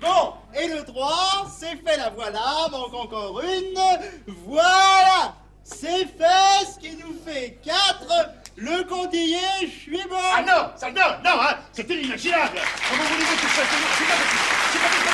Bon, et le 3, c'est fait, la voilà, manque encore une. Voilà, c'est fait, ce qui nous fait 4. Le compte y est, je suis bon. Ah non, ça non, hein, c'est inimaginable. Comment voulez-vous que ça se fasse? C'est pas possible. C'est pas possible.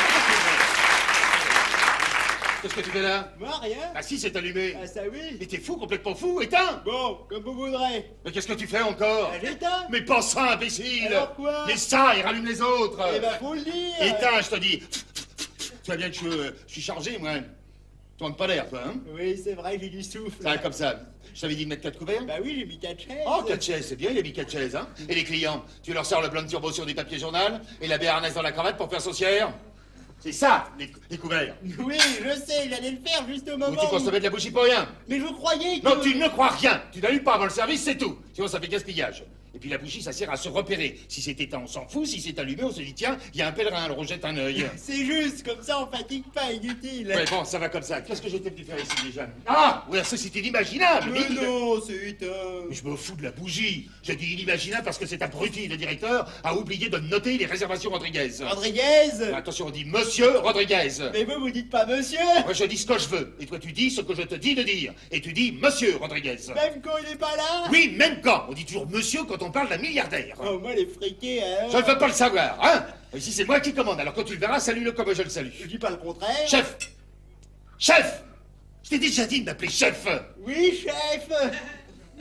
Qu'est-ce que tu fais là? Moi, rien. Ah si, c'est allumé. Ah, ça oui. Mais t'es fou, complètement fou, éteins. Bon, comme vous voudrez. Mais qu'est-ce que tu fais encore? Ah, j'éteins. Mais pas ça, imbécile. Alors quoi? Mais ça, il rallume les autres. Eh ben, faut le dire. Éteins, je te dis. Tu vois bien que je suis chargé, moi. Tu manques pas l'air, toi, hein? Oui, c'est vrai, j'ai du souffle. Ça, comme ça. Je t'avais dit de mettre 4 couverts? Bah oui, j'ai mis 4 chaises. Oh, 4 chaises, c'est bien, il a mis 4 chaises, hein? Et les clients? Tu leur sors le blanc de turbo sur du papier journal et la béarnaise dans la cravate pour faire saucière? C'est ça, les couverts. Oui, je sais, j'allais le faire juste au moment Ou tu consommais de la bougie pour rien? Mais je croyais que... Non, tu ne crois rien. Tu n'allumes pas avant le service, c'est tout. Sinon, ça fait gaspillage. Et puis la bougie, ça sert à se repérer. Si c'est éteint, on s'en fout. Si c'est allumé, on se dit, tiens, il y a un pèlerin, alors on jette un œil. C'est juste, comme ça on fatigue pas, inutile. Ouais, bon, ça va comme ça. Qu'est-ce que j'étais venu faire ici déjà? Ah, ouais, ça c'était inimaginable. Mais non, c'est éteint. Mais je me fous de la bougie. J'ai dit inimaginable parce que cet abruti, le directeur, a oublié de noter les réservations Rodriguez. Rodriguez. Attention, on dit Monsieur Rodriguez. Mais vous dites pas monsieur. Moi, je dis ce que je veux. Et toi, tu dis ce que je te dis de dire. Et tu dis Monsieur Rodriguez. Même quand il est pas là. Oui, même quand. On dit toujours Monsieur quand on parle d'un milliardaire. Oh, moi les friqués, alors... Je ne veux pas le savoir, hein. Ici, c'est moi qui commande. Alors quand tu le verras, salue-le comme je le salue. Je dis pas le contraire. Chef. Chef. Je t'ai déjà dit de m'appeler chef. Oui, chef.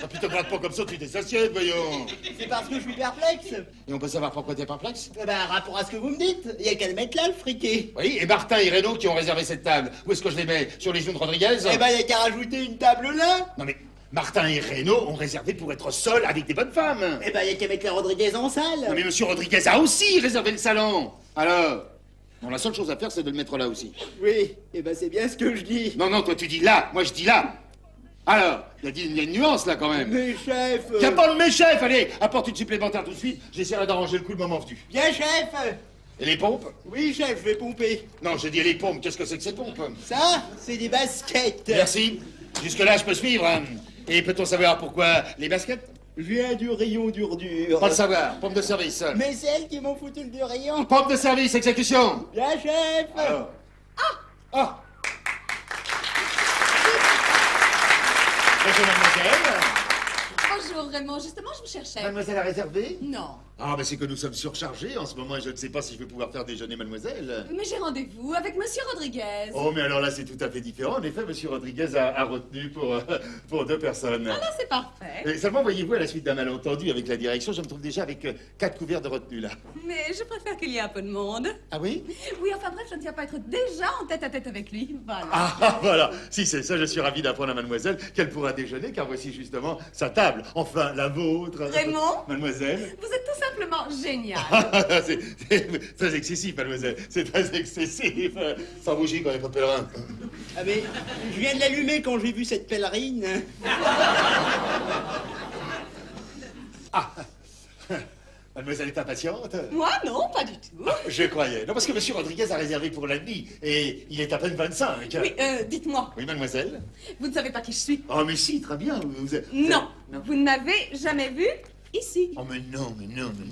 Oh, puis te brade pas comme ça, tu des assiettes, voyons. C'est parce que je suis perplexe. Et on peut savoir pourquoi t'es perplexe? Eh ben, rapport à ce que vous me dites, il y a qu'à le mettre là, le friqué. Oui, et Martin et Renaud qui ont réservé cette table. Où est-ce que je les mets? Sur les genoux de Rodriguez? Eh ben, il y a qu'à rajouter une table là. Non mais, Martin et Renaud ont réservé pour être seuls avec des bonnes femmes. Eh ben, il y a qu'à mettre la Rodriguez en salle. Non mais Monsieur Rodriguez a aussi réservé le salon. Alors? Bon, la seule chose à faire, c'est de le mettre là aussi. Oui, eh ben, c'est bien ce que je dis. Non, non, toi tu dis là, moi je dis là. Alors, il y a une nuance là quand même. Mais chef... Y a pas de mes chefs, allez, apporte une supplémentaire tout de suite, j'essaierai d'arranger le coup le moment venu. Bien, chef. Et les pompes? Oui, chef, je vais pomper. Non, j'ai dit les pompes, qu'est-ce que c'est que ces pompes? Ça, c'est des baskets. Merci, jusque-là je peux suivre. Hein. Et peut-on savoir pourquoi les baskets? Je viens du rayon dur. Pas le savoir, pompe de service. Mais c'est elles qui m'ont foutu le du rayon. Pompe de service, exécution. Bien, chef. Alors. Ah. Bonjour mademoiselle. Bonjour Raymond, justement je vous cherchais. Mademoiselle a réservé? Non. Ah, mais c'est que nous sommes surchargés en ce moment et je ne sais pas si je vais pouvoir faire déjeuner mademoiselle. Mais j'ai rendez-vous avec Monsieur Rodriguez. Oh, mais alors là, c'est tout à fait différent. En effet, Monsieur Rodriguez a retenu pour 2 personnes. Ah non, c'est parfait. Et seulement, voyez-vous, à la suite d'un malentendu avec la direction, je me trouve déjà avec 4 couverts de retenue, là. Mais je préfère qu'il y ait un peu de monde. Ah oui? Oui, enfin bref, je ne tiens pas être déjà en tête-à-tête avec lui. Voilà. Ah, voilà. Si c'est ça, je suis ravi d'apprendre à mademoiselle qu'elle pourra déjeuner, car voici justement sa table. Enfin, la vôtre. Raymond? Mademoiselle? Vous êtes tout simplement génial. C'est très excessif, mademoiselle. C'est très excessif. Sans bougie quand il n'y a pas de pèlerin. Ah mais, je viens de l'allumer quand j'ai vu cette pèlerine. Ah. Mademoiselle est impatiente? Moi, non, pas du tout. Je croyais. Non, parce que Monsieur Rodriguez a réservé pour la nuit et il est à peine 25. Oui, dites-moi, Oui, mademoiselle? vous ne savez pas qui je suis? Oh, mais si, très bien. Non, vous ne m'avez jamais vu ici. Oh, mais non, mais non, mais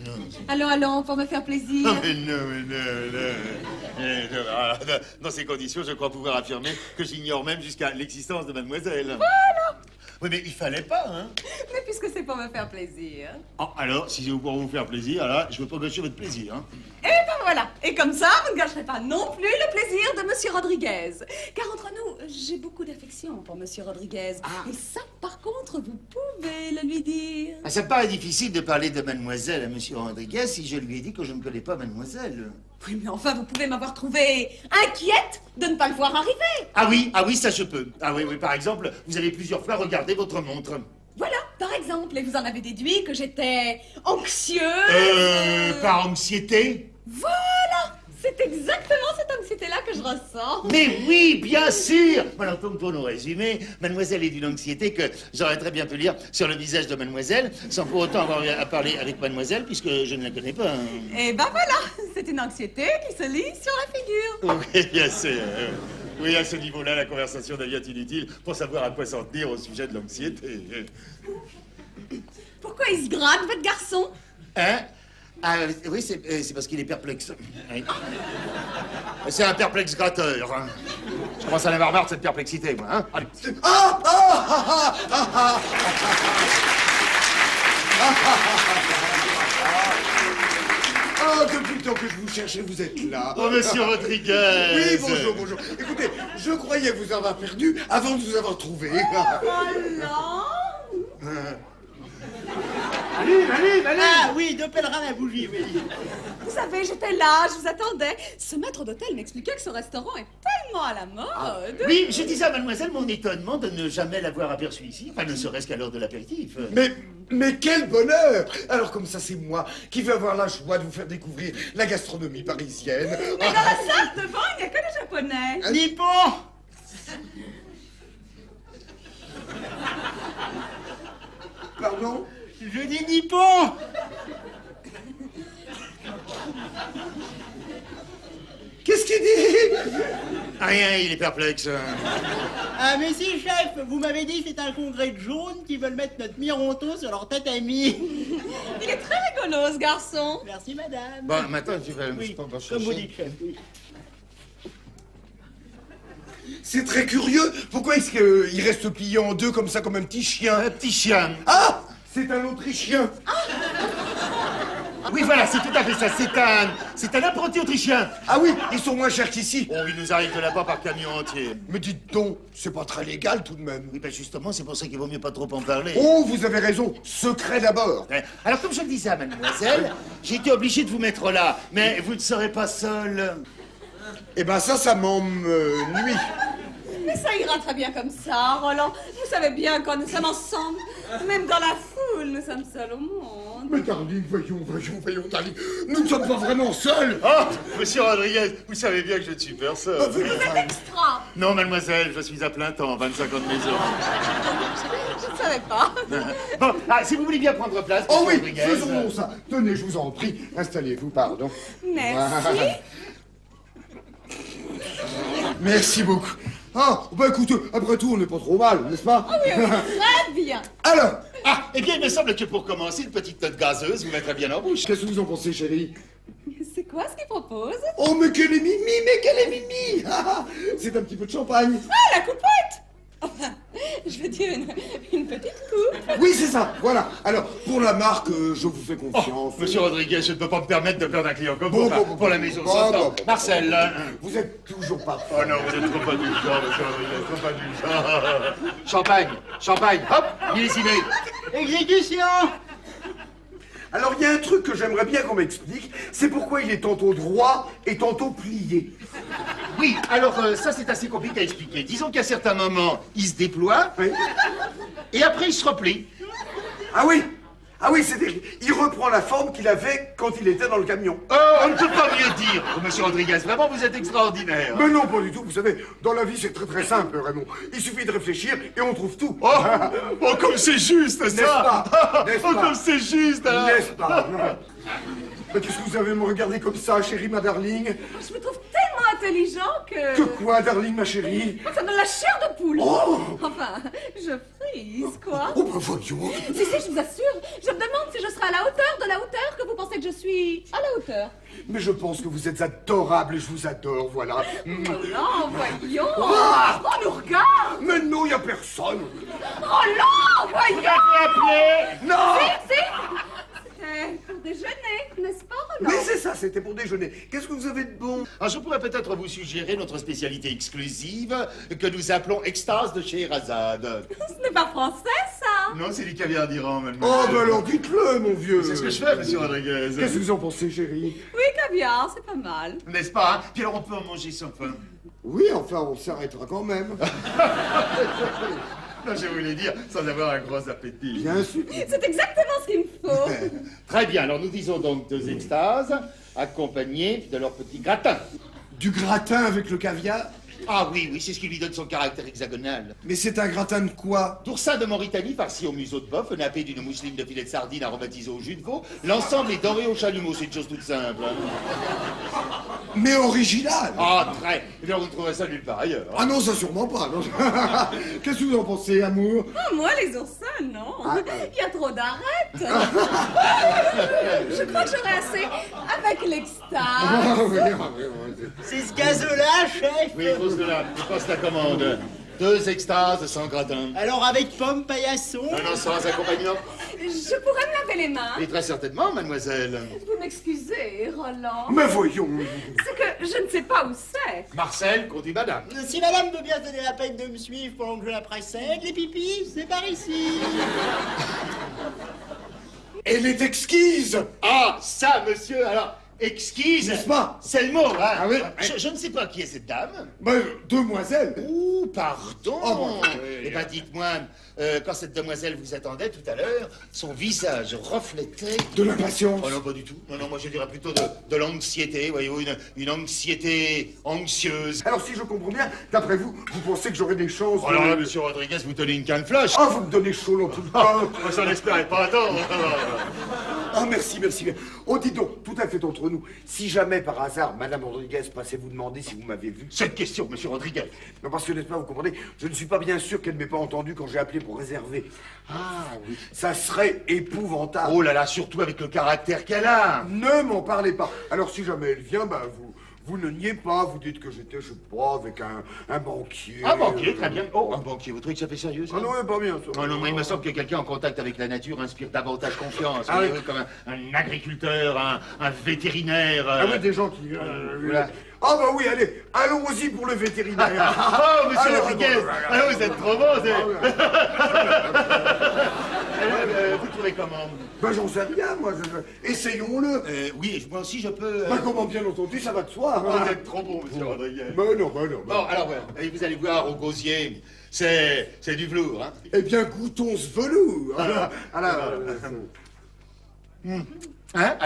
non. Allons, pour me faire plaisir. Oh, mais non, mais non. Ah, dans ces conditions, je crois pouvoir affirmer que j'ignore même jusqu'à l'existence de mademoiselle. Voilà. Oui, mais il fallait pas, hein. Mais puisque c'est pour me faire plaisir. Oh, alors, si c'est pour vous faire plaisir, là, je veux pas gâcher votre plaisir, hein. Et ben voilà. Et comme ça, vous ne gâcherez pas non plus le plaisir de Monsieur Rodriguez. Car entre nous, j'ai beaucoup d'affection pour Monsieur Rodriguez. Et ça, par contre, vous pouvez le lui dire. Ah, ça me paraît difficile de parler de mademoiselle à Monsieur Rodriguez si je lui ai dit que je ne connais pas mademoiselle. Oui, mais enfin, vous pouvez m'avoir trouvé inquiète de ne pas le voir arriver. Ah oui, ça je peux. Ah oui, par exemple, vous avez plusieurs fois regardé votre montre. Voilà, par exemple. Et vous en avez déduit que j'étais anxieuse. Par anxiété? Voilà. C'est exactement cette anxiété-là que je ressens. Mais oui, bien sûr. Alors, comme pour nous résumer, mademoiselle est d'une anxiété que j'aurais très bien pu lire sur le visage de mademoiselle, sans pour autant avoir eu à parler avec mademoiselle, puisque je ne la connais pas. Et ben voilà, c'est une anxiété qui se lit sur la figure. Oui, bien sûr. Oui, à ce niveau-là, la conversation devient inutile pour savoir à quoi s'en tenir au sujet de l'anxiété. Pourquoi il se gratte, votre garçon? Hein? Ah oui, c'est parce qu'il est perplexe. Oui. C'est un perplexe gratteur. Hein. Je commence à en avoir marre de cette perplexité, moi. Hein. Allez. Ah, depuis le temps que je vous cherchais, vous êtes là. Oh, monsieur Rodriguez. Oui, bonjour, bonjour. Écoutez, je croyais vous avoir perdu avant de vous avoir trouvé. Alors Allez. Ah oui, deux pèlerins à bougie, oui. Vous savez, j'étais là, je vous attendais. Ce maître d'hôtel m'expliquait que ce restaurant est tellement à la mode. Oui, je disais à mademoiselle mon étonnement de ne jamais l'avoir aperçu ici, enfin ne serait-ce qu'à l'heure de l'apéritif. Mais quel bonheur! Alors comme ça, c'est moi qui vais avoir la joie de vous faire découvrir la gastronomie parisienne. Mais dans la salle devant, il n'y a que des Japonais. Nippon! Pardon? Je dis Nippon! Qu'est-ce qu'il dit? Rien, il est perplexe. Ah mais si, chef, vous m'avez dit que c'est un congrès de jaunes qui veulent mettre notre Mironto sur leur tatami. Il est très rigolo, ce garçon. Merci, madame. Bon, maintenant, tu vas Oui, pas comme chercher. vous dites, chef, oui. C'est très curieux. Pourquoi est-ce qu'il reste plié en deux comme ça, comme un petit chien? Un petit chien. Ah! C'est un Autrichien. Oui, voilà, c'est tout à fait ça. C'est un apprenti autrichien. Ah oui, ils sont moins chers qu'ici. Oh, il nous arrive de là-bas par camion entier. Mais dites donc, c'est pas très légal tout de même. Oui, ben justement, c'est pour ça qu'il vaut mieux pas trop en parler. Oh, vous avez raison. Secret d'abord. Ouais. Alors, comme je le disais à mademoiselle, j'ai été obligé de vous mettre là, mais vous ne serez pas seul. Eh ben ça m'ennuie. Mais ça ira très bien comme ça, Roland. Vous savez bien, quand nous sommes ensemble, même dans la foule, nous sommes seuls au monde. Mais Darling, voyons, Darling. Nous ne sommes pas vraiment seuls. Oh, monsieur Rodriguez, vous savez bien que je ne suis personne. Vous êtes extra. Non, mademoiselle, je suis à plein temps, 25 ans de maison. Je ne savais pas. Bon, si vous voulez bien prendre place, Oh monsieur oui, Rodriguez. faisons ça. Tenez, je vous en prie. Installez-vous, pardon. Merci. Merci beaucoup. Ah, bah écoutez, après tout, on n'est pas trop mal, n'est-ce pas? Oui, très bien. Alors, Eh bien, il me semble que pour commencer, une petite note gazeuse vous mettra bien en bouche. qu'est-ce que vous en pensez, chérie? C'est quoi ce qu'il propose? Oh, mais quelle est Mimi! C'est un petit peu de champagne. Ah, la coupette! Enfin, je veux dire une petite coupe. Oui, c'est ça, voilà. Alors, pour la marque, je vous fais confiance. Monsieur Rodriguez, je ne peux pas me permettre de perdre un client comme Bon, vous. bon, Pour la maison bon, s'entend. bon, bon. Marcel. Vous êtes toujours pas... Oh non, vous êtes trop indulgent, monsieur Rodriguez, trop indulgent. Champagne, hop, millésimé. Exécution! Alors, il y a un truc que j'aimerais bien qu'on m'explique, c'est pourquoi il est tantôt droit et tantôt plié. Oui, alors ça c'est assez compliqué à expliquer. Disons qu'à certains moments, il se déploie, Oui. et après il se replie. Ah oui, c'est-à-dire, il reprend la forme qu'il avait quand il était dans le camion. Oh, on ne peut pas mieux dire, monsieur Rodriguez. Vraiment, vous êtes extraordinaire. Mais non, pas du tout, vous savez, dans la vie c'est très simple, Raymond. Il suffit de réfléchir et on trouve tout. Oh, comme c'est juste, N'est-ce ça. pas? N'est-ce Oh, pas? comme c'est juste, hein. N'est-ce pas? Mais qu'est-ce que vous avez à me regarder comme ça, chérie, ma darling? Je me trouve tellement intelligent que... Que quoi, darling, ma chérie? Ça donne la chair de poule. Oh! Enfin, je frise, quoi. Oh, bah voyons. Si, je vous assure, je me demande si je serai à la hauteur de la hauteur que vous pensez que je suis à la hauteur. Mais je pense que vous êtes adorable et je vous adore, voilà. Roland, voyons. Ah! On nous regarde. Mais non, il n'y a personne. Roland, voyons. Non! Si. C'était pour déjeuner, n'est-ce pas, Roland? Mais c'est ça, c'était pour déjeuner. Qu'est-ce que vous avez de bon? Alors, je pourrais peut-être vous suggérer notre spécialité exclusive que nous appelons extase de Scheherazade. Ce n'est pas français, ça. Non, c'est du caviar d'Iran, Oh, mademoiselle. ben alors dites-le, mon vieux. C'est ce que je fais, monsieur Rodriguez. Qu'est-ce que vous en pensez, chérie? Oui, caviar, c'est pas mal. N'est-ce pas, hein? Puis alors, on peut en manger sans faim. Oui, enfin, on s'arrêtera quand même. Non, je voulais dire, sans avoir un gros appétit. Bien sûr. C'est exactement ce qu'il me faut. Très bien, alors nous disons donc 2 extases, accompagnées de leur petit gratin. Du gratin avec le caviar? Ah oui, c'est ce qui lui donne son caractère hexagonal. Mais c'est un gratin de quoi? D'oursin de Mauritanie farci au museau de bœuf, nappé d'une mousseline de filet de sardine aromatisé au jus de veau. L'ensemble est doré au chalumeau, c'est une chose toute simple. Mais original! Ah, très. Eh bien, vous ne trouverez ça nulle part ailleurs. Ah non, ça sûrement pas. Non. Qu'est-ce que vous en pensez, amour? Oh, moi, les oursins, non. Il y a trop d'arêtes. Je crois que j'aurai assez. avec l'extase. C'est ce gazeux-là, chef. Oui, pose de là, je passe la commande. 2 extases sans gratin. Alors avec pomme paillasson. Non, sans accompagnement. Je pourrais me laver les mains. Et très certainement, mademoiselle. Vous m'excusez, Roland. Mais voyons. C'est que je ne sais pas où c'est. Marcel, conduit madame. Si madame veut bien donner la peine de me suivre pendant que je la précède, les pipis, c'est par ici. Elle est exquise. Ah, ça, monsieur, alors, exquise. N'est-ce pas? C'est le mot, hein. Ah oui. Je ne sais pas qui est cette dame. Ben, demoiselle. Ouh, pardon. Oh, bon, Eh ben, dites-moi, quand cette demoiselle vous attendait tout à l'heure, son visage reflétait... De l'impatience. Oh non, pas du tout. Non, moi je dirais plutôt de l'anxiété, voyez-vous, une anxiété anxieuse. Alors si je comprends bien, d'après vous, vous pensez que j'aurai des chances Oh, alors là, monsieur Rodriguez, vous tenez une canne flush. Ah, vous me donnez chaud dans tout le corps. Moi, j'en espérais pas tant. Ah, merci bien. Oh, dis donc, tout à fait entre nous. Si jamais, par hasard, Madame Rodriguez passait vous demander si vous m'avez vu... Cette question, monsieur Rodriguez. Non, parce que, n'est-ce pas, vous comprenez, je ne suis pas bien sûr qu'elle ne m'ait pas entendu quand j'ai appelé pour réserver. Ah, oui. Ça serait épouvantable. Oh là là, surtout avec le caractère qu'elle a. Ne m'en parlez pas. Alors, si jamais elle vient, ben, vous ne niez pas, vous dites que j'étais, je sais pas, avec un banquier. Un banquier, très bien. Oh, un banquier, vous trouvez que ça fait sérieux, ça? Ah non, mais pas bien, ça. Oh non, moi, il me semble que quelqu'un en contact avec la nature inspire davantage confiance. Ah Vous oui. voyez, comme un agriculteur, un vétérinaire. Ah oui, des gens qui... Voilà. Ah bah oui, allez, allons-y pour le vétérinaire. Oh, monsieur Alors, Rodriguez, alors, vous êtes trop bon, Ah, ouais. vous trouvez comment? Ben j'en sais rien, moi. Essayons-le. Oui, moi aussi je peux... Ben comment bien entendu, ça va de soi. Vous êtes trop bon, monsieur Rodriguez. Ben non. Bon, alors, ouais, et vous allez voir, au gosier, c'est du velours, hein. Eh bien, goûtons ce velours. Hein?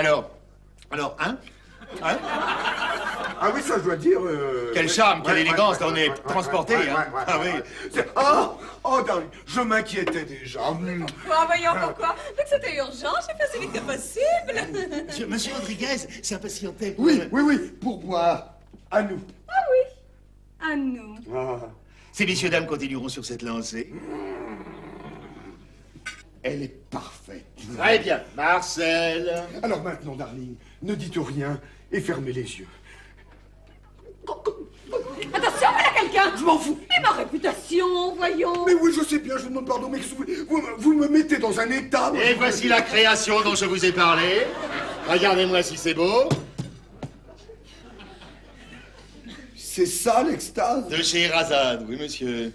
Alors, hein? Hein? Ah oui, ça je dois dire... Quel charme, quelle élégance, on est transporté, hein. Ah oui. Oh, darling, je m'inquiétais déjà. Voyons pourquoi. Vu que c'était urgent, j'ai fait si vite que possible. Monsieur Rodriguez s'impatientait pour... Oui, pour boire. À nous. Ah oui, à nous. Ces messieurs dames continueront sur cette lancée. Elle est parfaite. Très bien, Marcel. Alors maintenant, darling, ne dites rien et fermez les yeux. Attention, voilà quelqu'un. Je m'en fous. Et ma réputation, voyons. Mais oui, je sais bien, je vous demande pardon, mais vous me mettez dans un état... Et voici la création dont je vous ai parlé. Regardez-moi si c'est beau. C'est ça l'extase? De chez Razad, oui, monsieur.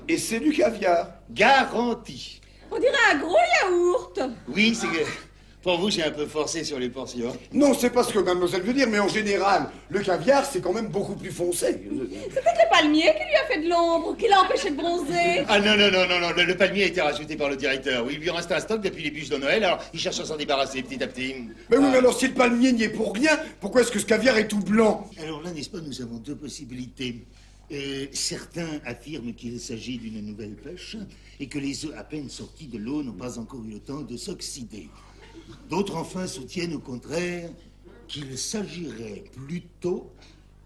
Et c'est du caviar? Garanti. On dirait un gros yaourt. Oui, c'est que... Pour vous, j'ai un peu forcé sur les portions. Non, c'est pas ce que mademoiselle veut dire, mais en général, le caviar, c'est quand même beaucoup plus foncé. C'est peut-être le palmier qui lui a fait de l'ombre, qui l'a empêché de bronzer. Ah non, le palmier a été rajouté par le directeur. Oui, il lui reste un stock depuis les bûches de Noël, alors il cherche à s'en débarrasser petit à petit. Mais oui, mais alors si le palmier n'y est pour rien, pourquoi est-ce que ce caviar est tout blanc? Alors là, n'est-ce pas, nous avons 2 possibilités. Certains affirment qu'il s'agit d'une nouvelle pêche et que les œufs à peine sortis de l'eau n'ont pas encore eu le temps de s'oxyder. D'autres, enfin, soutiennent au contraire qu'il s'agirait plutôt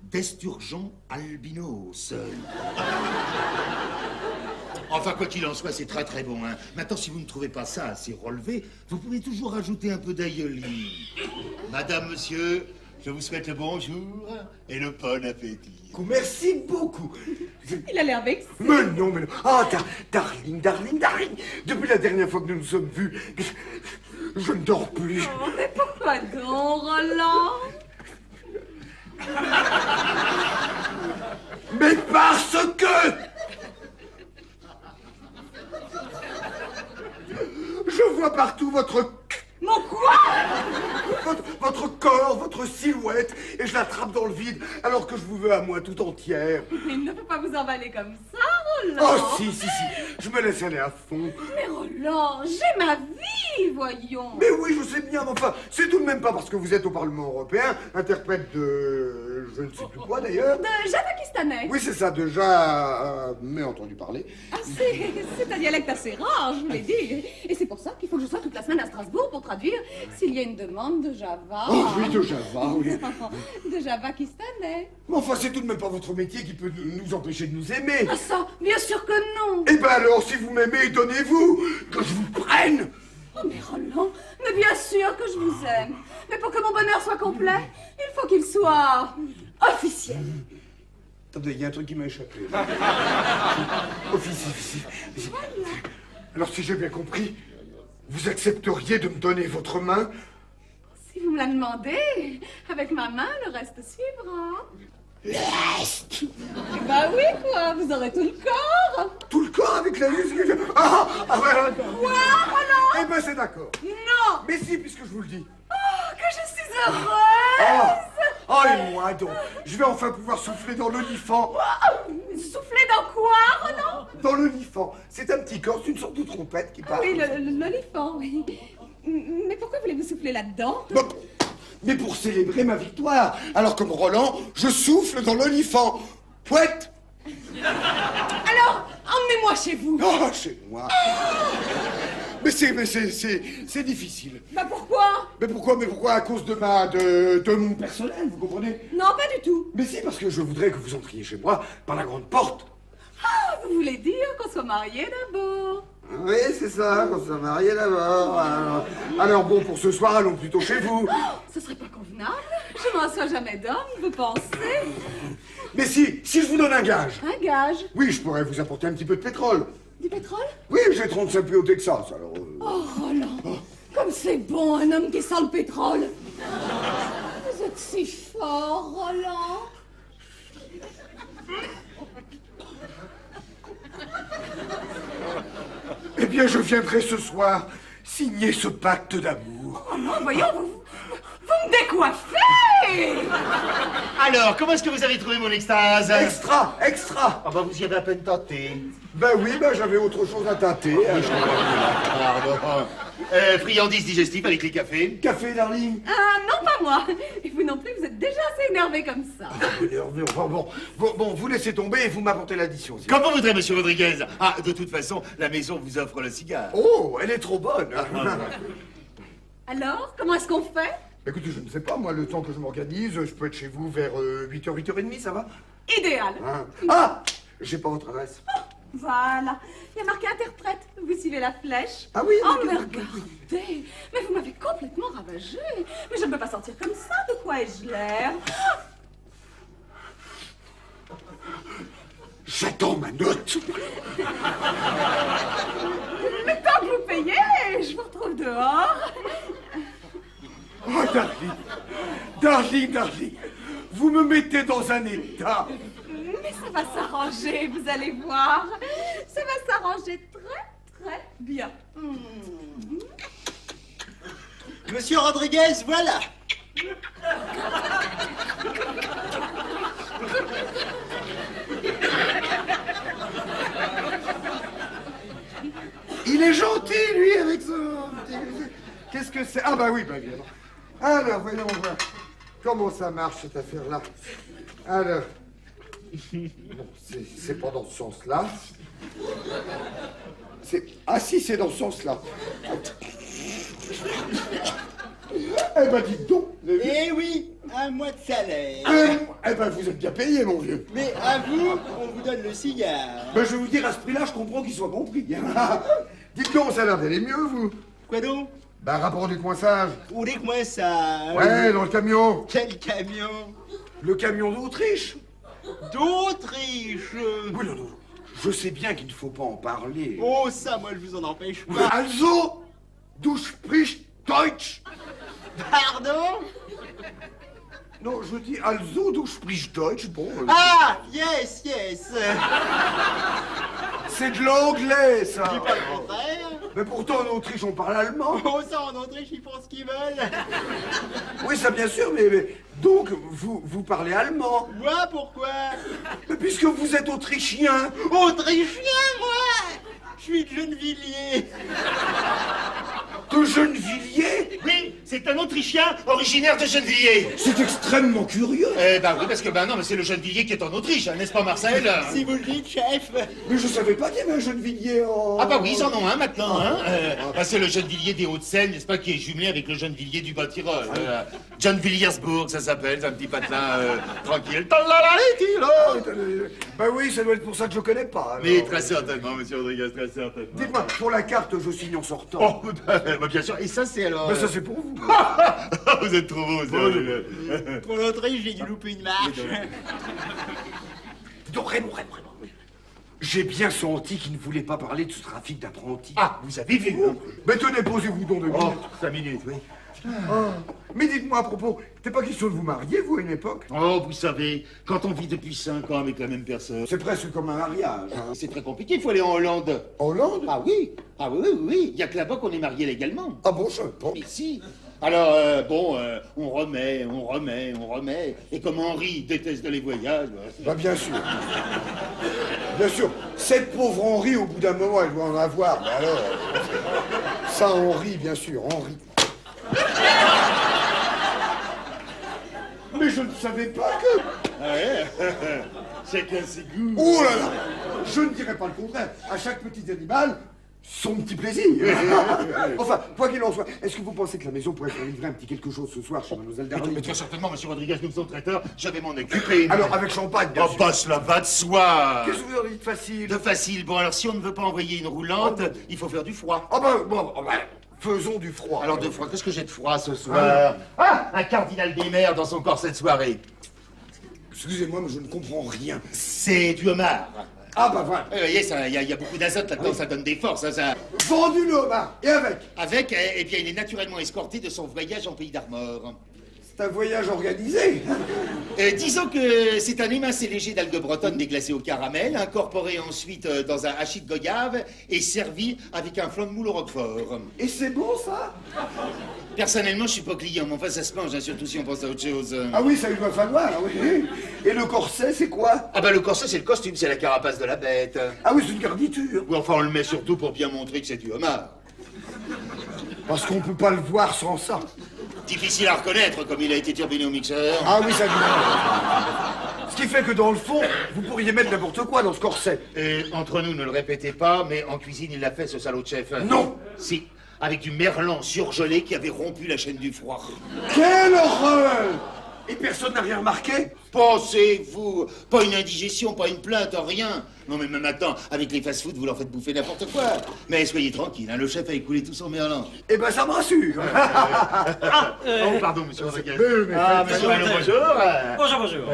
d'esturgeon albinos. Enfin, quoi qu'il en soit, c'est très très bon, hein. Maintenant, si vous ne trouvez pas ça assez relevé, vous pouvez toujours ajouter un peu d'aïoli. Madame, monsieur, je vous souhaite le bonjour et le bon appétit. Merci beaucoup. Il a l'air vexé. Mais non. Ah, darling. Depuis la dernière fois que nous nous sommes vus, je ne dors plus. Oh, mais pourquoi donc, Roland? Mais parce que... Je vois partout votre... Mon quoi? Votre corps, votre silhouette, et je l'attrape dans le vide, alors que je vous veux à moi tout entière. Mais il ne peut pas vous emballer comme ça, Roland. Oh, si, je me laisse aller à fond. Mais Roland, j'ai ma vie, voyons. Mais oui, je sais bien, mais enfin, c'est tout de même pas parce que vous êtes au Parlement européen, interprète de... je ne sais plus quoi, d'ailleurs. De Javakistanais. Oui, c'est ça, déjà... mais entendu parler. Ah, c'est un dialecte assez rare, je vous l'ai dit. Et c'est pour ça qu'il faut que je sois toute la semaine à Strasbourg pour traduire s'il y a une demande de Java. Oh oui, de Java, oui. De Javakistanais. Mais enfin, c'est tout de même pas votre métier qui peut nous empêcher de nous aimer. Ah ça, bien sûr que non. Eh ben alors, si vous m'aimez, donnez-vous, que je vous prenne. Oh, mais Roland, mais bien sûr que je vous aime. Mais pour que mon bonheur soit complet, il faut qu'il soit officiel. Attendez, il y a un truc qui m'a échappé. Officiel. Voilà. Alors, si j'ai bien compris, vous accepteriez de me donner votre main? Si vous me la demandez, avec ma main, le reste suivra. Le reste? Bah oui, quoi, vous aurez tout le corps. Tout le corps avec la liste? Ah ben, Quoi, Roland? eh ben, c'est d'accord. Non. Mais si, puisque je vous le dis. Oh, que je suis heureuse. Oh, et moi donc, je vais enfin pouvoir souffler dans l'olifant. Souffler dans quoi, Roland? Dans l'olifant. C'est un petit corps, c'est une sorte de trompette qui parle. Oui, l'olifant, oui. Mais pourquoi voulez-vous souffler là-dedans? Bon, mais pour célébrer ma victoire. Alors comme Roland, je souffle dans l'olifant. Pouette. Alors, emmenez-moi chez vous. Oh, chez moi. Mais c'est difficile. Bah pourquoi? Mais pourquoi à cause de mon personnel, vous comprenez? Non, pas du tout. Mais si, parce que je voudrais que vous entriez chez moi par la grande porte. Ah, vous voulez dire qu'on soit mariés d'abord? Oui, c'est ça, qu'on soit mariés d'abord. Alors bon, pour ce soir, allons plutôt chez vous. Ce serait pas convenable. Je m'en sois jamais d'homme, vous pensez? Mais si je vous donne un gage. Un gage? Oui, je pourrais vous apporter un petit peu de pétrole. Du pétrole? Oui, j'ai 35 puits au Texas, alors... Oh, Roland, comme c'est bon, un homme qui sent le pétrole. Vous êtes si fort, Roland. Eh bien, je viendrai ce soir signer ce pacte d'amour. Oh non, voyons, vous me décoiffez. Alors, comment est-ce que vous avez trouvé mon extase? Extra. Ah bah vous y avez à peine tenté. Ben oui, j'avais autre chose à tâter. Pardon. Friandise digestive avec les cafés. Café, darling. Ah, non, pas moi. Et vous non plus, vous êtes déjà assez énervé comme ça. Énervé, enfin bon, vous laissez tomber et vous m'apportez l'addition. Comme vous voudrez, monsieur Rodriguez. Ah, de toute façon, la maison vous offre le cigare. Oh, elle est trop bonne. Alors, comment est-ce qu'on fait? Écoutez, je ne sais pas, moi, le temps que je m'organise, je peux être chez vous vers 8h, 8h30, ça va? Idéal. Hein? Ah, j'ai pas votre adresse. Voilà. Il y a marqué interprète. Vous suivez la flèche. Ah oui, Oh, ok, mais ok, regardez. Mais vous m'avez complètement ravagée. Mais je ne peux pas sortir comme ça. De quoi ai-je l'air? J'attends ma note. Mais tant que vous payez, je vous retrouve dehors. Oh, darling, vous me mettez dans un état. Mais ça va s'arranger, vous allez voir. Ça va s'arranger très bien. Monsieur Rodriguez, voilà. Il est gentil, lui, avec son... Qu'est-ce que c'est? Ah bah oui, évidemment. Alors, voyons voir. Comment ça marche, cette affaire-là? Alors... Non, c'est pas dans ce sens-là. Ah si, c'est dans ce sens-là. Eh ben, dites donc. Eh oui, un mois de salaire. Eh ben, vous êtes bien payé, mon vieux. Mais à vous, on vous donne le cigare. Ben, je vais vous dire, à ce prix-là, je comprends qu'il soit compris. Dites donc, ça a l'air d'aller mieux, vous. Quoi donc? Ben, rapport du coinçage. Où est que moi ça? Ouais, dans le camion. Quel camion? Le camion d'Autriche. D'Autriche. Oui, non. Je sais bien qu'il ne faut pas en parler. Oh, ça, moi, je vous en empêche pas. Also, du sprichst Deutsch. Pardon? Non, je dis also, du sprichst Deutsch. Bon. Ah, yes. C'est de l'anglais, ça. C'est pas le contraire. Mais pourtant, en Autriche, on parle allemand. Oh, ça, en Autriche, ils font ce qu'ils veulent. Oui, ça, bien sûr, mais donc, vous parlez allemand. Moi, pourquoi? Mais puisque vous êtes autrichien. Autrichien, moi? Je suis de Gennevilliers. De Gennevilliers? Oui, C'est un Autrichien originaire de Gennevilliers. C'est extrêmement curieux. Bah oui, parce que non, mais c'est le Gennevilliers qui est en Autriche, hein, n'est-ce pas, Marcel? Si vous le dites, chef. Mais je savais pas qu'il y avait un Gennevilliers en... Ah bah oui, ils en ont un maintenant, hein. Bah, c'est le Gennevilliers des Hauts-de-Seine, n'est-ce pas, qui est jumelé avec le Gennevilliers du Bas-Tyrol. John Villiersbourg, ça s'appelle, c'est un petit patelin tranquille. Bah oui, ça doit être pour ça que je connais pas. Alors. Mais très certainement, monsieur Rodriguez, très certainement. Dites-moi, pour la carte, je signe en sortant. Oh, bah, bien sûr, et ça c'est alors... Bah ça c'est pour vous. Vous êtes trop beau, monsieur. Pour l'Autriche, j'ai dû louper une marche. Donc Raymond. J'ai bien senti qu'il ne voulait pas parler de ce trafic d'apprentis. Ah, vous avez vu, hein? Mais tenez, posez-vous donc 2 minutes. Oh, 5 minutes, oui. Mais dites-moi à propos, t'es pas question de vous marier, vous, à une époque? Oh, vous savez, quand on vit depuis 5 ans avec la même personne... C'est presque comme un mariage. Hein. C'est très compliqué, il faut aller en Hollande. Hollande? Ah oui, oui. Il y a que là-bas qu'on est marié légalement. Ah bon, je sais pas. Mais si. Alors, on remet. Et comme Henri déteste les voyages... Bah bien sûr. Bien sûr. Cette pauvre Henri, au bout d'un moment, elle doit en avoir. Mais alors... Ça, Henri, bien sûr, Henri. Mais je ne savais pas que... Ah ouais. Chacun ses goûts. Oh là là. Je ne dirais pas le contraire. À chaque petit animal, son petit plaisir. Enfin, quoi qu'il en soit, est-ce que vous pensez que la maison pourrait faire livrer un petit quelque chose ce soir chez Mademoiselle Darling? Mais très certainement, monsieur Rodriguez, nous sommes traiteurs, je vais m'en occuper. Alors, avec champagne, bien Oh, sûr. bah, cela va de soi. Qu'est-ce que vous avez dit de facile? De facile. Bon, alors, si on ne veut pas envoyer une roulante, il faut faire du froid. Ah bah, bon, faisons du froid. Alors, de froid, qu'est-ce que j'ai de froid ce soir? Ah, un cardinal des mers dans son corps cette soirée. Excusez-moi, mais je ne comprends rien. C'est du homard. Ah bah voilà. Vous voyez, il y a beaucoup d'azote là-dedans, ça donne des forces, hein, ça. Vendu le homard. Et avec? Avec, et bien, il est naturellement escorté de son voyage en pays d'Armor. C'est un voyage organisé. Disons que c'est un émincé léger d'algues bretonnes déglacées au caramel, incorporé ensuite dans un hachis de goyave et servi avec un flan de moule au roquefort. Et c'est bon, ça? Personnellement, je suis pas client, mais enfin, ça se mange, hein, surtout si on pense à autre chose. Ah oui, ça il doit falloir, oui. Et le corset, c'est quoi? Ah bah, le corset, c'est le costume, c'est la carapace de la bête. Ah oui, c'est une garniture. Oui, enfin, on le met surtout pour bien montrer que c'est du homard. Parce qu'on peut pas le voir sans ça. Difficile à reconnaître, comme il a été turbiné au mixeur. Ah oui, ça dit. Ce qui fait que dans le fond, vous pourriez mettre n'importe quoi dans ce corset. Et entre nous, ne le répétez pas, mais en cuisine, il l'a fait, ce salaud de chef. Non. Si, avec du merlan surgelé qui avait rompu la chaîne du froid. Quelle horreur! Et personne n'a rien remarqué? Pensez-vous? Pas une indigestion, pas une plainte, rien. Non, mais même maintenant, avec les fast-food, vous leur faites bouffer n'importe quoi. Mais soyez tranquille, hein, le chef a écoulé tout son merlan. Eh ben, ça me rassure. Oh, pardon, monsieur Rodriguez. Ah, monsieur Malo, bonjour. Bonjour.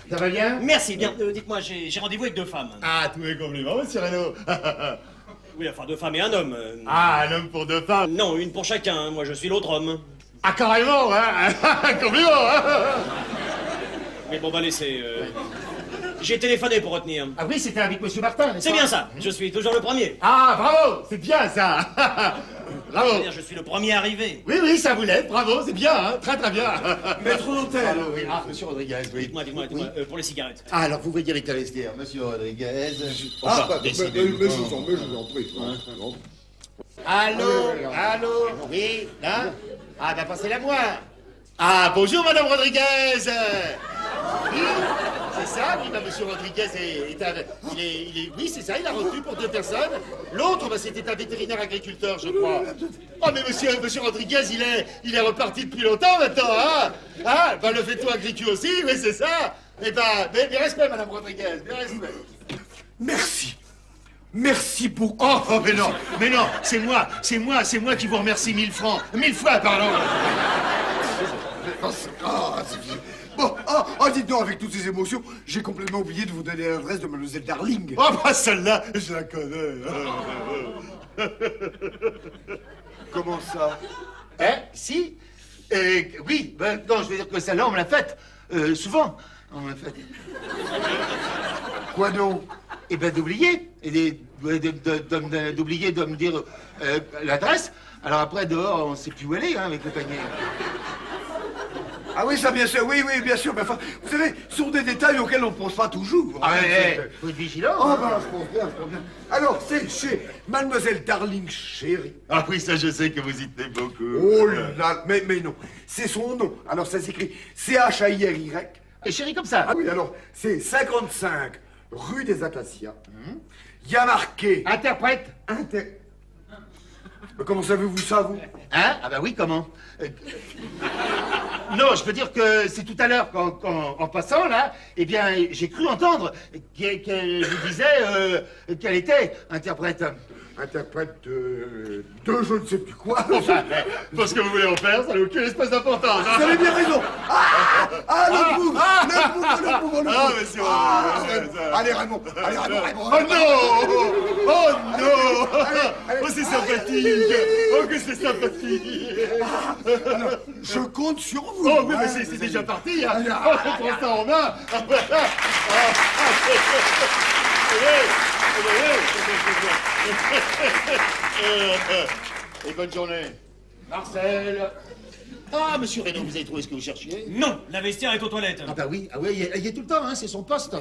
Ça va bien? Merci, bien. Dites-moi, j'ai rendez-vous avec 2 femmes. Ah, tous mes compliments, monsieur Reno. Oui, enfin 2 femmes et un homme. Ah, un homme pour 2 femmes. Non, une pour chacun. Moi, je suis l'autre homme. Ah, carrément, hein. Compliment, hein. Mais bon, bah laissez. J'ai téléphoné pour retenir. Ah oui, c'était avec monsieur Martin, n'est-ce C'est pas? bien ça. Je suis toujours le premier. Ah, bravo, c'est bien ça. Bravo. C'est-à-dire, je suis le premier arrivé. Oui, ça vous l'aide, bravo, c'est bien, hein, très bien. Maître d'hôtel. Bravo, oui. Ah, monsieur Rodriguez, oui. Dites-moi, pour les cigarettes. Ah, alors vous voyez les cavestières, monsieur Rodriguez. Mais je vous en prie. Allô, oui, hein? Ah, ben passez-la moi. Ah, bonjour, madame Rodriguez. Oui, c'est ça, oui, bah, monsieur Rodriguez oui, c'est ça, il a retenu pour 2 personnes. L'autre, bah, c'était un vétérinaire agriculteur, je crois. Oh, mais monsieur Rodriguez, il est reparti depuis longtemps maintenant, hein? Ah, bah, le veto agricule aussi, oui, c'est ça. Eh ben, mes respects, madame Rodriguez, mes respects. Merci beaucoup. Oh, mais non, c'est moi qui vous remercie 1000 francs. 1000 fois, pardon. Bon, dites donc, avec toutes ces émotions, j'ai complètement oublié de vous donner l'adresse de Mademoiselle Darling. Oh, bah, celle-là, je la connais. Comment ça? Hein? Si? Oui, ben, non, je veux dire que celle-là, on me l'a faite. Souvent, on me l'a faite. Quoi donc? Eh ben, d'oublier. Et d'oublier de me dire l'adresse. Alors après, dehors, on sait plus où aller, hein, avec le panier. Ah oui, ça, bien sûr, oui, bien sûr. Mais enfin, vous savez, ce sont des détails auxquels on ne pense pas toujours. Ah ouais, faut être vigilant. Ah ben, je pense bien. Alors, c'est chez Mademoiselle Darling Chérie. Ah oui, ça, je sais que vous y tenez beaucoup. Oh là, mais non, c'est son nom. Alors, ça s'écrit C-H-A-I-R-Y. Et chérie comme ça. Ah oui, alors, c'est 55 rue des Acacias. Il y a marqué... Interprète. Mais comment savez-vous ça, vous? Hein? Ah bah oui, comment? Non, je peux dire que c'est tout à l'heure en passant, là, eh bien, j'ai cru entendre qu'elle vous disait qu'elle était interprète. Interprète de je ne sais plus quoi. Enfin, parce que vous voulez en faire, ça n'a aucune espèce d'importance. Vous avez bien raison. Le pauvre. Ah, mais c'est vrai. Allez, Raymond. Oh non! Oh non! Oh, c'est sympathique! Oh, que c'est sympathique! Alors, je compte sur vous. Oh, oui, mais c'est déjà parti, hein! Oh, on prend ça en main! Ah, voilà! Et bonne journée. Marcel. Ah, monsieur Reynaud, vous avez trouvé ce que vous cherchiez? Non, la vestiaire est aux toilettes. Ah bah oui, il y est tout le temps, hein, c'est son poste.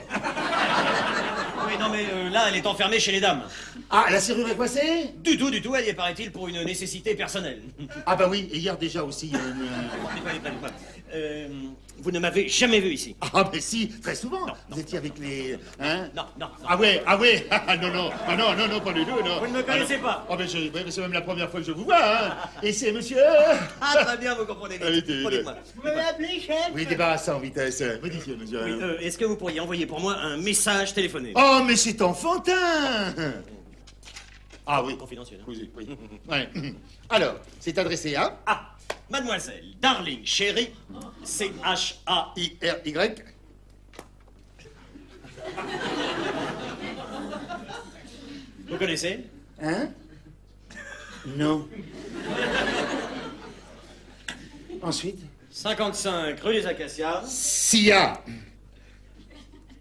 Oui, non, mais là, elle est enfermée chez les dames. Ah, la serrure est coincée? Du tout, elle y est, paraît-il, pour une nécessité personnelle. Ah bah oui, et hier déjà aussi. Vous ne m'avez jamais vu ici. Ah mais si, très souvent. Vous étiez avec les... Hein? Non. Ah ouais, non, pas du tout, non. Vous ne me connaissez pas. Ah mais c'est même la première fois que je vous vois, hein. Et c'est monsieur... Ah, très bien, vous comprenez. Allez, Prenez-moi. Vous pouvez m'appeler, chef? Oui, débarrassant, vitesse. Oui, monsieur. Oui, est-ce que vous pourriez envoyer pour moi un message téléphoné? Oh, mais c'est enfantin. Ah oui. Confidentiel. Hein. Oui. Ouais. Alors, c'est adressé à... Ah, Mademoiselle Darling Chérie, C-H-A-I-R-Y. Vous connaissez? Hein? Non. Ensuite? 55 rue des Acacias. SIA.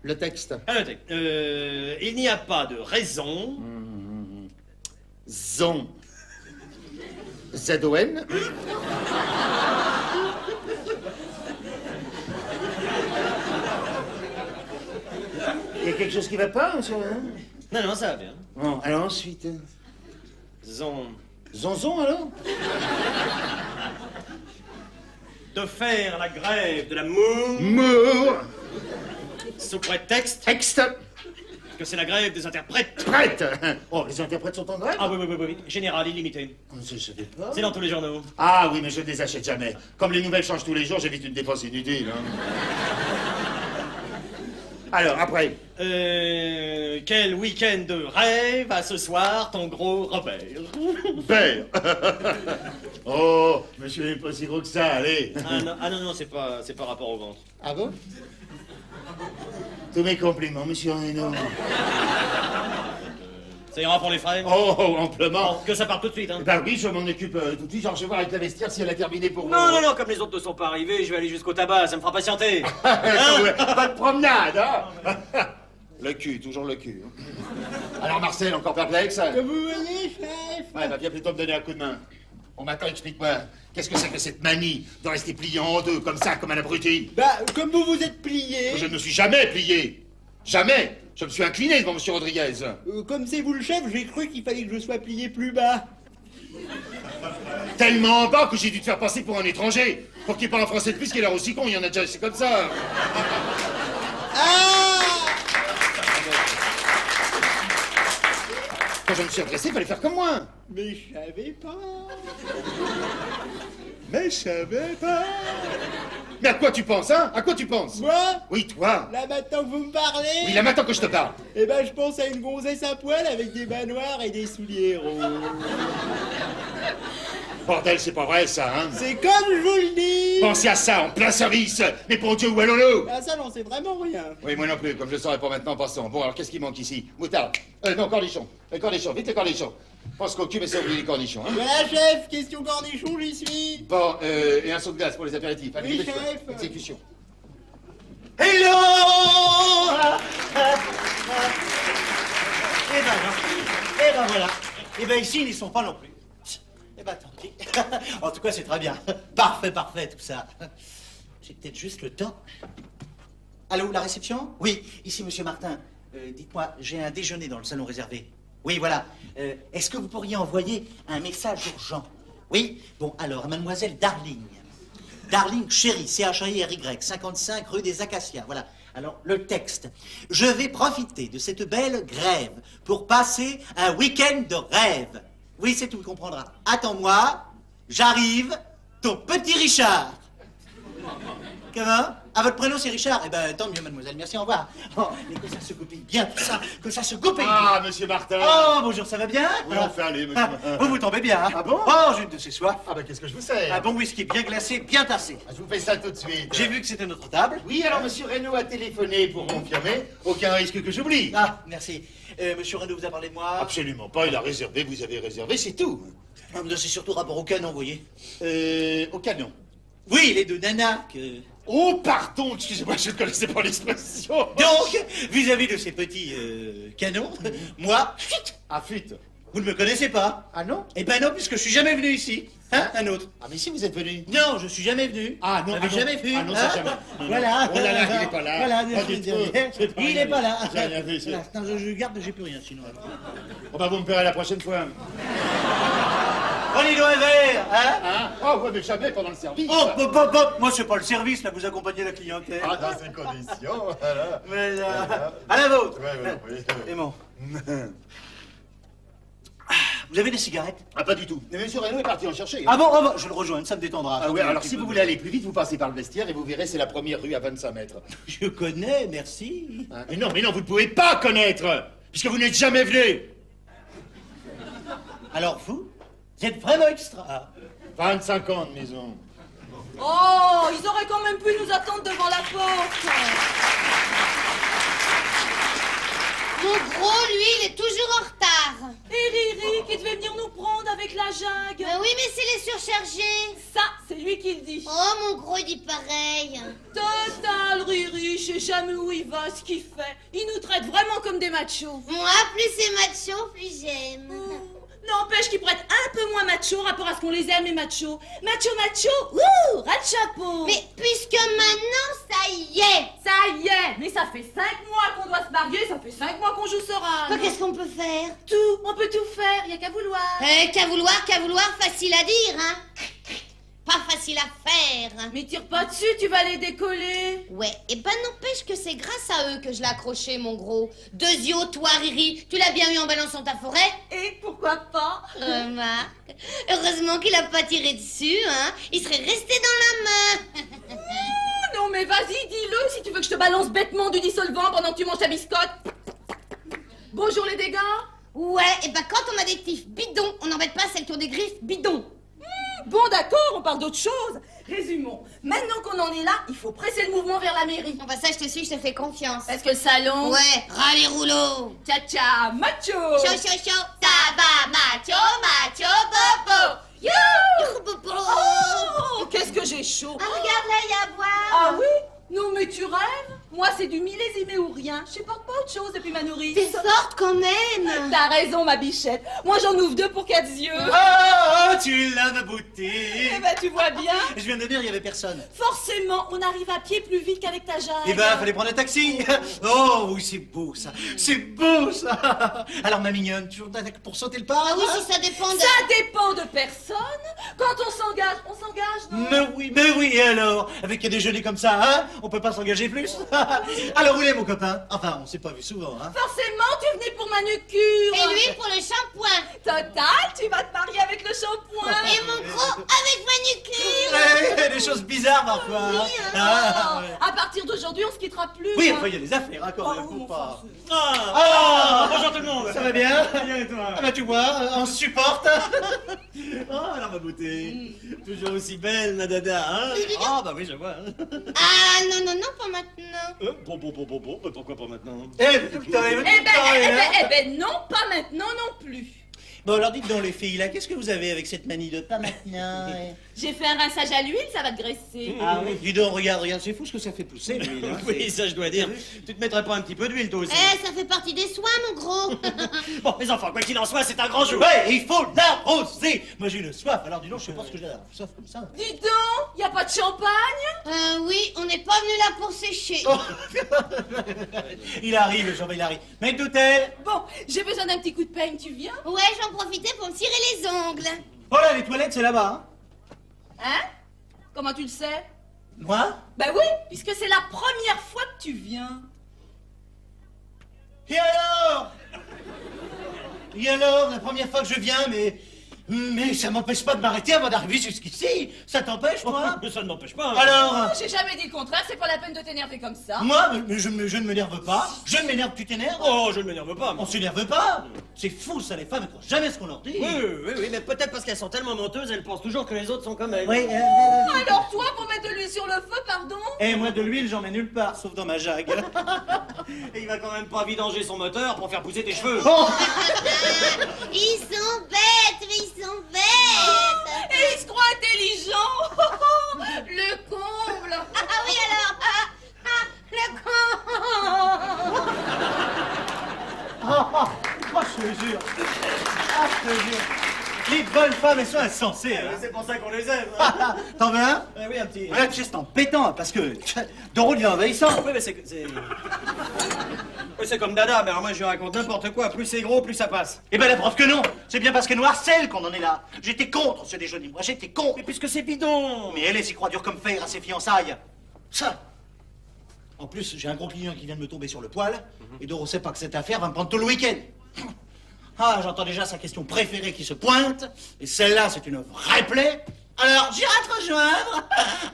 Le texte. Ah, notez. Il n'y a pas de raison. Zon. Z-O-N. Il y a quelque chose qui va pas, monsieur? Non, ça va bien. Bon, alors ensuite. Zonzon, alors? De faire la grève de l'amour Mour. sous prétexte Texte. que c'est la grève des interprètes. Prête. Oh, les interprètes sont en grève? Ah oui. Général, illimité. Je savais pas. C'est dans tous les journaux. Ah oui, mais je ne les achète jamais. Comme les nouvelles changent tous les jours, j'évite une dépense inutile. Hein. Alors, après. Quel week-end de rêve à ce soir, ton gros Robert? Père. Oh, monsieur n'est pas si gros que ça, allez. Ah non, c'est pas rapport au ventre. Ah bon? Tous mes compliments, monsieur Reynaud. Ça ira pour les frais? Oh, amplement. Bon, que ça parte tout de suite, hein. Ben oui, je m'en occupe tout de suite. Genre, je vais voir avec la vestiaire si elle a terminé pour vous. Non, comme les autres ne sont pas arrivés, je vais aller jusqu'au tabac, ça me fera patienter. Ouais, pas de promenade, hein. Le cul, toujours le cul. Alors, Marcel, encore perplexe? Que vous voyez, chef? Ouais, va bien plutôt me donner un coup de main. Bon, maintenant, explique-moi. Qu'est-ce que c'est que cette manie de rester plié en deux, comme ça, comme un abruti? Bah, comme vous vous êtes plié. Je ne me suis jamais plié. Jamais. Je me suis incliné devant monsieur Rodriguez. Comme c'est vous le chef, j'ai cru qu'il fallait que je sois plié plus bas. Tellement bas que j'ai dû te faire passer pour un étranger. Pour qu'il parle en français de plus qu'il a l'air aussi con, il y en a déjà, c'est comme ça. Ah! Quand je me suis adressé, il fallait faire comme moi. Mais je savais pas. Mais je savais pas. Mais à quoi tu penses, hein? À quoi tu penses? Moi? Oui, toi. Là, maintenant que vous me parlez... Oui, là, maintenant que je te parle. Eh ben, je pense à une gonzesse à poil avec des bas noirs et des souliers roses. Bordel, c'est pas vrai, ça, hein? C'est comme je vous le dis. Pensez à ça, en plein service. Mais pour Dieu, où est Lolo? Ah, ça, j'en sais vraiment rien. Oui, moi non plus, comme je le saurais pas maintenant, passons. Bon, alors, qu'est-ce qui manque ici? Moutarde. Non, cornichons. Cornichons, vite les cornichons. Pense qu'au cul, mais c'est oublié les cornichons, hein? Voilà, chef, question cornichon, j'y suis. Bon, et un saut de glace pour les apéritifs. Oui, dépêche-toi. chef. Exécution. Hello! Eh ben voilà. Eh ben ici, ils n'y sont pas non plus. Eh ben tant pis. En tout cas, c'est très bien. Parfait, tout ça. J'ai peut-être juste le temps. Allô, la réception? Oui, ici Monsieur Martin. Dites-moi, j'ai un déjeuner dans le salon réservé. Oui, voilà. Est-ce que vous pourriez envoyer un message urgent? Oui? Bon, alors, à mademoiselle Darling. Darling Chérie, C-H-A-I-R-Y, 55 rue des Acacias. Voilà. Alors, le texte. Je vais profiter de cette belle grève pour passer un week-end de rêve. Oui, c'est tout, il comprendra. Attends-moi, j'arrive, ton petit Richard. Comment? Ah, votre prénom c'est Richard? Eh ben, tant mieux, mademoiselle, merci, au revoir. Oh, mais que ça se goupille bien, tout ça, que ça se goupille Ah, bien. monsieur Martin. Oh, bonjour, ça va bien? Oui, enfin, allez, monsieur Martin. Vous tombez bien, hein? Ah bon? Oh, j'ai une de ces soifs. Ah, ben, qu'est-ce que je vous sers? Un bon whisky bien glacé, bien tassé. Ah, je vous fais ça tout de suite. J'ai vu que c'était notre table. Oui, alors monsieur Reynaud a téléphoné pour confirmer. Aucun risque que j'oublie. Ah, merci. Monsieur Renaud vous a parlé de moi? Absolument pas, il a réservé, vous avez réservé, c'est tout. Ah, mais c'est surtout rapport au canon, vous voyez. Au canon. Oui, les deux nanas que... Oh, pardon, excusez-moi, je ne connaissais pas l'expression. Donc, vis-à-vis de ces petits canons, moi, chut, Ah, fuite. vous ne me connaissez pas. Ah non? Eh ben non, puisque je suis jamais venu ici. Hein, un autre. Ah, mais si vous êtes venu. Non, je suis jamais venu. Ah non, Vous n'avez jamais vu. Ah non, ça hein? jamais. Non, Voilà. non. Oh là là, il est pas là. Voilà, Pas du tout. C'est pas il rien est pas vu. là. J'ai rien vu, c'est- Voilà, non, je garde, j'ai plus rien sinon. Oh, bah, vous me paierez la prochaine fois. Prenez-nous un verre, hein? Hein? Oh, ouais, mais jamais pendant le service. Oh, hop, hop, hop. Moi, c'est pas le service, là, vous accompagnez la clientèle. Ah, dans ces conditions, voilà. Voilà. À la vôtre. Ouais, oui. Et bon. Vous avez des cigarettes? Ah, pas du tout. Mais monsieur Reynaud est parti en chercher. Ah bon, oh, bon, je le rejoins, ça me détendra. Ah ouais, alors si vous voulez aller plus vite, vous passez par le vestiaire et vous verrez, c'est la première rue à 25 mètres. Je connais, merci. Hein? Mais non, vous ne pouvez pas connaître, puisque vous n'êtes jamais venu. Alors vous êtes vraiment extra. 25 ans de maison. Oh, ils auraient quand même pu nous attendre devant la porte. Mon gros, lui, il est toujours en retard. Et Riri qui devait venir nous prendre avec la jungle. Oui, mais c'est les surchargés. Ça, c'est lui qui le dit. Oh, mon gros, il dit pareil. Total, Riri, je sais jamais où il va, ce qu'il fait. Il nous traite vraiment comme des machos. Moi, plus c'est macho, plus j'aime. N'empêche qu'il pourrait être un peu moins macho rapport à ce qu'on les aime, les machos. Macho, ouh, ras de chapeau. Mais puisque maintenant, ça y est. Ça y est, mais ça fait 5 mois qu'on doit se marier, ça fait 5 mois qu'on joue Soran. Bah, qu'est-ce qu'on peut faire? Tout, on peut tout faire, y a qu'à vouloir. Qu'à vouloir, facile à dire, hein. Pas facile à faire. Mais tire pas dessus, tu vas les décoller. Ouais, et ben n'empêche que c'est grâce à eux que je l'ai accroché, mon gros. Dezio, toi, Riri, tu l'as bien eu en balançant ta forêt? Et pourquoi pas? Remarque. Heureusement qu'il a pas tiré dessus, hein. Il serait resté dans la main. Non mais vas-y, dis-le si tu veux que je te balance bêtement du dissolvant pendant que tu manges ta biscotte. Bonjour les dégâts. Ouais, et ben quand on a des tifs bidons, on n'embête pas celles qui ont des griffes bidons. Bon d'accord, on parle d'autre chose. Résumons. Maintenant qu'on en est là, il faut presser le mouvement vers la mairie. Bon bah ça je te suis, je te fais confiance. Est-ce que le salon... Ouais, ras les rouleaux. Tcha-tcha, macho. Chaud, chaud, chaud. Ça va, macho, bobo. You. Oh, qu'est-ce que j'ai chaud. Ah, regarde là, il y a à boire. Ah oui? Non mais tu rêves? Moi c'est du millésimé ou rien. Je supporte pas autre chose depuis ma nourrice. T'es forte quand même. T'as raison ma bichette. Moi j'en ouvre 2 pour 4 yeux. Oh, tu l'as ma beauté. Eh ben tu vois bien. Je viens de dire, il y avait personne. Forcément, on arrive à pied plus vite qu'avec ta jungle. Eh ben, fallait prendre un taxi. Oh, oui, c'est beau, ça. C'est beau, ça. Alors, ma mignonne, toujours d'accord pour sauter le pas? Ah oui, si ça dépend de... Ça dépend de personne. Quand on s'engage, non? Mais oui, et alors? Avec un déjeuner comme ça, hein? On peut pas s'engager plus? Alors, où est mon copain? Enfin, on s'est pas vu souvent, hein? Forcément, tu venais pour manucure. Et lui pour le shampoing. Total, tu vas te marier avec le shampoing. Et mon gros avec manucure. Ouais, des choses bizarres, parfois. Hein? Oui, hein. Ah, ouais. À partir d'aujourd'hui, on se quittera plus. Oui, hein. enfin, il y a des affaires, hein, quand même, Oh, faut pas. Bonjour tout le monde. Ça va bien? Bien et toi? Ah bah tu vois, on se supporte. Oh, alors ma beauté. Toujours aussi belle, ma dada, hein? Ah bah oui, je vois. Ah non, pas maintenant. Bon, mais pourquoi pas maintenant? Eh, putain, Eh ben non, pas maintenant non plus. Bon, alors dites donc les filles, là, qu'est-ce que vous avez avec cette manie de pas maintenant? J'ai fait un rinçage à l'huile, ça va te graisser. Ah oui. Dis donc, regarde, c'est fou ce que ça fait pousser, l'huile. Hein, Oui, ça je dois dire. Tu te mettrais pas un petit peu d'huile, toi aussi? Ça fait partie des soins, mon gros. Bon, les enfants, quoi qu'il en soit, c'est un grand jour. Ouais, il faut l'arroser. Moi, j'ai une soif, alors dis donc, je sais pas ce que j'ai la soif comme ça. Dis donc, y a pas de champagne? Oui, on n'est pas venu là pour sécher. Oh. Il arrive, Jean, il arrive. Maître d'hôtel. Bon, j'ai besoin d'un petit coup de peigne, tu viens? Ouais, j'en profitais pour me cirer les ongles. Oh là, les toilettes, c'est là-bas, hein. Hein? Comment tu le sais? Moi? Ben oui, puisque c'est la première fois que tu viens. Et alors? Et alors, la première fois que je viens, mais ça m'empêche pas de m'arrêter avant d'arriver jusqu'ici. Ça t'empêche, toi? Mais ça ne m'empêche pas. Alors? J'ai jamais dit le contraire, c'est pas la peine de t'énerver comme ça. Moi, mais je ne m'énerve pas. Je ne m'énerve, tu t'énerves? Oh, je ne m'énerve pas. On s'énerve pas. C'est fou, ça, les femmes, elles croient jamais ce qu'on leur dit. Oui, mais peut-être parce qu'elles sont tellement menteuses, elles pensent toujours que les autres sont comme elles. Oui, Alors toi, pour mettre de l'huile sur le feu, pardon? Et moi, de l'huile, j'en mets nulle part, sauf dans ma jague. Et il va quand même pas vidanger son moteur pour faire pousser tes cheveux. Oh. Ils sont bêtes, mais ils sont bêtes. Et il se croit intelligent. Le comble. Ah oui, alors. Le con. Je te jure. Je te jure. Les bonnes femmes, elles sont insensées. Hein. C'est pour ça qu'on les aime. T'en veux un? Oui, un petit. Ouais, juste en pétant, parce que Doro, il est envahissant. Oui, mais c'est... Oui, c'est comme Dada, mais alors moi je lui raconte n'importe quoi. Plus c'est gros, plus ça passe. Eh ben la preuve que non. C'est bien parce qu'elle nous harcèle qu'on en est là. J'étais contre ce déjeuner, moi j'étais contre. Mais puisque c'est bidon. Mais elle s'y croit dur comme fer à ses fiançailles. Ça. En plus, j'ai un gros client qui vient de me tomber sur le poil. Et Doro sait pas que cette affaire va me prendre tout le week-end. Ah, j'entends déjà sa question préférée qui se pointe. Et celle-là, c'est une vraie plaie. Alors, j'irai te rejoindre.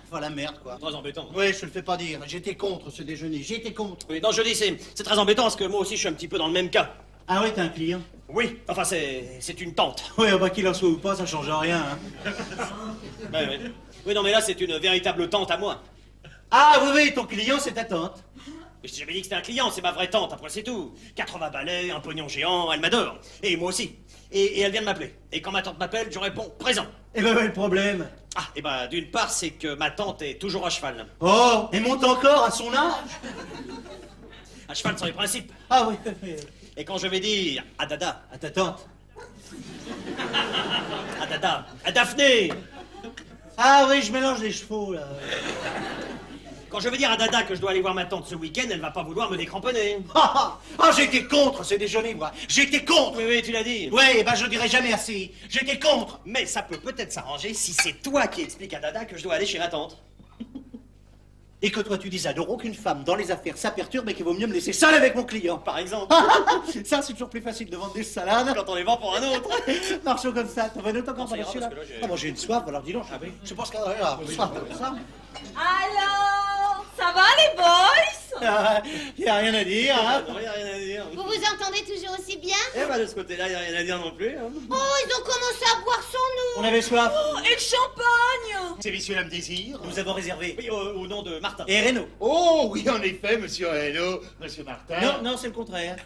Voilà, merde, quoi. Très embêtant. Oui, je te le fais pas dire. J'étais contre ce déjeuner. J'étais contre. Oui, non, je dis, c'est très embêtant parce que moi aussi je suis un petit peu dans le même cas. Ah oui, t'as un client? Oui, enfin c'est une tante. Oui, bah qu'il en soit ou pas, ça change rien. Hein. Oui, non, mais là c'est une véritable tante à moi. Ah oui, ton client, c'est ta tante. Mais je t'ai jamais dit que c'était un client, c'est ma vraie tante, après c'est tout. 80 balais, un pognon géant, elle m'adore. Et moi aussi. Et elle vient de m'appeler. Et quand ma tante m'appelle, je réponds présent. Eh ben, le problème. Ah, et ben d'une part, c'est que ma tante est toujours à cheval. Oh, et monte encore à son âge. À cheval sur les principes. Ah oui. Et quand je vais dire à Dada, À ta tante. à Dada, à Daphné, Ah oui, je mélange les chevaux, là. quand je vais dire à Dada que je dois aller voir ma tante ce week-end, elle va pas vouloir me décramponner. J'étais contre ce déjeuner, moi. J'étais contre. Oui, tu l'as dit. Ouais, eh ben je dirai jamais assez. J'étais contre. Mais ça peut peut-être s'arranger si c'est toi qui expliques à Dada que je dois aller chez ma tante. Et que toi, tu dis à Doro qu'une femme dans les affaires, ça perturbe et qu'il vaut mieux me laisser seule avec mon client. Par exemple, Ça, c'est toujours plus facile de vendre des salades. quand on les vend pour un autre. Marchons comme ça. T'en veux un autre encore Ça par ira, celui-là? parce que là, j'ai- Ah, moi, j'ai une soif, alors dis donc. Ah oui. Je pense qu'elle a soif comme ça. Alors, ça va les boys? Il n'y a rien à dire, hein. Non, y a rien à dire. Vous vous entendez toujours aussi bien? Eh ben de ce côté-là, y a rien à dire non plus. Hein. Oh, ils ont commencé à boire sans On nous. avait soif. Oh, et le champagne? Ces messieurs là me désirent. Nous avons réservé. Oui, au nom de Martin. Et Renaud. Oh oui, en effet, monsieur Reynaud, monsieur Martin. Non, c'est le contraire.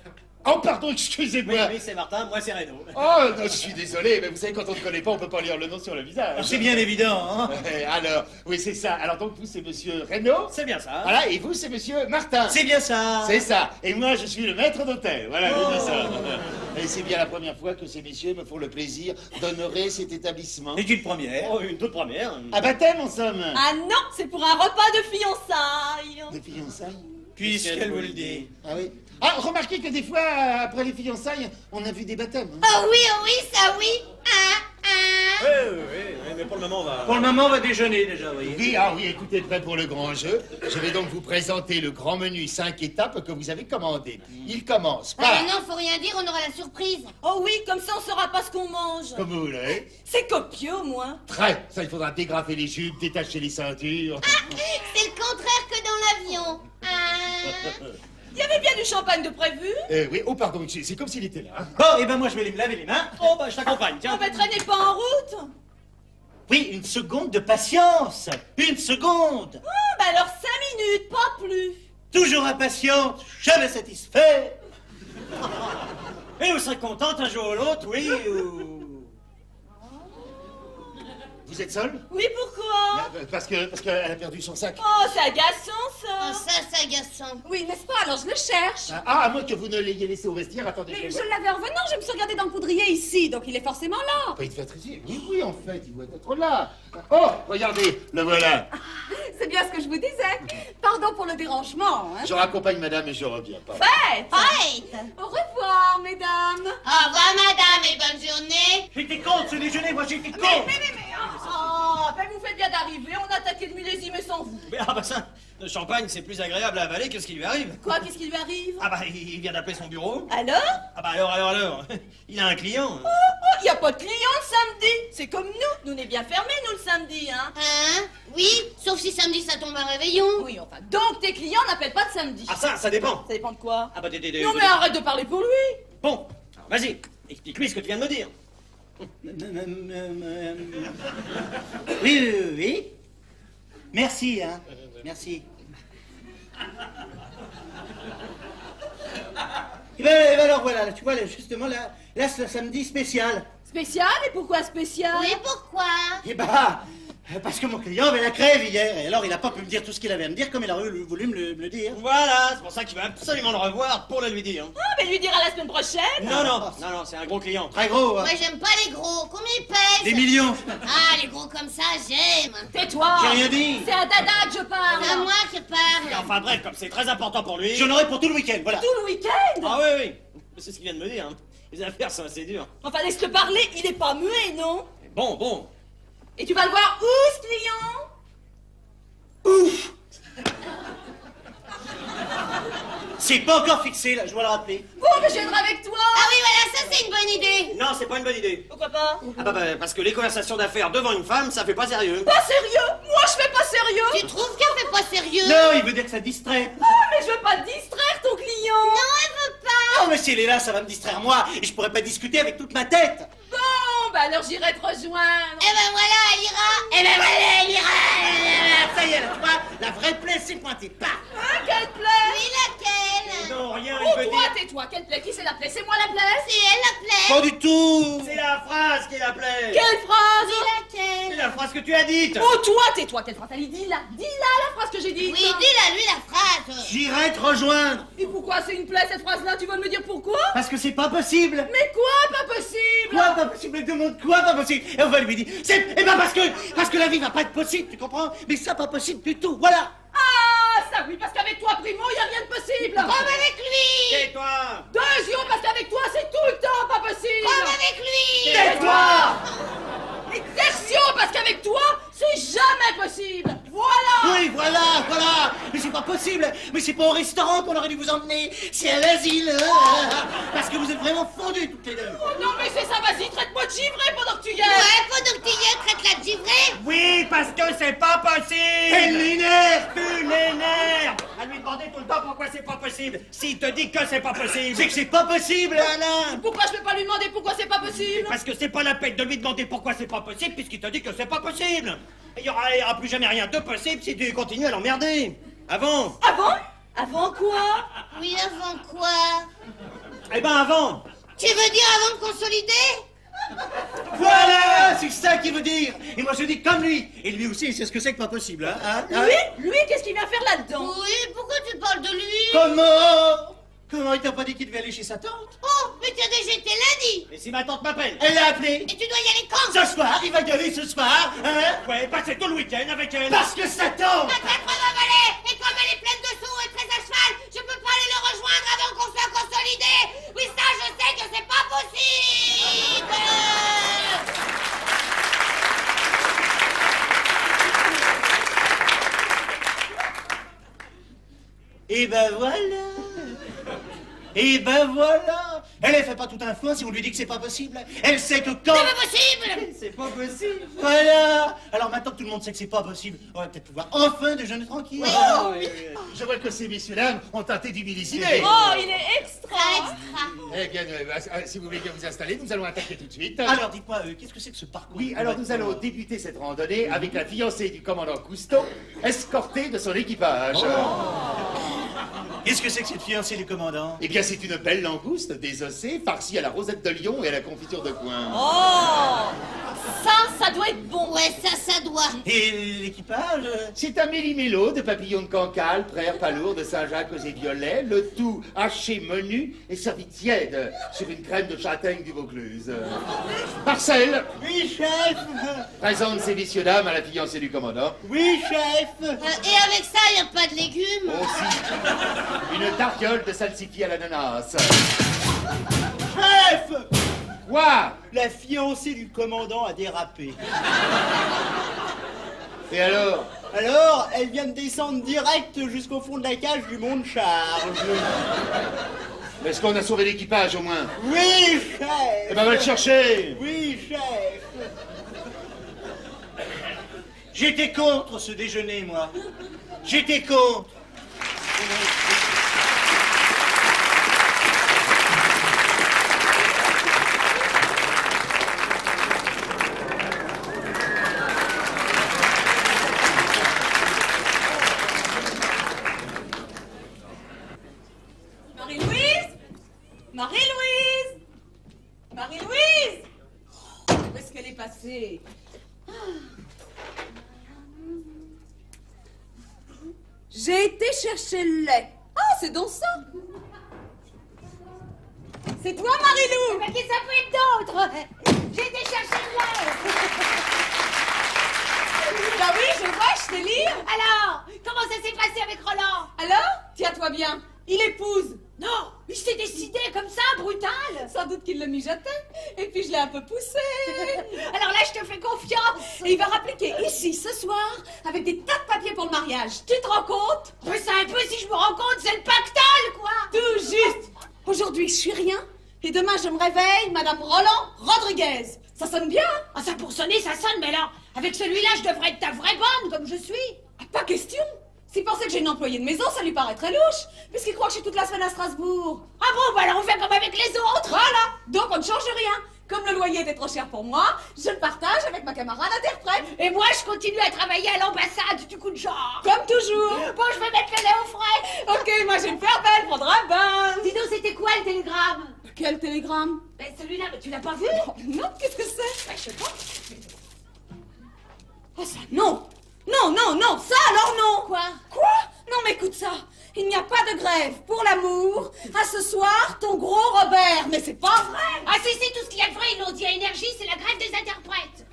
Oh, pardon, Oui, excusez-moi. oui, c'est Martin, moi c'est Renaud. Oh, non, je suis désolé, mais vous savez, quand on ne connaît pas, on peut pas lire le nom sur le visage. C'est bien évident, hein. Alors, oui, c'est ça. Alors, donc, vous, c'est monsieur Reynaud. C'est bien ça. Voilà, et vous, c'est monsieur Martin. C'est bien ça. C'est ça. Et moi, je suis le maître d'hôtel. Voilà, je dis ça. Et c'est bien la première fois que ces messieurs me font le plaisir d'honorer cet établissement. C'est une première. Oh, une toute première. À baptême, en somme. Ah non, c'est pour un repas de fiançailles. Des fiançailles. Puisqu'elle vous le dit. Ah oui. Ah, remarquez que des fois, après les fiançailles, on a vu des baptêmes. Hein. Oh oui, ça oui. Oui, mais pour le moment, on va... Pour le moment, on va déjeuner déjà, vous voyez. Oui, oui, écoutez, prêt pour le grand jeu. Je vais donc vous présenter le grand menu 5 étapes que vous avez commandé. Il commence Ah par... mais non, faut rien dire, on aura la surprise. Oh oui, comme ça on saura pas ce qu'on mange. Comme vous voulez. C'est copieux au moins. Très. Ça, il faudra dégrafer les jupes, détacher les ceintures. C'est le contraire que dans l'avion. Il y avait bien du champagne de prévu. Oui, oh pardon, c'est comme s'il était là. Hein. Bon, et ben moi, je vais aller me laver les mains. Oh, bah je t'accompagne, On tiens. va traîner pas en route. Oui, une seconde de patience. Une seconde. Ah, bah alors 5 minutes, pas plus. Toujours impatiente, jamais satisfait. Et vous serez contente un jour ou l'autre, oui, ou... Vous êtes seul? Oui, pourquoi? Parce qu'elle a perdu son sac. Oh, c'est agaçant, ça. Oh, ça, c'est agaçant. Oui, n'est-ce pas? Alors je le cherche. À moins que vous ne l'ayez laissé au vestiaire, attendez. Mais je l'avais en revenant, je me suis regardée dans le poudrier ici, donc il est forcément là. Pas il devait être ici. Oui, en fait, il doit être là. Oh, regardez, le voilà. C'est bien ce que je vous disais. Pardon pour le dérangement. Hein. Je raccompagne madame et je reviens. Pardon. Faites! Faites. Au revoir, mesdames. Au revoir, madame, et bonne journée. J'étais con ce déjeuner, moi j'étais con. Oh, ben vous faites bien d'arriver, on a attaqué le millésime sans vous. Mais ah bah ça, le champagne c'est plus agréable à avaler que ce qui lui arrive. Quoi, qu'est-ce qui lui arrive? Ah bah il vient d'appeler son bureau. Alors? Ah bah alors, il a un client. Oh, il n'y a pas de clients le samedi. C'est comme nous, on est bien fermés, nous, le samedi, hein. Hein? Oui, sauf si samedi ça tombe un réveillon. Oui, enfin, donc tes clients n'appellent pas de samedi. Ah ça dépend. Ça dépend de quoi? Ah bah Non mais arrête de parler pour lui. Bon, vas-y, explique-lui ce que tu viens de me dire. Oui. Merci, hein. Merci. Et ben alors voilà, tu vois, justement, là c'est le samedi spécial. Spécial? Et pourquoi spécial? Oui, pourquoi? Eh bah, parce que mon client avait la crève hier, et alors il n'a pas pu me dire tout ce qu'il avait à me dire comme il aurait voulu me le dire. Voilà, c'est pour ça qu'il va absolument le revoir pour le lui dire. Ah, mais lui dira la semaine prochaine. Non, c'est un gros client. Très gros, hein. Moi, j'aime pas les gros. Combien ils pèsent? Des millions. Ah, les gros comme ça, j'aime. Tais-toi. J'ai rien dit. C'est à Dada que je parle. C'est à moi qui parle. Enfin bref, comme c'est très important pour lui. J'en aurai pour tout le week-end, voilà. Tout le week-end. Ah oui, c'est ce qu'il vient de me dire. Hein. Les affaires sont assez dures. Enfin, laisse-le parler, il est pas muet, non? Bon. Et tu vas le voir où, ce client? Ouf. C'est pas encore fixé, là, je dois le rappeler. Bon, mais je viendrai avec toi. Ah oui, voilà, ça c'est une bonne idée. Non, c'est pas une bonne idée. Pourquoi pas? Ah bah parce que les conversations d'affaires devant une femme, ça fait pas sérieux. Pas sérieux? Moi, je fais pas sérieux. Tu trouves qu'elle fait pas sérieux? Non, il veut dire que ça distrait. Ah, mais je veux pas te distraire, ton client. Non, elle veut pas. Non, mais si elle est là, ça va me distraire moi, et je pourrais pas discuter avec toute ma tête. Bon, bah alors j'irai te rejoindre. Eh ben voilà, elle ira. Eh ben voilà, elle ira. Ça y est, là, tu vois, la vraie plaie s'est pointée. Pas. Hein, quelle plaie? Oui, laquelle? Non, rien, Oh, il veut toi, dire. tais-toi, quelle plaie? Qui c'est la plaie? C'est moi la plaie? C'est elle la plaie. Pas du tout. C'est la phrase qui l'appelait. Quelle phrase? Oui, C'est laquelle? la phrase que tu as dite. Oh, toi, tais-toi, quelle phrase? Allez, dis-la la phrase que j'ai dite. Oui, dis-la lui la phrase. J'irai te rejoindre. Et pourquoi c'est une plaie, cette phrase-là? Tu veux me dire pourquoi? Parce que c'est pas possible. Mais quoi, pas possible? Quoi, pas possible? Elle demande quoi, pas possible? Et on va lui dire, eh ben parce que la vie va pas être possible, tu comprends? Mais ça, pas possible du tout, voilà. Ah, ça oui, parce qu'avec toi, Primo, y a rien de possible. Comme avec lui. Tais-toi. Deuxième, parce qu'avec toi, c'est tout le temps pas possible. Comme avec lui. Tais-toi. Et tertio, parce qu'avec toi, c'est jamais possible. Voilà. Oui, voilà. Mais c'est pas possible. Mais c'est pas au restaurant qu'on aurait dû vous emmener. C'est à l'asile. Parce que vous êtes vraiment fondus toutes les deux. Oh non, mais c'est ça, vas-y, traite-moi de givré pendant que tu y es. Ouais, pendant que tu y es, traite-la de givré. Oui, parce que c'est pas possible. Elle m'énerve. Tu l'énerves. À lui demander tout le temps pourquoi c'est pas possible. S'il te dit que c'est pas possible. C'est que c'est pas possible. Voilà. Pourquoi je peux pas lui demander pourquoi c'est pas possible? Parce que c'est pas la peine de lui demander pourquoi c'est pas possible, puisqu'il te dit que c'est pas possible. Il y aura plus jamais rien de possible si tu continues à l'emmerder. Avant. Avant? Avant quoi? Oui, avant quoi? Eh ben avant. Tu veux dire avant de consolider? Voilà, c'est ça qu'il veut dire. Et moi je dis comme lui. Et lui aussi, c'est ce que c'est que pas possible. Hein? Lui, qu'est-ce qu'il vient faire là-dedans? Oui, pourquoi tu parles de lui? Comment il t'a pas dit qu'il devait aller chez sa tante? Oh, mais tu as déjà été lundi. Et si ma tante m'appelle? Elle l'a appelé. Et tu dois y aller quand? Ce soir, il va gueuler ce soir, hein? Ouais, passer tout le week-end avec elle. Parce que sa tante. Ma tête valet. Et comme elle est pleine de sous et très à cheval, je peux pas aller le rejoindre avant qu'on soit consolidé. Oui, ça, je sais que c'est pas possible. Et ben voilà. Elle fait pas tout un foin si on lui dit que c'est pas possible. Elle sait que quand... C'est pas possible. C'est pas possible. Voilà. Alors maintenant que tout le monde sait que c'est pas possible, on va peut-être pouvoir enfin déjeuner tranquille. Oh, je vois que ces messieurs-là ont tenté du millésime. Oh, il est extra. Eh bien, si vous voulez bien vous installer, nous allons attaquer tout de suite. Alors dites-moi, qu'est-ce que c'est que ce parcours? Oui, alors nous allons débuter cette randonnée avec la fiancée du commandant Cousteau, escortée de son équipage. Qu'est-ce que c'est que cette fiancée du commandant? Eh bien, c'est une belle langouste désossée, farcie à la rosette de lion et à la confiture de coin. Oh, Ça doit être bon. Ouais, ça doit. Et l'équipage C'est un méli-mélo de papillons de Cancale, prairies palourdes, de Saint-Jacques aux violets, le tout haché menu et servi tiède sur une crème de châtaigne du Vaucluse. Marcel Oui, chef. présente ces messieurs dames à la fiancée du commandant. Oui, chef. Et avec ça, y a pas de légumes. Aussi, une tartiole de salsifis à l'ananas. Chef. Quoi? La fiancée du commandant a dérapé. Et alors? Alors, elle vient de descendre direct jusqu'au fond de la cage du Mont Charge. Est-ce qu'on a sauvé l'équipage au moins? Oui, chef. Eh ben, va le chercher. Oui, chef. J'étais contre ce déjeuner, moi. J'étais contre. Marie-Louise! Marie-Louise! Marie-Louise! Où est-ce qu'elle est passée? J'ai été chercher le lait. Ah, c'est donc ça! C'est toi, Marie-Lou! Mais qui ça peut être d'autre? J'ai été chercher le lait. Bah oui, je vois, je sais lire. Alors, comment ça s'est passé avec Roland? Alors, tiens-toi bien, il épouse. Non, il s'est décidé comme ça, brutal. Sans doute qu'il le mijotait. Et puis je l'ai un peu poussé. Alors là, je te fais confiance. Et il va rappliquer ici, ce soir, avec des tas de papiers pour le mariage. Tu te rends compte? Mais ça un peu, si je me rends compte, c'est le pactole, quoi. Tout juste. Aujourd'hui, je suis rien. Et demain, je me réveille, Madame Roland Rodriguez. Ça sonne bien? Ah, ça pour sonner, ça sonne, mais alors, avec celui-là, je devrais être ta vraie bonne, comme je suis. Pas question. S'il pensait que j'ai une employée de maison, ça lui paraîtrait louche. Puisqu'il croit que je suis toute la semaine à Strasbourg. Ah bon, bah alors on fait comme avec les autres. Voilà. Donc on ne change rien. Comme le loyer était trop cher pour moi, je le partage avec ma camarade interprète. Et moi, je continue à travailler à l'ambassade du coup de genre. Comme toujours. Bon, je vais mettre le lait au frais. Ok, moi je vais me faire belle, prendre un bain. Dis donc, c'était quoi le télégramme? Quel télégramme? Ben celui-là, mais tu l'as pas vu? Non, qu'est-ce que c'est? Ben, je sais pas. Oh ça, non. Non, non, non, ça alors non. Quoi? Quoi? Non mais écoute ça. Il n'y a pas de grève pour l'amour. À ce soir, ton gros Robert. Mais c'est pas vrai. Ah si, tout ce qu'il y a de vrai, ils l'ont dit à Énergie, c'est la grève des interprètes.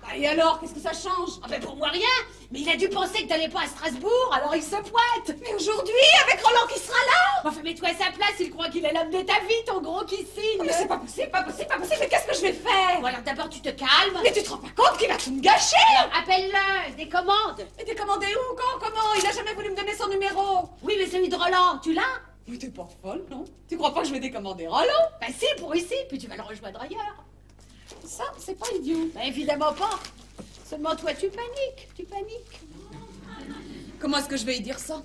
Bah, et alors, qu'est-ce que ça change? Ah ben pour moi rien, mais il a dû penser que t'allais pas à Strasbourg, alors il se pointe. Mais aujourd'hui, avec Roland qui sera là. Enfin, mets-toi à sa place, il croit qu'il est l'homme de ta vie, ton gros qui signe. Mais c'est pas possible, pas possible, pas possible. Mais qu'est-ce que je vais faire? Bon alors d'abord tu te calmes. Mais tu te rends pas compte qu'il va tout me gâcher? Alors appelle-le, des commandes. Mais t'es commandé où? Quand? Comment? Il a jamais voulu me donner son numéro. Oui, mais celui de Roland, tu l'as? Mais t'es pas folle, non? Tu crois pas que je vais décommander Roland? Bah si, pour ici, puis tu vas le rejoindre ailleurs. Ça, c'est pas idiot. Bah évidemment pas. Seulement toi, tu paniques. Comment est-ce que je vais y dire ça?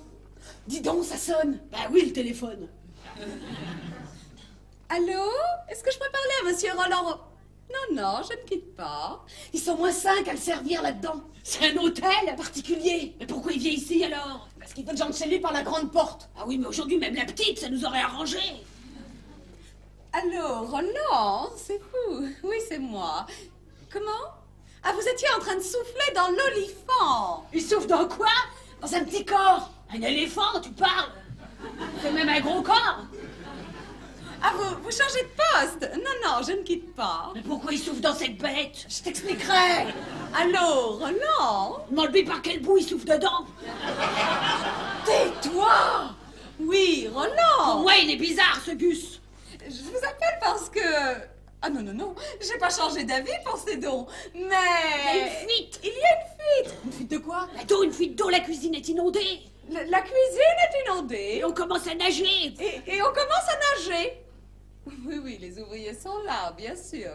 Dis donc, ça sonne. Bah oui, le téléphone. Allô? Est-ce que je peux parler à monsieur Roland? Non, je ne quitte pas. Ils sont moins 5 à le servir là-dedans. C'est un hôtel Particulier. Mais pourquoi il vient ici alors? Parce qu'il faut que j'entre chez lui par la grande porte. Ah oui, mais aujourd'hui, même la petite, ça nous aurait arrangé. Allô, Roland? C'est fou. Oui, c'est moi. Comment? Ah, vous étiez en train de souffler dans l'olifant. Il souffle dans quoi? Dans un petit corps. Un éléphant, tu parles? C'est même un gros corps. Ah, vous changez de poste? Non, je ne quitte pas. Mais pourquoi il souffle dans cette bête? Je t'expliquerai. Allô, Roland? Demande-lui par quel bout il souffle dedans. Tais-toi. Oui, Roland. Pour moi, il est bizarre, ce Gus. Je vous appelle parce que... Ah non, j'ai pas changé d'avis pour ces dons, mais... Il y a une fuite. Il y a une fuite. Une fuite de quoi? Une fuite d'eau, la cuisine est inondée. La cuisine est inondée. Et on commence à nager. Et on commence à nager. Oui, les ouvriers sont là, bien sûr.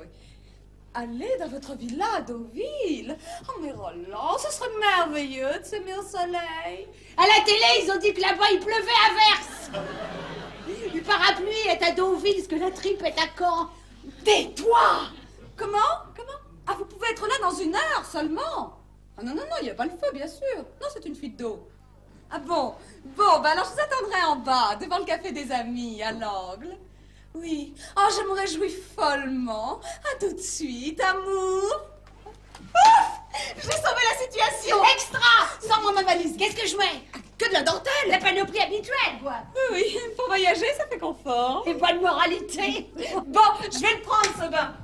Allez dans votre villa à Deauville. Oh, mais Roland, ce serait merveilleux de s'aimer au soleil. À la télé, ils ont dit que là-bas, il pleuvait à verse. Le parapluie est à Deauville, parce que la tripe est à Caen. Tais-toi! Comment? Ah, vous pouvez être là dans 1 heure seulement. Ah non, il n'y a pas le feu, bien sûr. Non, c'est une fuite d'eau. Ah bon, alors je vous attendrai en bas, devant le café des amis, à l'angle. Oui. Oh, je me réjouis follement. À tout de suite, amour. Ouf! J'ai sauvé la situation. Extra! Sors-moi ma valise. Qu'est-ce que je mets? Que de la dentelle. La panoplie habituelle, quoi. Oui, pour voyager, ça fait confort. Et bonne moralité. Bon, je vais le prendre, ce bain.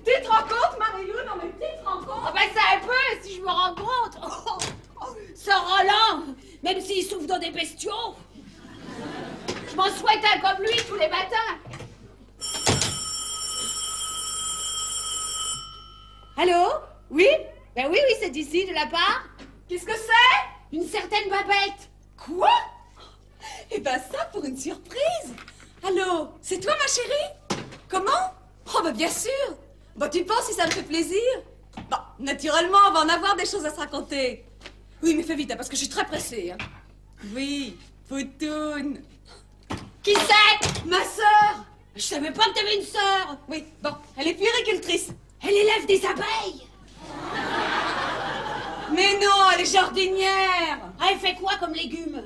Tu te rends compte, Marie-Lou? Non, mais tu te rends compte? Ah ben ça un peu, si je me rends compte. Ce Roland, même s'il souffre dans des bestiaux, je m'en souhaite un comme lui tous les matins. Allô? Oui? Ben oui, c'est ici, de la part. Qu'est-ce que c'est? Une certaine Babette. Quoi? Eh ben ça, pour une surprise. Allô? C'est toi, ma chérie? Comment? Oh, bah bien sûr. Bah tu penses si ça me fait plaisir? Bah, naturellement, on va en avoir des choses à se raconter. Oui, mais fais vite, hein, parce que je suis très pressée. Hein. Oui, Poutoune. Qui c'est? Ma sœur. Je savais pas que t'avais une sœur. Oui, bon, elle est puéricultrice. Elle élève des abeilles. Mais non, elle est jardinière. Ah, elle fait quoi comme légumes?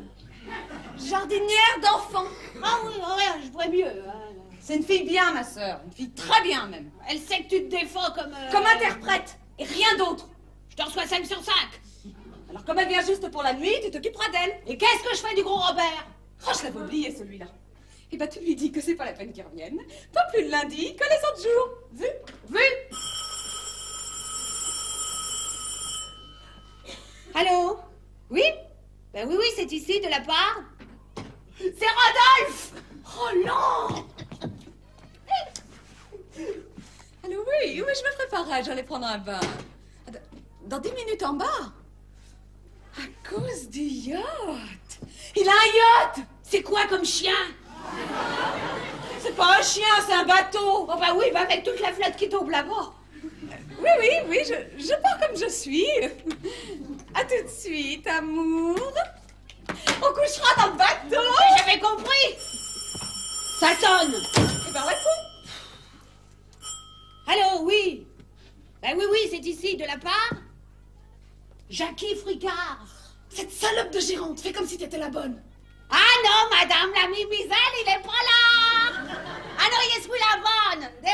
Jardinière d'enfants. Ah oui, ouais, je vois mieux. Hein. C'est une fille bien, ma sœur. Une fille très bien, même. Elle sait que tu te défends comme... Comme interprète. Et rien d'autre. Je t'en reçois 5 sur 5. Alors, comme elle vient juste pour la nuit, tu t'occuperas d'elle. Et qu'est-ce que je fais du gros Robert? Oh, je l'avais oublié, celui-là. Eh ben, tu lui dis que c'est pas la peine qu'il revienne. Pas plus le lundi que les autres jours. Vu? Vu? Allô? Oui? Ben oui, c'est ici, de la part. C'est Rodolphe! Oh non! Allô, oui, je me préparais, j'allais prendre un bain. Dans 10 minutes en bas. À cause du yacht. Il a un yacht! C'est quoi comme chien? C'est pas un chien, c'est un bateau. Oh bah oui, bah avec toute la flotte qui tombe là-bas. Oui, je pars comme je suis. À tout de suite, amour. On couchera dans le bateau. J'avais compris. Ça sonne. Et par la coupe. Allô, oui. Ben oui, c'est ici, de la part. Jackie Fricard. Cette salope de gérante, fais comme si t'étais la bonne. Ah non, madame la mimizelle, il est pas là. Ah non, je suis la bonne, de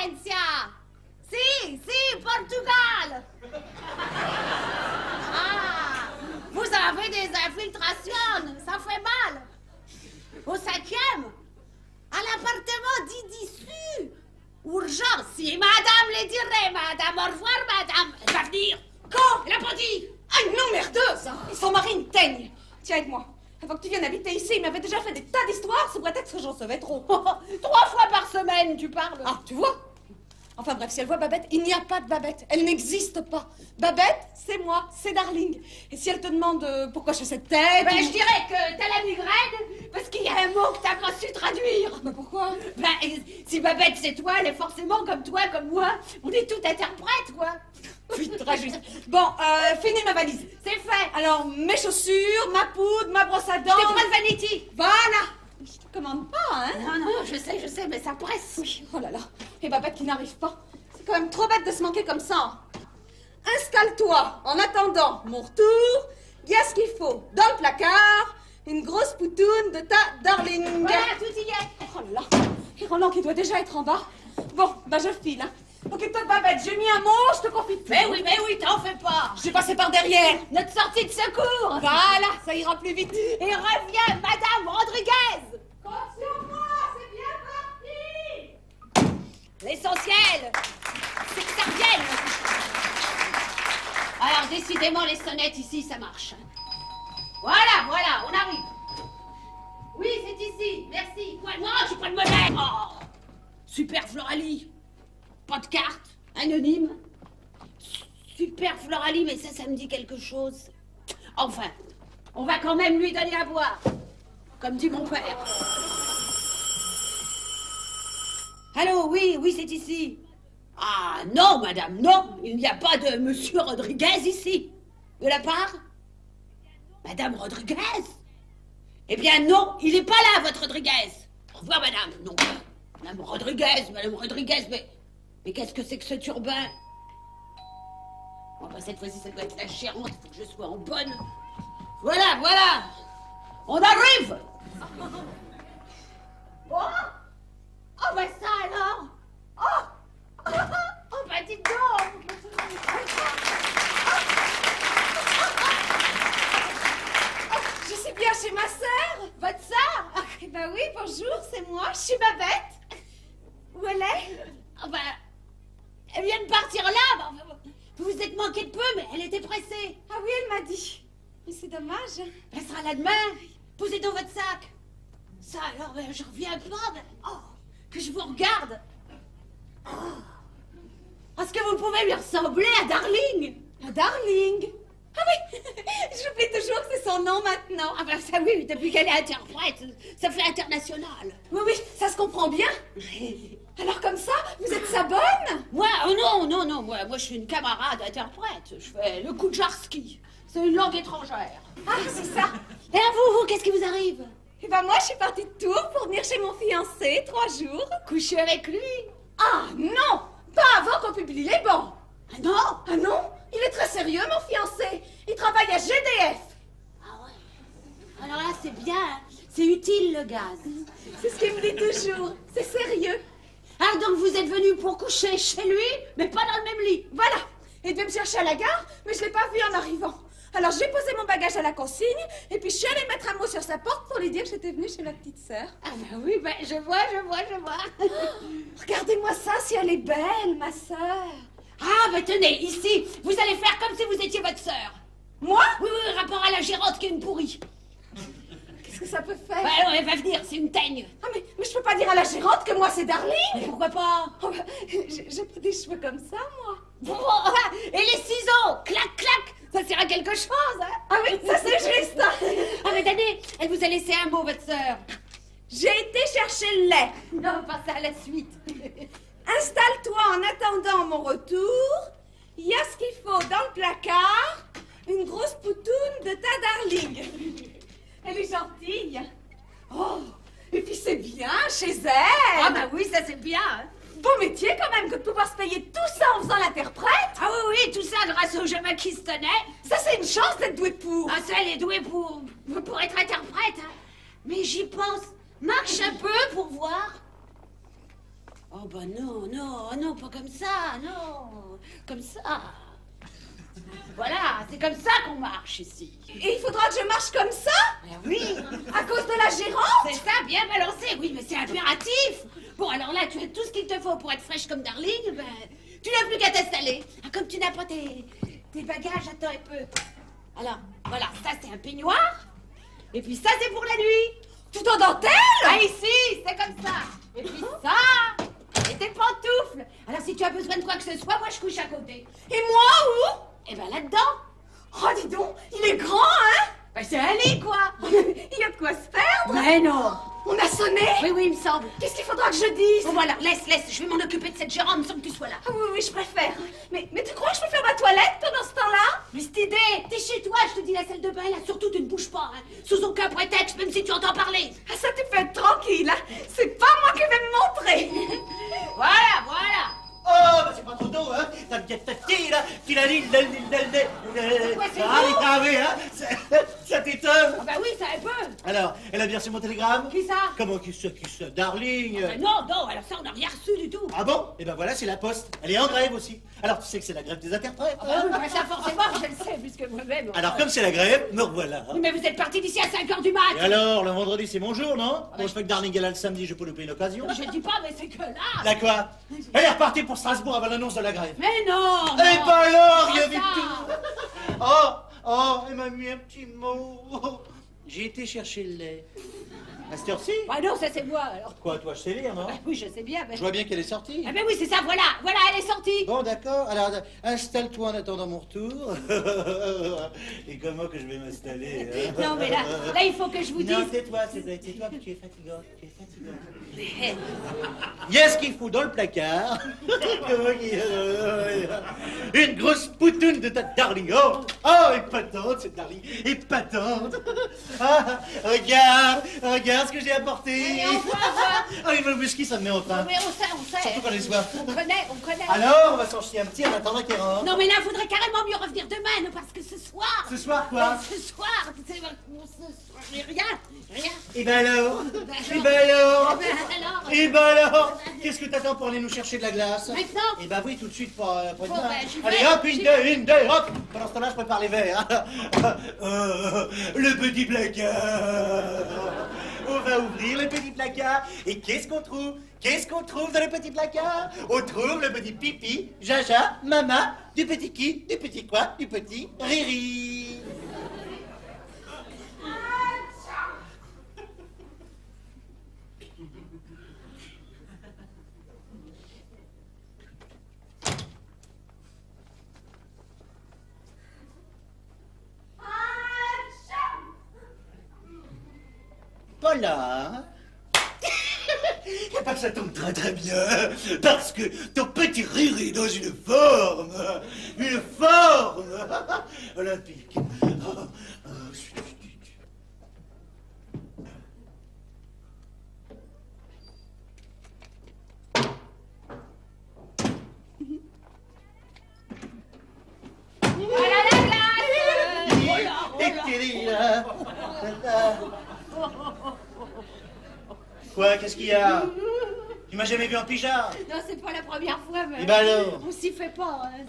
Valencia. Si, Portugal. Ah, vous avez des infiltrations, ça fait mal. Au 5e, à l'appartement d'Idissu. Urgence, si madame le dirait, madame, au revoir, madame. Elle va venir. Quand? Elle a pas dit. Ah non, merdeuse, hein. Son mari une teigne. Tiens, aide-moi. Avant que tu viennes habiter ici, il m'avait déjà fait des tas d'histoires sous prétexte que j'en savais trop. 3 fois par semaine, tu parles. Ah, tu vois? Enfin bref, si elle voit Babette, il n'y a pas de Babette. Elle n'existe pas. Babette, c'est moi, c'est Darling. Et si elle te demande pourquoi je fais cette tête... Ben, je dirais que t'as la migraine parce qu'il y a un mot que t'as pas su traduire. Mais pourquoi? Ben, si Babette c'est toi, elle est forcément comme toi, comme moi. On est tout interprète, quoi. Oui, très juste. Bon, finis ma valise. C'est fait. Alors, mes chaussures, ma poudre, ma brosse à dents... Je t'ai pas de vanity. Voilà. Je te commande pas, hein? Non, je sais, mais ça presse. Oui, oh là là. Et Babette qui n'arrive pas. C'est quand même trop bête de se manquer comme ça. Installe-toi. En attendant mon retour, il y a ce qu'il faut. Dans le placard, une grosse poutoune de ta Darling. Voilà, tout y est. Oh là là. Et Roland qui doit déjà être en bas. Bon, bah je file, hein. Occupe-toi de Babette, j'ai mis un mot, je te confie tout. Mais oui, t'en fais pas. J'ai passé par derrière. Notre sortie de secours. Voilà, ça ira plus vite. Et reviens, Madame Rodriguez. Compte sur moi, c'est bien parti. L'essentiel, c'est que ça revienne. Alors, décidément, les sonnettes ici, ça marche. Voilà, on arrive. Oui, c'est ici, merci. Quoi? Non, j'ai pas de monnaie. Oh, super Floralie. Pas de carte, anonyme. Super Floralie, mais ça me dit quelque chose. Enfin, on va quand même lui donner à boire. Comme dit mon père. Allô, oui, c'est ici. Ah non, madame, non, il n'y a pas de monsieur Rodriguez ici. De la part? Madame Rodriguez? Eh bien non, il n'est pas là, votre Rodriguez. Au revoir, madame. Non, madame Rodriguez, mais qu'est-ce que c'est que ce turbin? Bon, bah, cette fois-ci, ça doit être la gérante, il faut que je sois en bonne. Voilà, on arrive. Oh, bah ça alors. Oh, bah dites donc. Votre sœur? Eh ben oui, bonjour, c'est moi, je suis Babette. Où elle est? Ah ben, elle vient de partir là. Vous vous êtes manqué de peu, mais elle était pressée. Ah oui, elle m'a dit. Mais c'est dommage. Elle sera là demain. Posez dans votre sac. Ça alors, ben, je reviens pas. Ben, oh, que je vous regarde. Oh. Est-ce que vous pouvez lui ressembler à Darling? À Darling? Ah oui, j'oublie toujours que c'est son nom maintenant. Ah ben ça oui, depuis qu'elle est interprète, ça fait international. Oui, oui, ça se comprend bien. Alors comme ça, vous êtes sa bonne? Moi, oh non, moi je suis une camarade interprète. Je fais le Kucharski. C'est une langue étrangère. Ah, c'est ça. Et à vous, qu'est-ce qui vous arrive? Eh ben moi, je suis partie de Tours pour venir chez mon fiancé, 3 jours. Coucher avec lui? Ah non, pas avant qu'on publie les bancs. Ah non? Ah non, il est très sérieux, mon fiancé. Il travaille à GDF. Ah ouais. Alors là, c'est bien, hein. C'est utile le gaz. C'est ce qu'il me dit toujours, c'est sérieux. Ah, donc vous êtes venu pour coucher chez lui, mais pas dans le même lit. Voilà, il devait me chercher à la gare, mais je l'ai pas vu en arrivant. Alors j'ai posé mon bagage à la consigne, et puis je suis allée mettre un mot sur sa porte pour lui dire que j'étais venue chez ma petite sœur. Ah ben oui, ben je vois. Regardez-moi ça, si elle est belle, ma sœur. Ah ben tenez, ici, vous allez faire comme si vous étiez votre sœur. Moi? Oui, rapport à la gérante qui est une pourrie. Qu'est-ce que ça peut faire? Ben non, elle va venir, c'est une teigne. Ah mais je peux pas dire à la gérante que moi c'est Darling. Mais pourquoi pas? Oh, bah, j'ai pas des cheveux comme ça, moi. Et les ciseaux, clac, clac, ça sert à quelque chose, hein? Ah oui, ça c'est juste. Ah mais tenez, elle vous a laissé un mot, votre sœur. J'ai été chercher le lait. Non, pas ça à la suite. Installe-toi en attendant mon retour. Il y a ce qu'il faut dans le placard. Une grosse poutoune de ta Darling. Elle est gentille. Oh, et puis c'est bien chez elle. Ah bah oui, ça c'est bien. Hein. Beau métier quand même que de pouvoir se payer tout ça en faisant l'interprète. Ah oui, tout ça grâce au chemin qui se tenait. Ça c'est une chance d'être douée pour. Ah ça, elle est douée pour être interprète. Hein. Mais j'y pense. Marche un peu pour voir. Oh bah non, pas comme ça, non. Comme ça. Voilà, c'est comme ça qu'on marche ici. Et il faudra que je marche comme ça? Ben oui. À cause de la gérante? C'est ça, bien balancé, oui, mais c'est impératif. Bon, alors là, tu as tout ce qu'il te faut pour être fraîche comme Darling, ben, tu n'as plus qu'à t'installer. Ah, comme tu n'as pas tes bagages, attends un peu. Alors, voilà, ça c'est un peignoir. Et puis ça c'est pour la nuit. Tout en dentelle? Ah, ici, c'est comme ça. Et puis ça, et tes pantoufles. Alors si tu as besoin de quoi que ce soit, moi je couche à côté. Et moi, où? Eh ben là-dedans. Oh, dis donc, il est grand, hein? Ben c'est un lit, quoi. Il y a de quoi se perdre. Mais non. On a sonné? Oui, il me semble. Qu'est-ce qu'il faudra que je dise? Bon, voilà, laisse, je vais m'en occuper de cette gérante sans que tu sois là. Ah oui, je préfère. Mais tu crois que je peux faire ma toilette pendant ce temps-là? Mais cette idée, t'es chez toi, je te dis la salle de bain, là, surtout tu ne bouges pas, hein. Sous aucun prétexte, même si tu entends parler. Ah ça, tu peux être tranquille, hein. C'est pas moi qui vais me montrer. Voilà. Oh, bah c'est pas trop tôt, hein. Ça me dit, ça t'étonne. Ah bah oui, ça un peu. Alors, elle a bien reçu mon télégramme? Qui ça? Comment qui ça? Darling? Non, alors ça on n'a rien reçu du tout. Ah bon? Eh ben voilà, c'est la poste. Elle est en grève aussi. Alors tu sais que c'est la grève des interprètes. Ah bah oui, bah ça forcément, je le sais, puisque moi-même... Alors comme c'est la grève, me revoilà. Oui, mais vous êtes parti d'ici à 5h du mat. Et alors, le vendredi c'est mon jour, non? Bon, je fais que Darling est là le samedi, je peux louper une occasion. Je dis pas, mais c'est que là... Là quoi? Elle est repartie pour Strasbourg avant l'annonce de la grève. Mais non. Eh ben alors, il y Pas avait ça. tout. Elle m'a mis un petit mot. J'ai été chercher le lait. À cette heure-ci? Bah non, ça c'est moi, alors. Quoi, toi, je sais lire, non? Bah oui, je sais bien, mais... Je vois bien qu'elle est sortie. Ah ben oui, c'est ça, voilà, elle est sortie. Bon, d'accord. Alors, installe-toi en attendant mon retour. Et comment que je vais m'installer, hein? Non, mais là, il faut que je vous dise... Non, tais-toi, tu es fatigante, Il y a ce qu'il faut dans le placard. Une grosse poutoune de ta Darling. Oh, épatante, cette Darling. Épatante. Ah, regarde ce que j'ai apporté. Oh, le whisky, ça me met en train. Mais on sait. Surtout quand j'ai soif. On connaît. Alors, on va s'en chier un petit en attendant qu'il rentre. Non, mais là, il faudrait carrément mieux revenir demain, non, parce que ce soir... Ce soir, quoi? Ce soir, rien. Et ben alors? Qu'est-ce que t'attends pour aller nous chercher de la glace? Maintenant? Eh ben oui, tout de suite pour demain. ben, j'y vais. Allez hop, une day, hop. Pendant ce temps-là, je prépare les verres. Le petit placard. va ouvrir le petit placard. Et qu'est-ce qu'on trouve? Qu'est-ce qu'on trouve dans le petit placard? On trouve le petit pipi, jaja, maman, du petit qui, du petit quoi, du petit Riri. Voilà. Et ben ça tombe très très bien, parce que ton petit Riri est dans une forme olympique. Quoi, qu'est-ce qu'il y a? Tu m'as jamais vu en pyjama? Non, c'est pas la première fois, mais... Et ben alors? On s'y fait pas. Hein.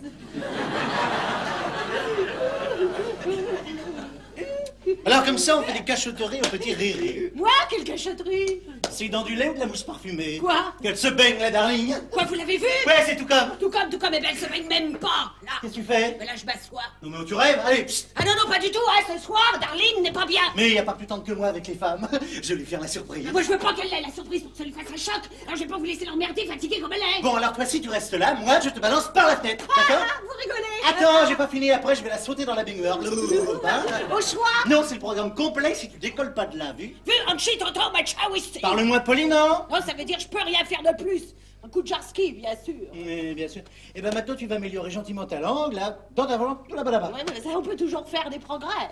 Alors comme ça, on fait des cachotteries au petit Riri. Moi, quelle cachotterie? C'est dans du lait ou de la mousse parfumée? Quoi? Qu'elle se baigne, la darling. Quoi, vous l'avez vu? Ouais, c'est tout comme. Tout comme, mais elle se baigne même pas, là. Qu'est-ce que tu fais? Mais là, je m'assois. Non mais tu rêves, allez, psst. Ah non, pas du tout, hein, ce soir, Darlene n'est pas bien. Mais il n'y a pas plus tendre que moi avec les femmes. Je vais lui faire la surprise. Moi, je veux pas qu'elle ait la surprise pour que ça lui fasse un choc. Alors, je vais pas vous laisser l'emmerder, fatiguée comme elle est. Bon, alors toi, si tu restes là, moi, je te balance par la fenêtre, d'accord? Vous rigolez? Attends, j'ai pas fini, après, je vais la sauter dans la baignoire. Hein? Au choix? Non, c'est le programme complet si tu décolles pas de là, vu? Vu, un cheat autant, ma chaouissi. Parle-moi poli, non? Non, ça veut dire je peux rien faire de plus. Un coup de jarski, bien sûr. Oui, bien sûr. Et ben maintenant, tu vas améliorer gentiment ta langue, là, dans ta langue, tout là-bas. Ouais, mais ça, on peut toujours faire des progrès.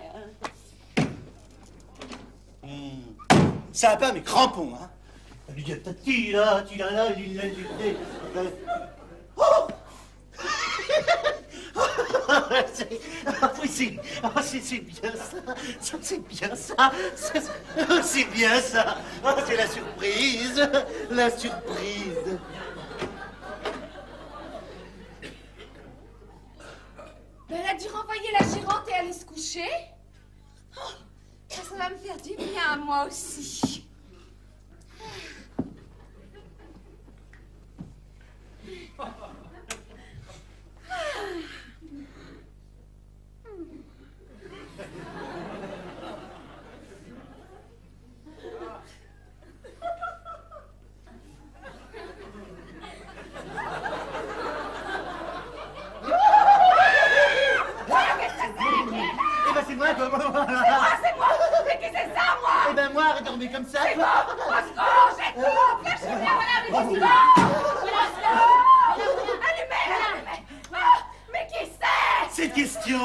Ça va pas, mes crampons, hein? Oh! C'est bien ça, c'est bien ça, c'est bien ça. Oh, c'est la surprise, la surprise. Ben, elle a dû renvoyer la gérante et aller se coucher. Oh, ça va me faire du bien à moi aussi. C'est moi. Mais qu'est-ce que c'est ça, moi? Eh ben moi, arrête de tomber comme ça. C'est bon, j'ai tout, flashez-moi, voilà, mais qu'est-ce que c'est? Allumez. Mais qui c'est? Cette question.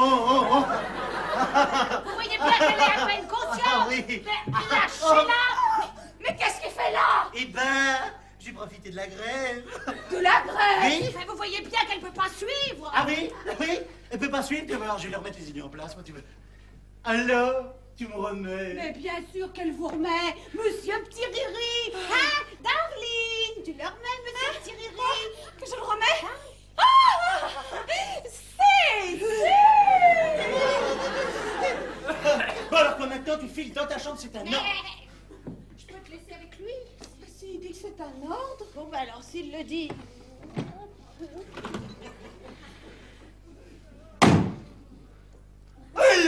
Vous voyez bien qu'elle est à peine consciente. Ah oui. Mais lâchez-la. Mais qu'est-ce qu'il fait là? Eh ben, j'ai profité de la grève. De la grève? Oui. Mais vous voyez bien qu'elle peut pas suivre. Ah oui, elle peut pas suivre. Alors, je vais lui remettre les idées en place, moi, tu veux. Alors, tu me remets. Mais bien sûr qu'elle vous remet, monsieur Petit Riri. Hein, Darlene, tu le remets, monsieur Petit Riri. Que je le remets? Bon, alors quoi, maintenant, tu files dans ta chambre, c'est un ordre. Je peux te laisser avec lui? S'il dit que c'est un ordre. Bon, bah alors, s'il le dit.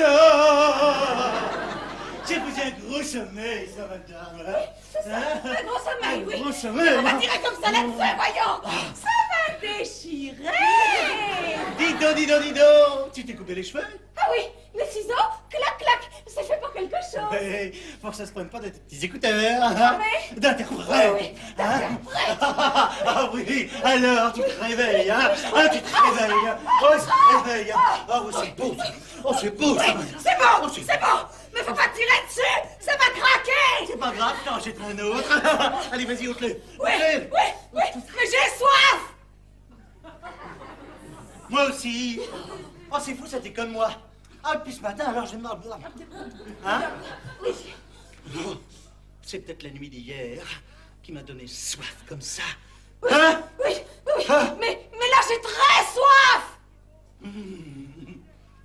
Alors, j'ai posé un gros sommeil, ça, madame. C'est ça, un gros sommeil, oui. Un gros sommeil. On va tirer comme ça là-dessus, voyons. Ça va déchirer. Dis donc, tu t'es coupé les cheveux? Ah oui, les ciseaux, clac, clac, c'est fait pour quelque chose. Ouais, faut que ça se prenne pas de tes petits écouteurs, hein? Oui. D'interprète. Oui, Hein? Ah oui, alors tu te réveilles, hein? Ah, tu te réveilles, hein? Oh, ça te réveille, hein? Oh, c'est beau, ça. Oh, c'est beau, ça. C'est bon, Oh, c'est bon. Mais faut pas tirer dessus, ça va craquer. C'est pas grave, t'en achèterai un autre. Allez, vas-y, ôte-le. Oui, mais j'ai soif. Moi aussi. Oh, c'est fou, ça t'es comme moi. Ah, depuis ce matin, alors je me marre. Hein? Oui. Oh, c'est peut-être la nuit d'hier qui m'a donné soif comme ça. Hein? Oui, hein? mais là j'ai très soif.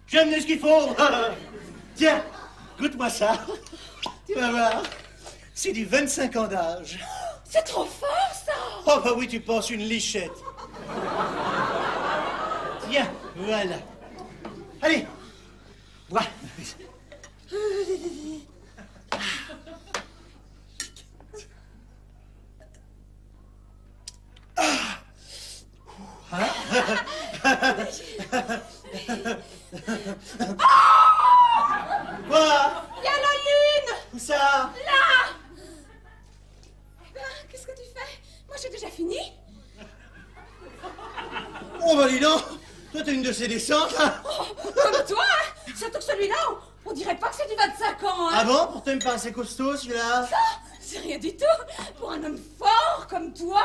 J'ai amené ce qu'il faut. Tiens, goûte-moi ça. Tu vas voir. C'est du 25 ans d'âge. C'est trop fort, ça. Oh bah oui, tu penses une lichette. Tiens, voilà. Allez, bois. Quoi? Il y a la lune. Où ça? Là. Qu'est-ce que tu fais? Moi, j'ai déjà fini. Oh bah dis donc, toi t'as une de ces descentes, hein? Comme toi, hein. Surtout que celui-là, on dirait pas que c'est du 25 ans, hein. Ah bon? Pourtant il me paraissait costaud celui-là. Ça, c'est rien du tout. Pour un homme fort comme toi.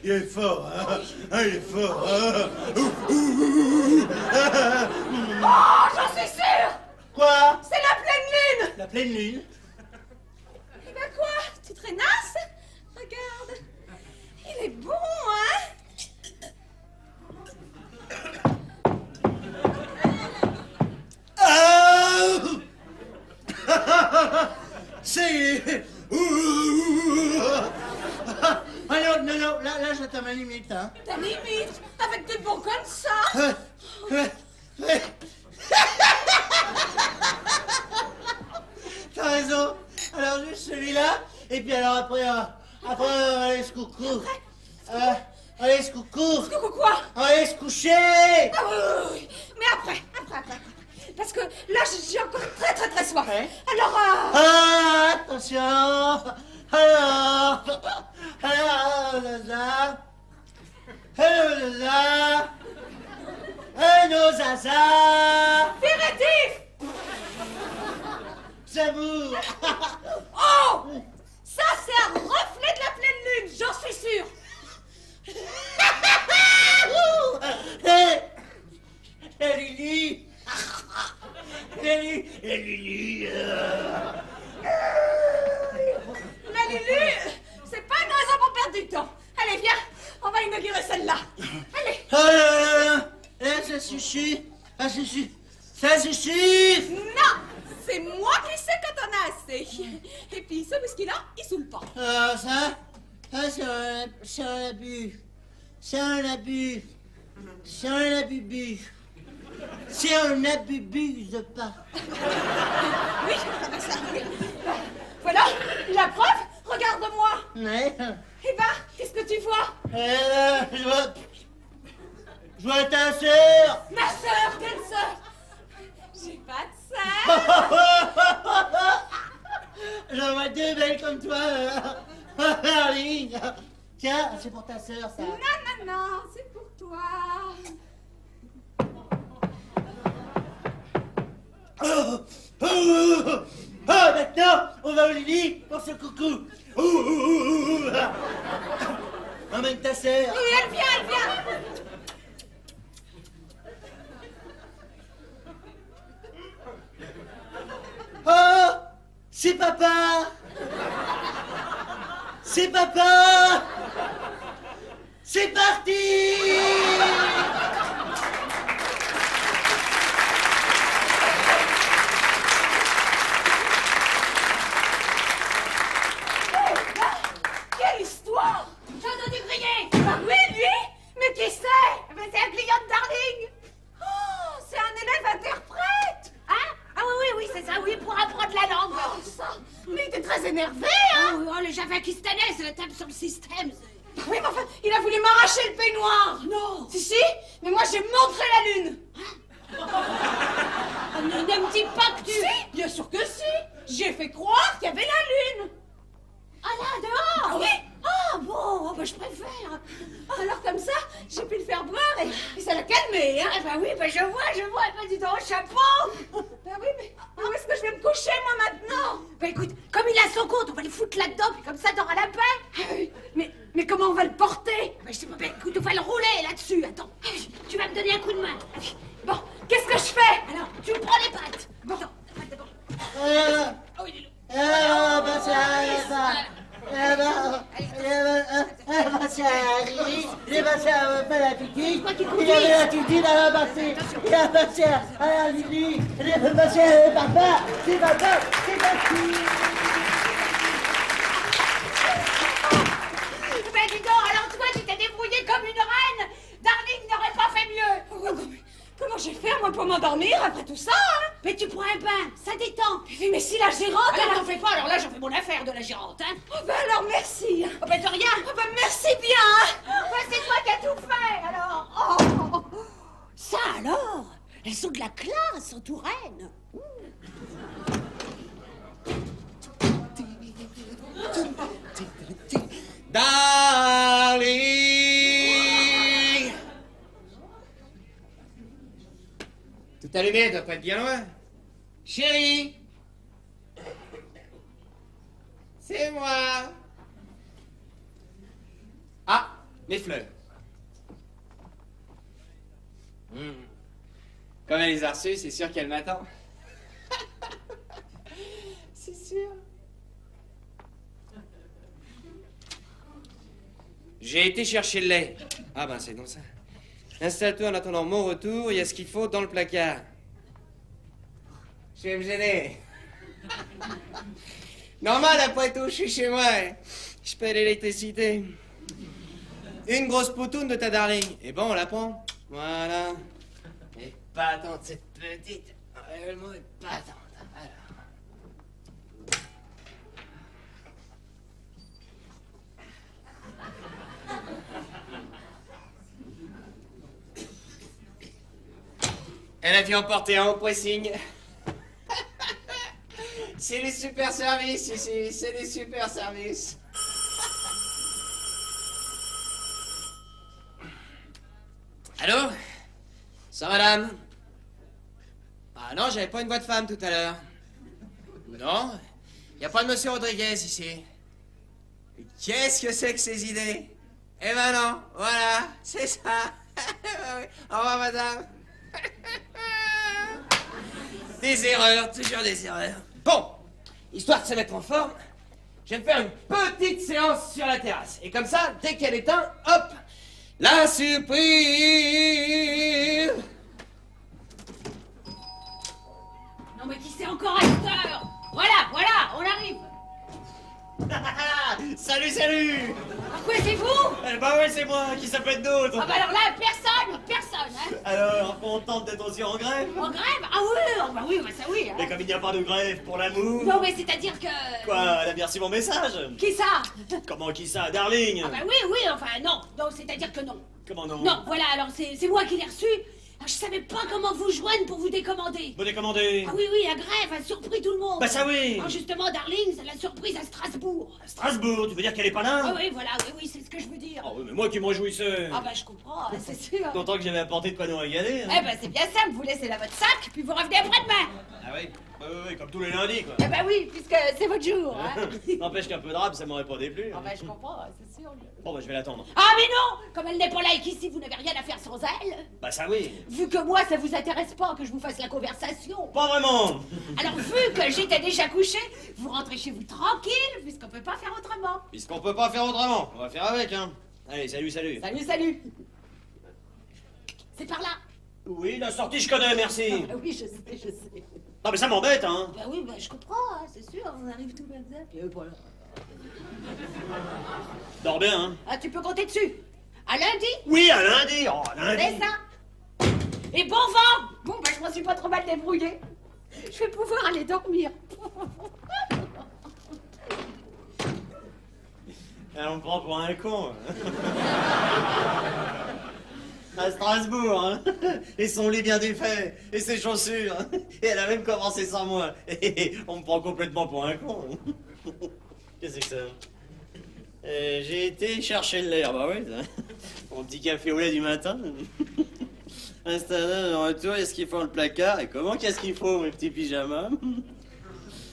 Il est fort, hein? Ah, il est fort, hein? Oh, j'en suis sûre. Quoi? C'est la pleine lune. La pleine lune? Eh ben quoi? Tu te rénasses? Regarde. Il est bon, hein? C'est... Ah non, non, non, là j'atteins ma limite, hein. Ta limite, avec des bons comme ça. T'as raison. Alors juste celui-là, et puis alors après, allez se coucou. Allez se coucou. Coucou quoi? Allez se coucher. Ah oui. Mais après. Parce que là, j'ai encore très soif. Ouais. Alors, attention. Alors, nos zaza. Apéritif. J'avoue. Oh, ça, c'est un reflet de la pleine lune, j'en suis sûre. La Lulu. La Lulu, c'est pas une raison pour perdre du temps. Allez, viens, on va inaugurer celle-là. Allez. Ça suffit. Ça suffit. Ça suffit. Non, c'est moi qui sais quand on a assez. Et puis, ce whisky-là, il saoule pas. Ça, c'est un abus. C'est un abus. C'est un abus. C'est un abuse pas. Oui, ça, oui. Voilà, la preuve, regarde-moi. Ouais. Eh ben, qu'est-ce que tu vois? Je vois ta sœur. Ma sœur, quelle sœur? J'ai pas de sœur. J'en vois deux belles comme toi. Darling. Tiens, c'est pour ta sœur, ça. Non, c'est pour toi. Maintenant, on va au lit pour ce coucou. Emmène ta sœur. Oui, elle vient. Oh, c'est papa. C'est papa. C'est parti. Quelle histoire! J'ai entendu crier. Ah oui, lui? Mais qui c'est? Mais c'est un client de Darling. Oh, c'est un élève interprète! Hein? Ah oui, c'est ça, oui, pour apprendre la langue. Oh, ça! Mais il était très énervé, Ah hein? oui, oh, le javakistanais, c'est la table sur le système. Oui, mais enfin, il a voulu m'arracher le peignoir! Non. Si, mais moi j'ai montré la lune! Ne me dis pas que tu... Si, bien sûr que si! J'ai fait croire qu'il y avait la lune! Ah là, dehors. Ah oui? Ah bon, bah, je préfère. Alors comme ça, j'ai pu le faire boire et ça l'a calmé, hein? Ah bah oui, bah je vois, bah dis donc, chapeau. Bah oui, mais où est-ce que je vais me coucher, moi, maintenant? Bah écoute, comme il a son compte, on va le foutre là-dedans, puis comme ça t'auras la paix. Ah oui, mais comment on va le porter? Bah je sais pas, bah écoute, on va le rouler là-dessus, attends. Tu vas me donner un coup de main. Bon, qu'est-ce que je fais? Alors, tu me prends les pattes. Bon. Attends, d'abord. Oh, il est là. Il est passé à faire la titi. Il avait la titi dans la bassine. Il a passé à la Lily. Il est passé à papa. C'est papa. C'est parti. dis donc, alors toi, tu t'es débrouillée comme une reine. Darling n'aurait pas fait mieux. Oh, non, mais comment je vais faire, moi, pour m'endormir après tout ça, hein? Mais tu prends un bain, ça détend. Mais si la gérante, Alors elle a... t'en fais pas, alors là, j'en fais mon affaire de la gérante, hein. Oh, ben alors, merci. Oh, ben de rien. Oh, ben merci bien. Ben, c'est toi qui as tout fait, alors. Oh. Ça, alors, elles ont de la classe en Touraine. Darling! Tout allumé, doit pas être bien loin. Chérie! C'est moi! Ah, mes fleurs. Comme elle les a reçues, c'est sûr qu'elle m'attend. C'est sûr. J'ai été chercher le lait. Ah ben c'est donc ça. Installe-toi en attendant mon retour, il y a ce qu'il faut dans le placard. Je vais me gêner. Normal, après tout, je suis chez moi. Je paie l'électricité. Une grosse poutoune de ta darling. Et bon, on la prend. Voilà. Et pas attendre cette petite. Réellement, et pas attendre. Voilà. Elle a dû emporter un haut pressing. C'est les super services ici, c'est les super services. Allô? Ça, madame? Ah non, j'avais pas une voix de femme tout à l'heure. Non, y a pas de monsieur Rodriguez ici. Qu'est-ce que c'est que ces idées? Eh ben non, voilà, c'est ça. Au revoir, madame. Des erreurs, toujours des erreurs. Bon, histoire de se mettre en forme, je vais me faire une petite séance sur la terrasse. Et comme ça, dès qu'elle éteint, hop, la surprise. Non mais qui c'est encore à cette heure? Voilà, voilà, on arrive. Salut, salut! Ah quoi, c'est vous? Bah ouais, c'est moi, qui ça peut être d'autre? Ah bah alors là, personne, hein. Alors, contente d'être aussi en grève? En grève? Ah oui, oh bah oui, bah ça oui. Hein. Mais comme il n'y a pas de grève pour l'amour... Non mais c'est-à-dire que... Quoi, elle a bien reçu mon message? Qui ça? Comment qui ça, darling? Ah bah oui, enfin non, c'est-à-dire que non. Comment non? Non, voilà, alors c'est moi qui l'ai reçu. Ah, je savais pas comment vous joindre pour vous décommander. Vous décommandez? Ah oui, la grève a surpris tout le monde. Bah ça oui! Alors justement, darling, c'est la surprise à Strasbourg. À Strasbourg, tu veux dire qu'elle est pas là? Ah oui, voilà, oui, c'est ce que je veux dire. Ah oui, mais moi qui me réjouissais! Ah bah je comprends, c'est sûr. Content que j'avais apporté de quoi nous régaler, hein. Eh ben c'est bien simple, vous laissez là votre sac, puis vous revenez après-demain. Ah oui? Oui, comme tous les lundis, quoi. Eh ben oui, puisque c'est votre jour, hein. N'empêche qu'un peu de rap, ça m'aurait pas déplu. Ah bah je comprends, c'est sûr. Bon, bah je vais l'attendre. Ah mais non! Comme elle n'est pas là et qu'ici vous n'avez rien à faire sans elle. Bah ça oui! Vu que moi ça vous intéresse pas que je vous fasse la conversation. Pas vraiment! Alors vu que j'étais déjà couché, vous rentrez chez vous tranquille, puisqu'on peut pas faire autrement. Puisqu'on peut pas faire autrement, on va faire avec, hein. Allez, salut! Salut! C'est par là. Oui, la sortie je connais, merci! Ah oui, je sais. Non mais ça m'embête, hein. Bah oui, je comprends, hein, c'est sûr, on arrive tout comme ça, puis voilà. Dors bien, hein. Ah, tu peux compter dessus. À lundi? Oui, à lundi! Oh, lundi! C'est ça. Et bon vent! Bon, je m'en suis pas trop mal débrouillée. Je vais pouvoir aller dormir. Elle me prend pour un con. À Strasbourg, hein. Et son lit bien défait, et ses chaussures. Et elle a même commencé sans moi. Et on me prend complètement pour un con. Qu'est-ce que c'est que ça? J'ai été chercher le lait, bah oui, ça. Mon petit café au lait du matin. Installé en retour, est-ce qu'il faut le placard? Et comment qu'est-ce qu'il faut, mes petits pyjamas?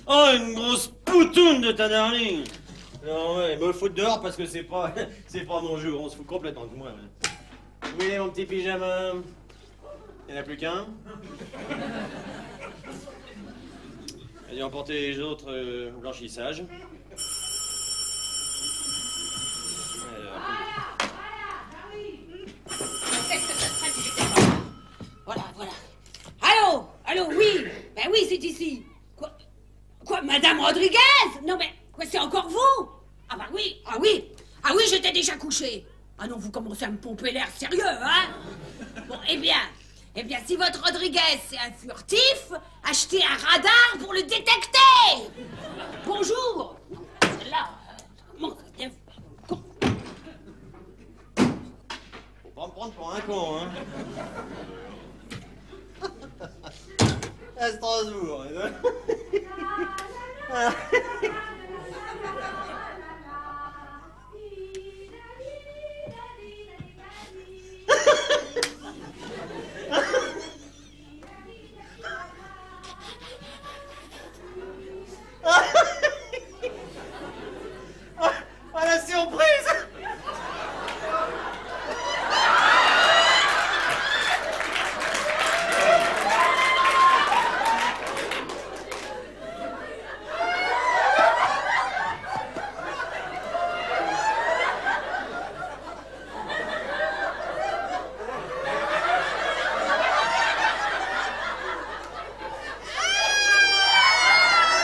Oh, une grosse poutoune de ta darling! Non, ouais, me foutre dehors parce que c'est pas mon jeu, on se fout complètement de moi. Ouais. Où il est mon petit pyjama? Il n'y en a plus qu'un? J'ai emporté les autres blanchissages. Voilà. Allô, oui. Ben oui, c'est ici. Quoi, Madame Rodriguez? Non mais, quoi, c'est encore vous? Ah oui. Ah oui, j'étais déjà couché. Ah non, vous commencez à me pomper l'air sérieux, hein? Bon, eh bien, si votre Rodriguez est un furtif, achetez un radar pour le détecter. Bonjour. Celle-là, comment ça vient? Faut pas me prendre pour un con, hein. À Strasbourg. Ah, la surprise!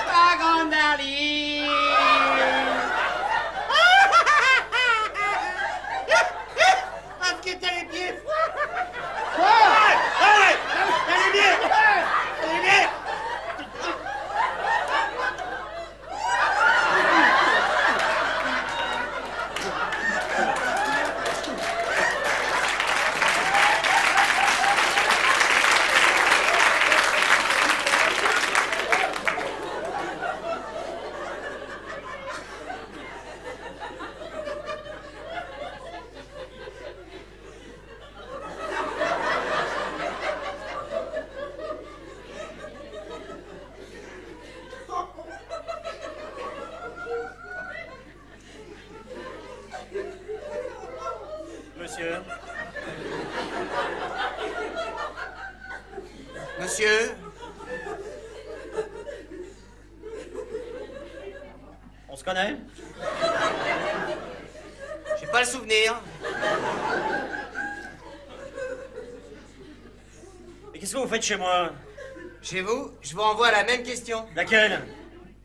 Ma grande Darling! Parce que t'as les pieds froids! Allez! T'as les pieds! T'as les pieds! Monsieur? Monsieur? On se connaît? J'ai pas le souvenir. Mais qu'est-ce que vous faites chez moi? Chez vous, je vous renvoie à la même question. Laquelle?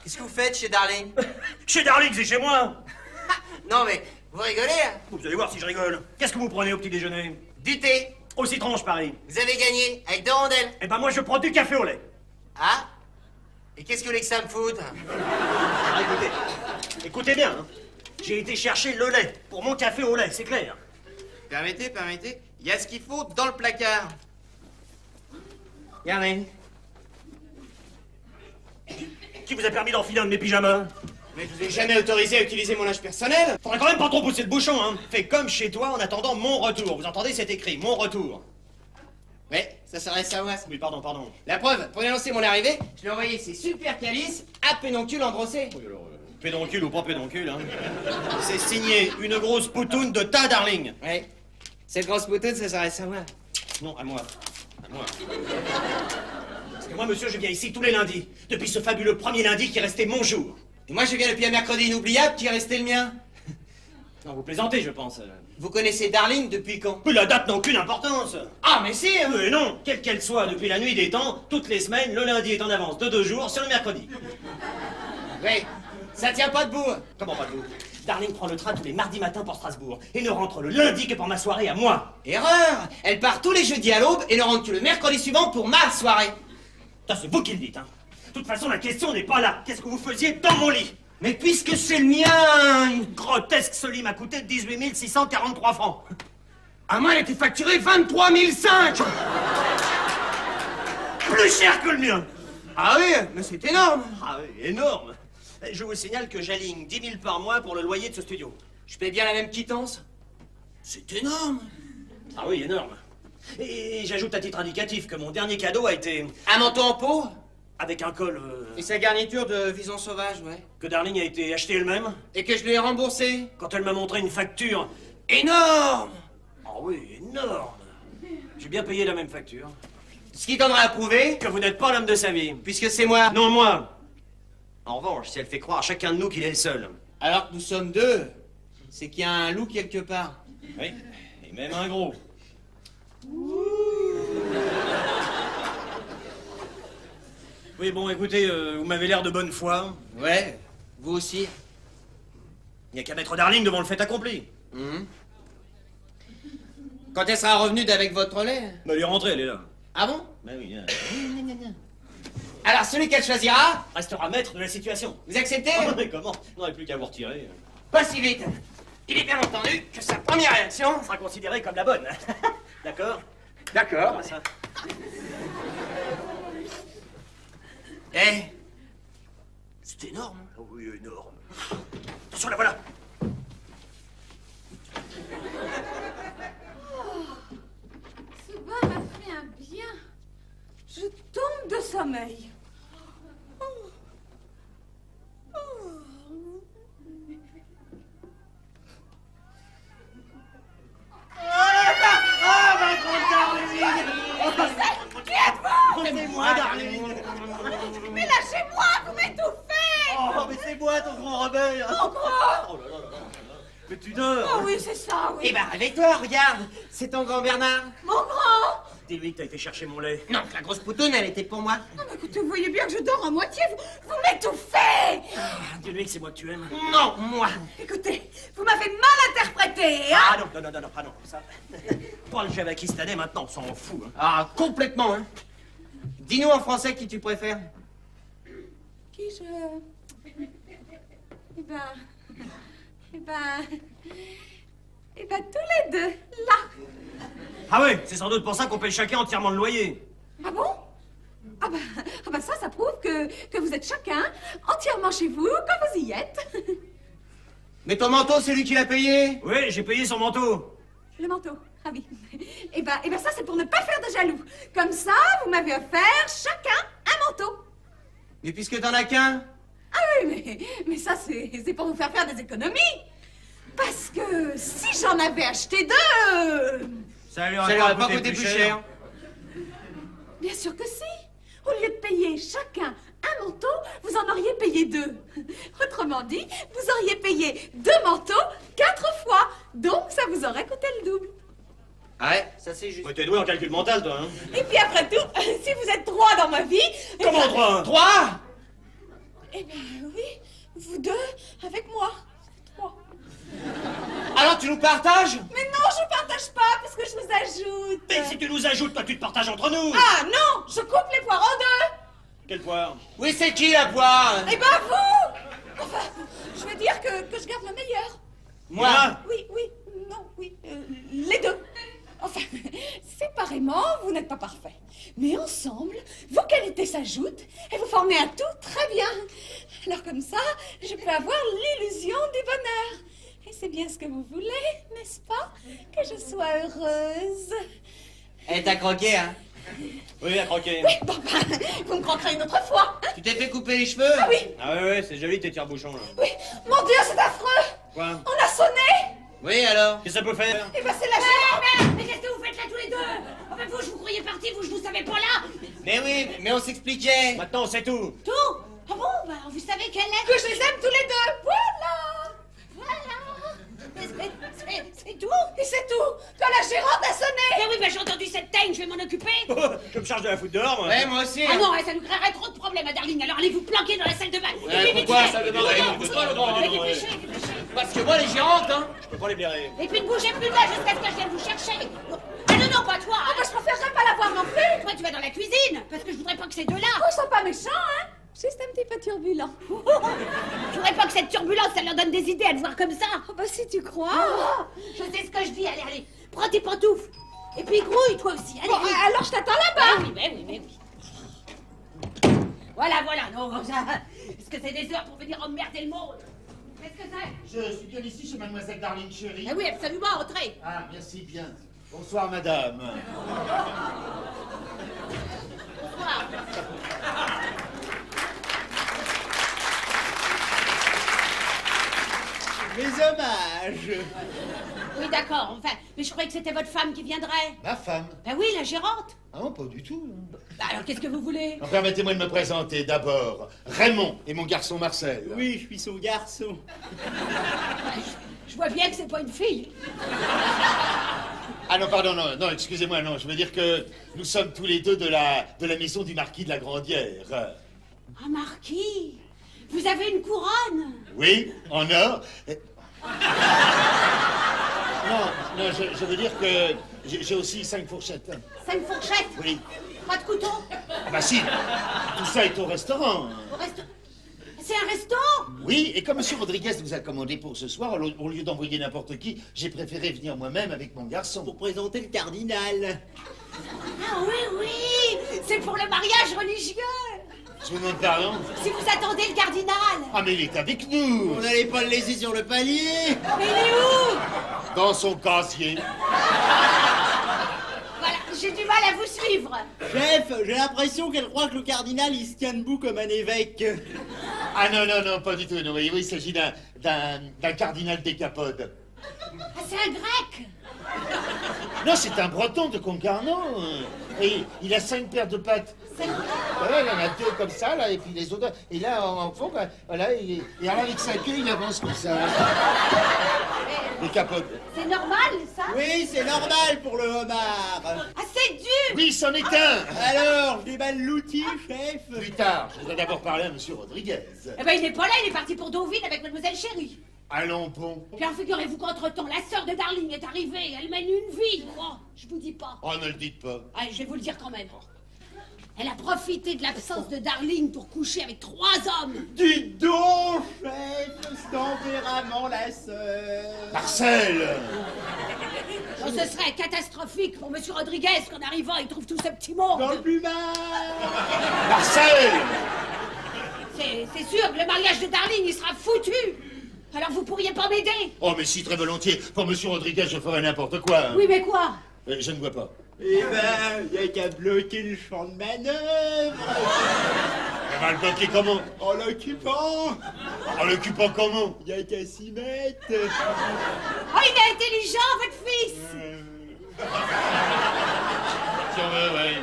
Qu'est-ce que vous faites chez Darling? Chez Darling, c'est chez moi! Non mais, vous rigolez, hein? Vous allez voir si je rigole. Qu'est-ce que vous prenez au petit déjeuner? Du thé. Au citron, je parie. Vous avez gagné, avec 2 rondelles. Eh ben moi, je prends du café au lait. Ah? Et qu'est-ce que vous voulez que ça me foute? Ah, écoutez bien, hein. J'ai été chercher le lait pour mon café au lait, c'est clair. Permettez, il y a ce qu'il faut dans le placard. Regardez. Qui vous a permis d'enfiler un de mes pyjamas? Mais je vous ai jamais autorisé à utiliser mon linge personnel. Faudrait quand même pas trop pousser le bouchon, hein. Fais comme chez toi en attendant mon retour. Vous entendez, c'est écrit, mon retour. Ouais, ça s'arrête ça, ouais. Oui, pardon. La preuve, pour annoncer mon arrivée, je lui ai envoyé ces super calices à pédoncule embrossé. Oui, alors, pédoncule ou pas pédoncule, hein. C'est signé une grosse poutoune de tas, Darling. Ouais. Cette grosse poutoune, ça s'arrête ça, ouais. Non, à moi. À moi. Parce que moi, monsieur, je viens ici tous les lundis. Depuis ce fabuleux 1er lundi qui est resté mon jour. Et moi, je viens depuis un mercredi inoubliable qui est resté le mien. Non, vous plaisantez, je pense. Vous connaissez Darling depuis quand? Mais la date n'a aucune importance. Ah, mais si, hein. Mais non, quelle qu'elle soit, depuis la nuit des temps, toutes les semaines, le lundi est en avance de 2 jours sur le mercredi. Oui, ça tient pas debout. Comment pas debout? Darling prend le train tous les mardis matins pour Strasbourg et ne rentre le lundi que pour ma soirée à moi. Erreur. Elle part tous les jeudis à l'aube et ne rentre que le mercredi suivant pour ma soirée. Ça, c'est vous qui le dites, hein. De toute façon, la question n'est pas là. Qu'est-ce que vous faisiez dans mon lit? Mais puisque c'est le mien... Une grotesque, ce lit m'a coûté 18 643 francs. À moi, elle était facturée 23 500. Plus cher que le mien. Ah oui, mais c'est énorme. Ah oui, énorme. Je vous signale que j'aligne 10 000 par mois pour le loyer de ce studio. Je paie bien la même quittance. C'est énorme. Ah oui, énorme. Et j'ajoute à titre indicatif que mon dernier cadeau a été... Un manteau en peau. Avec un col... Et sa garniture de vison sauvage, ouais. Que Darling a été acheté elle-même. Et que je lui ai remboursé. Quand elle m'a montré une facture... Énorme. Ah oui, énorme. J'ai bien payé la même facture. Ce qui donnerait à prouver... Que vous n'êtes pas l'homme de sa vie. Puisque c'est moi. Non, moi. En revanche, si elle fait croire à chacun de nous qu'il est le seul. Alors que nous sommes 2, c'est qu'il y a un loup quelque part. Oui, et même un gros. Oui, bon, écoutez, vous m'avez l'air de bonne foi. Ouais, vous aussi. n'y a qu'à mettre Darling devant le fait accompli. Quand elle sera revenue d'avec votre lait? Bah, elle est rentrée, elle est là. Ah bon? Bah oui. Alors, celui qu'elle choisira Restera maître de la situation. Vous acceptez? Oh, mais comment? On n'aurait plus qu'à vous retirer. Pas si vite. Il est bien entendu que sa première réaction sera considérée comme la bonne. D'accord? D'accord. Ça. Eh, c'est énorme. Oh oui, énorme. Attention, la voilà. Ce bain m'a fait un bien. Je tombe de sommeil. C'est moi, Darling. Mais lâchez-moi, vous m'étouffez. Oh, mais c'est moi, ton grand rebelle. Mon grand. Oh là là là là. Mais tu dors. Oh oui, c'est ça, oui. eh ben, réveille-toi, regarde. C'est ton grand Bernard. Mon grand. Dis-lui que t'as été chercher mon lait. Non, la grosse poutoune, elle était pour moi. Non, mais écoutez, vous voyez bien que je dors à moitié. Vous m'étouffez. Dis-lui que c'est moi que tu aimes. Non, moi. Écoutez, vous m'avez mal interprété, hein. Ah non, ah non, ça. Pas le Javakistanais maintenant, on s'en fout. Hein. Ah, complètement, hein. Dis-nous en français qui tu préfères. Qui je... Eh ben, tous les deux, là. Ah oui, c'est sans doute pour ça qu'on paye chacun entièrement le loyer. Ah bon? Ah bah ça prouve que vous êtes chacun entièrement chez vous quand vous y êtes. Mais ton manteau, c'est lui qui l'a payé? Oui, j'ai payé son manteau. Le manteau, ah oui. Eh ben ça c'est pour ne pas faire de jaloux. Comme ça, vous m'avez offert chacun un manteau. Mais puisque t'en as qu'un? Ah oui, mais ça c'est pour vous faire des économies. Parce que si j'en avais acheté deux... Ça lui aurait pas coûté plus cher. Bien sûr que si. Au lieu de payer chacun un manteau, vous en auriez payé deux. Autrement dit, vous auriez payé 2 manteaux 4 fois. Donc, ça vous aurait coûté le double. Ah ouais, ça c'est juste. Ouais, t'es doué en calcul mental, toi, hein. Et puis après tout, si vous êtes 3 dans ma vie... Comment 3? 3? Eh bien, oui, vous 2 avec moi. 3. Alors tu nous partages? Mais non, je partage pas, parce que je vous ajoute. Mais si tu nous ajoutes, toi, tu te partages entre nous. Ah non, je coupe les poires en 2. Quelle poire? Oui, c'est qui la poire? Eh ben vous. Enfin, je veux dire que je garde le meilleur. Moi? Oui, les deux. Enfin, séparément, vous n'êtes pas parfait. Mais ensemble, vos qualités s'ajoutent et vous formez un tout très bien. Alors comme ça, je peux avoir l'illusion du bonheur. Et c'est bien ce que vous voulez, n'est-ce pas? Que je sois heureuse. Elle t'a croqué, hein? Oui, à croquer. Oui, bon, vous me croquerez une autre fois. Hein? Tu t'es fait couper les cheveux? Ah oui. Ah ouais, c'est joli tes tire-bouchons, là. Oui, mon Dieu, c'est affreux. Quoi? On a sonné. Oui, alors? Qu'est-ce que ça peut faire? Eh ben, c'est la gérante. Mais qu'est-ce que vous faites là tous les deux? Enfin, vous, je vous croyais partis, vous, je vous savais pas là. Mais oui, mais on s'expliquait. Maintenant, on sait tout. Tout? Ah bon? Bah, vous savez quelle lettre? Que je les aime tous les deux. Voilà. C'est tout? Et c'est tout. Quand la gérante a sonné. Eh oui, bah j'ai entendu cette teigne, je vais m'en occuper. Je me charge de la foutre dehors, moi. Ouais, moi aussi. Ah non, ça nous créerait trop de problèmes à Darling, alors allez vous planquer dans la salle de bain. Ouais, pourquoi ça demande Dépêchez. Parce que moi, les gérantes, hein. Je peux pas les blairer. Et puis ne bougez plus de là jusqu'à ce que je vienne vous chercher. Ah non, pas toi. Ah bah, je préférerais pas la voir non plus. Toi, tu vas dans la cuisine, parce que je voudrais pas que ces deux-là. Oh, ils sont pas méchants, hein. Juste un petit peu turbulent. Je voudrais pas que cette turbulence, ça leur donne des idées à te voir comme ça. Oh bah si tu crois. Je sais ce que je dis, allez. Prends tes pantoufles. Et puis grouille, toi aussi. Allez, Bon, alors je t'attends là-bas. mais oui. Voilà. Non, ça... Est-ce que c'est des heures pour venir emmerder le monde? Qu'est-ce que c'est? Je suis bien ici chez Mademoiselle Darling Chérie. Ah oui, absolument, entrez. Ah, merci bien. Bonsoir, madame. Bonsoir. Mes hommages. Oui, d'accord, enfin, mais je croyais que c'était votre femme qui viendrait. Ma femme. Ben oui, la gérante. Ah non, pas du tout. Bah alors, qu'est-ce que vous voulez? Permettez-moi de me présenter d'abord. Raymond et mon garçon Marcel. Oui, je suis son garçon. Je vois bien que c'est pas une fille. Ah non, pardon, non, excusez-moi, non, je veux dire que nous sommes tous les deux de la maison du marquis de la Grandière. Un marquis? Vous avez une couronne? Oui, en or. Non, je veux dire que j'ai aussi 5 fourchettes. 5 fourchettes? Oui. Pas de couteau? Ah bah si, tout ça est au restaurant. Au resto... C'est un resto? Oui, et comme M. Rodriguez vous a commandé pour ce soir, au lieu d'envoyer n'importe qui, j'ai préféré venir moi-même avec mon garçon. Pour présenter le cardinal. Ah oui, c'est pour le mariage religieux. Je vous demande pardon? Si vous attendez le cardinal. Ah mais il est avec nous. On n'allait pas le laisser sur le palier. Mais il est où? Dans son casier. Voilà, j'ai du mal à vous suivre. Chef, j'ai l'impression qu'elle croit que le cardinal, il se tient debout comme un évêque. Ah non, pas du tout. Non, oui, il s'agit d'un cardinal décapode. Ah, c'est un grec. Non, c'est un breton de Concarneau. Et il a 5 paires de pattes. Voilà, il en a 2 comme ça, là, et puis les autres. Et là, en fond, bah, voilà, et alors avec sa queue, il avance comme ça. Décapode. C'est normal, ça? Oui, c'est normal pour le homard. Ah, c'est dur. Oui, c'en est un. Alors, je déballe l'outil, chef. Plus tard, je voudrais d'abord parler à M. Rodriguez. Eh ben, il n'est pas là, il est parti pour Deauville avec Mademoiselle Chérie. Allons, bon. Et puis, figurez-vous qu'entre-temps, la sœur de Darling est arrivée. Elle mène une vie. Oh, je vous dis pas. Oh, ne le dites pas. Allez, je vais vous le dire quand même. Elle a profité de l'absence de Darling pour coucher avec 3 hommes. Dites donc, chef, ce tempérament, la sœur. Marcel. Non, ce serait catastrophique pour Monsieur Rodriguez qu'en arrivant, il trouve tout ce petit monde. Dans le plumard. Marcel. C'est sûr que le mariage de Darling, il sera foutu. Alors vous pourriez pas m'aider? Oh, mais si, très volontiers. Pour M. Rodriguez, je ferais n'importe quoi. Oui, mais quoi? Je ne vois pas. Eh ben, y a qu'à bloquer le champ de manœuvre. On va le bloquer comment? En l'occupant. En l'occupant comment? Y a qu'à s'y mettre. Oh, il est intelligent, votre fils. Si on veut, ouais.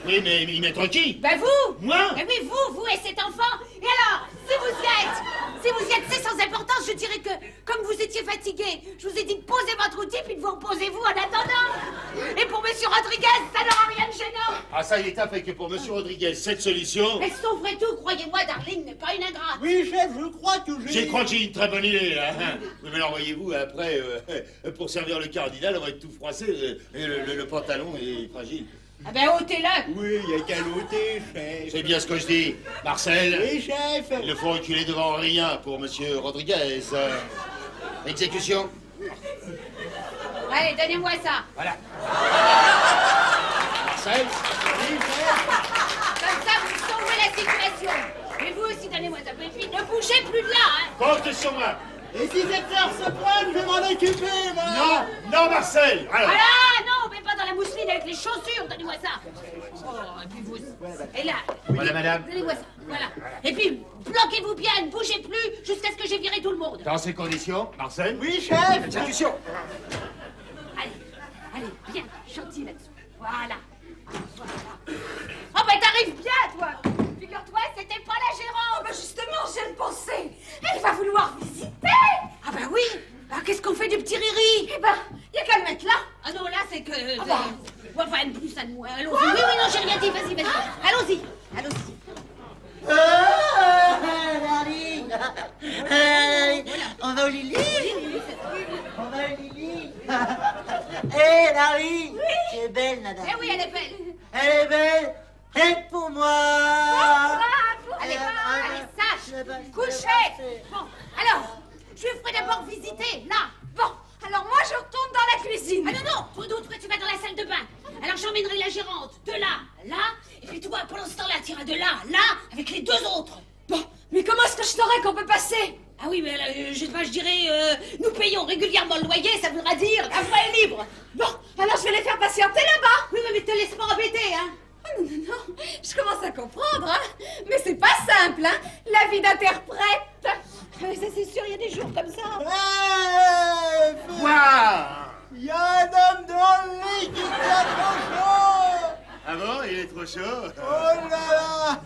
Oui, mais il met tranquille. Ben vous. Moi? Ben oui, vous et cet enfant. Et alors, si vous y êtes, c'est sans importance, je dirais que, comme vous étiez fatigué, je vous ai dit de poser votre outil puis de vous reposez-vous en attendant. Et pour Monsieur Rodriguez, ça n'aura rien de gênant. Ah, ça y est, fait que pour M. Rodriguez, cette solution... Elle sauverait tout, croyez-moi, Darling n'est pas une ingrate. Oui, chef, je crois que Je crois que j'ai une très bonne idée, là. Oui, mais alors, voyez-vous, après, pour servir le cardinal, on va être tout froissé, et le pantalon est fragile. Ah ben, ôtez-le. Oui, y a qu'à l'ôter, chef. C'est bien ce que je dis. Marcel. Oui, chef. Il ne faut reculer devant rien pour M. Rodriguez. Exécution. Allez, donnez-moi ça. Voilà. Marcel. Oui, chef. Comme ça, vous sauvez la situation. Et vous aussi, donnez-moi ça. Et puis, ne bougez plus de là, hein. Compte sur moi. Et si cette heure se pointe, je vais m'en occuper, moi. Non, Marcel. Alors. Voilà, non, mais pas dans la mousseline avec les chaussures, donnez-moi ça. Oh, et puis vous. Et là. Voilà, madame. Donnez-moi ça, voilà. Et puis, bloquez-vous bien, ne bougez plus jusqu'à ce que j'ai viré tout le monde. Dans ces conditions, Marcel. Oui, chef. Exécution. Allez, bien, gentil là-dessous. Voilà. Oh, ben t'arrives bien, toi. Figure-toi, c'était pas la gérante. Bah justement, j'ai pensé. Elle va vouloir visiter. Ah ben oui. Alors qu'est-ce qu'on fait du petit Riri? Eh ben, y a qu'à le mettre là. Ah non, là c'est que... Ah bah. Enfin, une plus à de moi. Allons-y. Oui, non, j'ai rien dit. Vas-y. Allons-y. On va au Lili. On va au Lili. Hé, Larry. Oui. Tu es belle, madame. Eh oui, elle est belle. Elle est belle. Et pour moi. Allez, sache. Couchez. Bon, alors, je lui ferai d'abord visiter, là. Bon, alors moi je retourne dans la cuisine. Ah non, toi tu vas dans la salle de bain. Alors j'emmènerai la gérante de là, et puis toi, pendant ce temps-là, tu iras de là, avec les 2 autres. Bon, mais comment est-ce que je saurais qu'on peut passer? Ah oui, mais je sais pas, je dirais, nous payons régulièrement le loyer, ça voudra dire la voie est libre. Bon, alors je vais les faire patienter là-bas. Oui, mais te laisse pas embêter, hein. Oh, non, je commence à comprendre, hein. Mais c'est pas simple, hein, la vie d'interprète. Ça c'est sûr, il y a des jours comme ça. Quoi? Y a un homme dans le lit qui est trop chaud. Ah bon, il est trop chaud? Oh là là.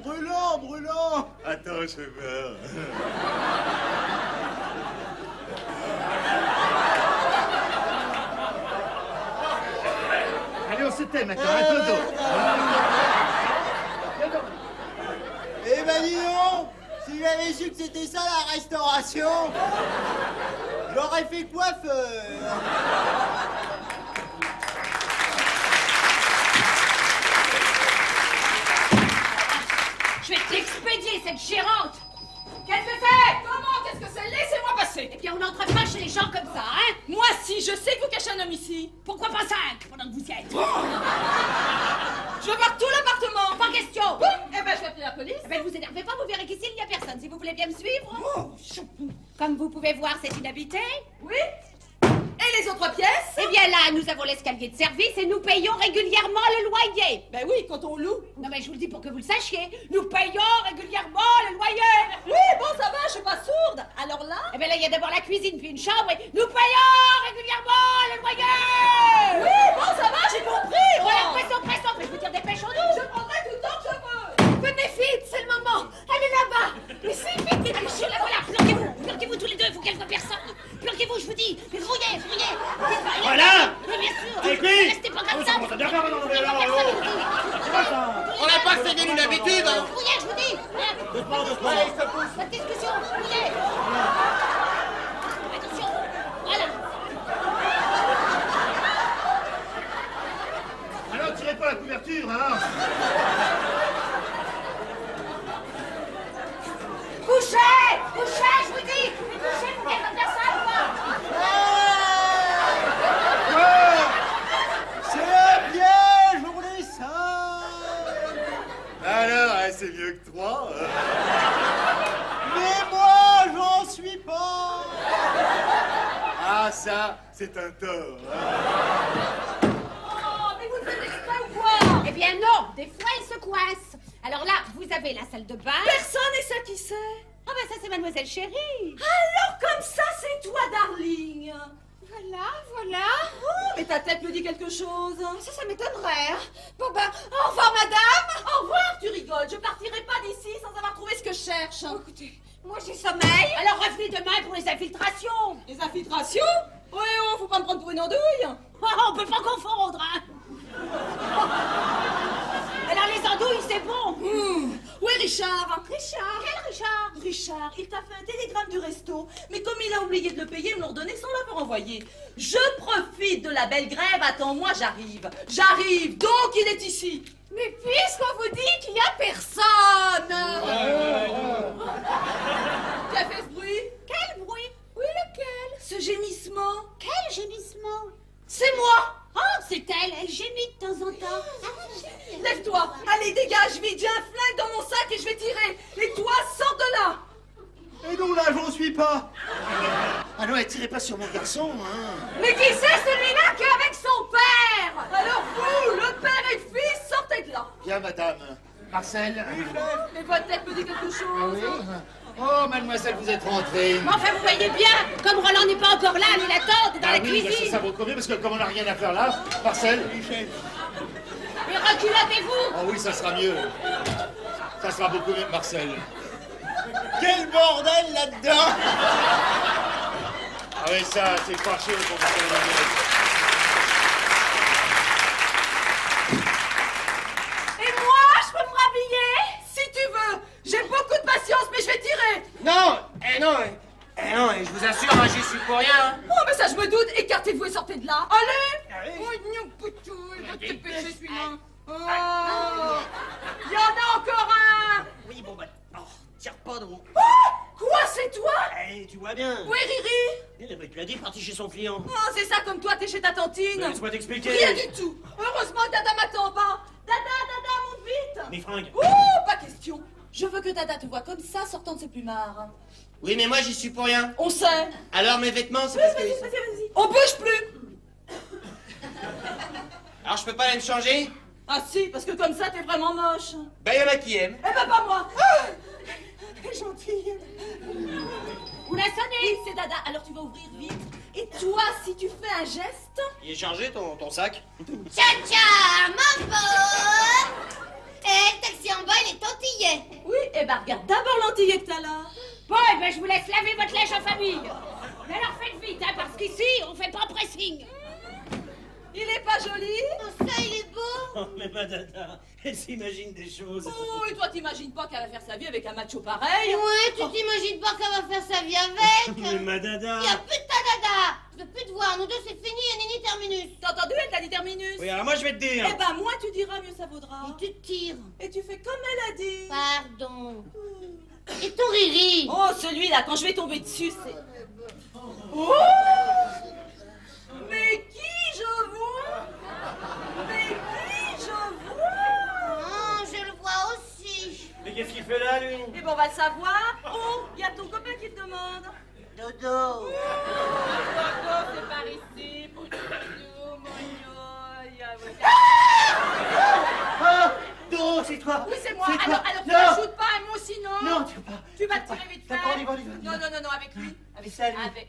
Brûlant. Attends, je meurs. Allez, on se tait maintenant, un dodo. Eh ben dis donc, Si j'avais su que c'était ça la restauration, j'aurais fait coiffeur. Je vais t'expédier, cette gérante. Qu'est-ce que c'est? Comment? Qu'est-ce que c'est? Laissez-moi passer. Eh bien, on n'entre pas chez les gens comme ça, hein? Moi, si, je sais que vous cachez un homme ici. Pourquoi pas 5 pendant que vous y êtes? Je veux voir tout l'appartement. Pas question. Eh ben, je vais appeler la police. Eh ben, vous énervez pas, vous verrez qu'ici, il n'y a personne. Si vous voulez bien me suivre. Comme vous pouvez voir, c'est inhabité. Oui. Et les autres pièces? Eh bien là, nous avons l'escalier de service et nous payons régulièrement le loyer. Ben oui, quand on loue. Non mais je vous le dis pour que vous le sachiez, nous payons régulièrement le loyer. Oui, bon, ça va, je suis pas sourde. Alors là? Eh bien là, il y a d'abord la cuisine puis une chambre et nous payons régulièrement le loyer. Oui, bon, ça va, j'ai compris. Voilà, pressons, mais je vous dire dépêchons-nous. Je prendrai tout le temps que je veux. Venez vite, c'est le moment. Elle est là-bas. Mais si, vite, dépêchez-la, voilà, planquez-vous tous les deux, il faut qu'elle voit personne. Planquez-vous, je vous dis, mais fouillez. Voilà. Mais bien sûr. Avec lui. Restez pas comme ça. On n'a pas fait une habitude, hein. Fouillez, je vous dis. Doucement. Pas de discussion, fouillez. Attention, voilà. Alors, tirez pas la couverture, hein. Couchez, je vous dis. Couchez, vous n'êtes pas personne, quoi. C'est un piège, on les sait. Alors, c'est mieux que 3. Mais moi, j'en suis pas. Ah, ça, c'est un tort. Oh, mais vous le faites exprès ou quoi? Eh bien non, des fois ils se coincent. Alors là, vous avez la salle de bain. Personne n'est ça qui sait. Ah ben ça c'est Mademoiselle Chérie. Alors comme ça, c'est toi, darling. Voilà. Oh, mais ta tête me dit quelque chose. Ça m'étonnerait. Hein. Bon ben, au revoir, madame. Au revoir, tu rigoles. Je partirai pas d'ici sans avoir trouvé ce que je cherche. Oh, écoutez, moi j'ai sommeil. Alors revenez demain pour les infiltrations. Les infiltrations? Oui, oh, faut pas me prendre pour une andouille. Oh, on peut pas confondre, hein. Alors les andouilles, c'est bon. Oui, Richard. Richard? Quel Richard? Richard, il t'a fait un télégramme du resto, mais comme il a oublié de le payer, me l'a redonné sans l'avoir envoyé. Je profite de la belle grève, attends-moi, j'arrive. J'arrive, donc il est ici. Mais puisqu'on vous dit qu'il y a personne. Qui a fait ce bruit? Quel bruit? Oui, lequel? Ce gémissement. Quel gémissement? C'est moi. Oh, c'est elle, elle gémit de temps en temps. Lève-toi, allez, dégage vite, j'ai un flingue dans mon sac et je vais tirer. Et toi, sors de là. Et donc là, j'en suis pas. Ah non, tirez pas sur mon garçon, hein. Mais qui c'est celui-là qui est avec son père? Alors vous, le père et le fils, sortez de là. Bien, madame. Marcel. Mais votre tête me dit quelque chose. Oh, mademoiselle, vous êtes rentrée. Mais enfin, vous voyez bien, comme Roland n'est pas encore là, il l'attend dans la oui, cuisine. ça vaut combien? Parce que comme on n'a rien à faire là, Marcel. Mais reculatez-vous. Oh oui, ça sera mieux. Ça sera beaucoup mieux, Marcel. Quel bordel là-dedans. Ah oui, ça, c'est fâché pour Et moi, je peux me rhabiller? Si tu veux. J'ai beaucoup de patience, mais je vais tirer. Non, non, et je vous assure, hein, j'y suis pour rien. Oh, mais ça, je me doute. Écartez-vous et sortez de là. Allez. Oh, gnou, poutou, il va te dépêcher, celui-là. Oh. Il y en a encore un. Oui, bon, bah, tire pas donc. Oh, quoi, c'est toi? Eh, tu vois bien. Oui, Riri. Tu l'as dit, parti chez son client. Oh, c'est ça comme toi, t'es chez ta tantine. Laisse-moi t'expliquer. Rien du tout. Heureusement que Dada m'attend pas. Dada, monte vite. Mes fringues. Oh, pas question. Je veux que Dada te voie comme ça, sortant de ce plumard. Oui, mais moi, j'y suis pour rien. On sait. Alors, mes vêtements, c'est parce que... Vas-y. On bouge plus. Alors, je peux pas aller me changer? Ah si, parce que comme ça, t'es vraiment moche. Ben, y en a qui aiment. Eh ben, pas moi. Elle est gentille. Vous la sonnez? Oui, c'est Dada, alors tu vas ouvrir vite. Et toi, si tu fais un geste... Il est chargé, ton sac? Tcha-tcha, mon pauvre. Eh, le taxi en bas, il est antillais. Oui, eh ben, regarde d'abord l'antillais que t'as là. Bon, eh ben, je vous laisse laver votre linge en famille. Mais alors faites vite, hein, parce qu'ici, on fait pas pressing. Il est pas joli? Oh, ça, il est beau. Oh, mais ma dada, elle s'imagine des choses. Oh, et toi, t'imagines pas qu'elle va faire sa vie avec un macho pareil? Ouais, tu t'imagines pas qu'elle va faire sa vie avec? Mais ma dada. Y a plus de ta dada. Je veux plus te voir. Nous deux, c'est fini. Nini terminus. T'as entendu? Elle t'a dit terminus. Oui, alors moi je vais te dire. Eh ben, moi, tu diras, mieux ça vaudra. Et tu te tires. Et tu fais comme elle a dit. Pardon. Et ton riri? Oh, celui-là, quand je vais tomber dessus, c'est... Oh! Mais qui je vois? Mais qui je vois? Oh, je le vois aussi. Mais qu'est-ce qu'il fait là, lui? Eh ben, on va le savoir. Oh, il y a ton copain qui te demande. Dodo. Dodo, c'est par ici. Dodo, Ah, Doro, c'est toi. Oui, c'est moi. C'est toi. Alors tu Non. n'ajoutes pas un mot sinon. Non, tu peux pas. Tu vas te tirer vite fait. D'accord, on y va. Non, non, non, non, avec lui. Avec ça, lui. Avec...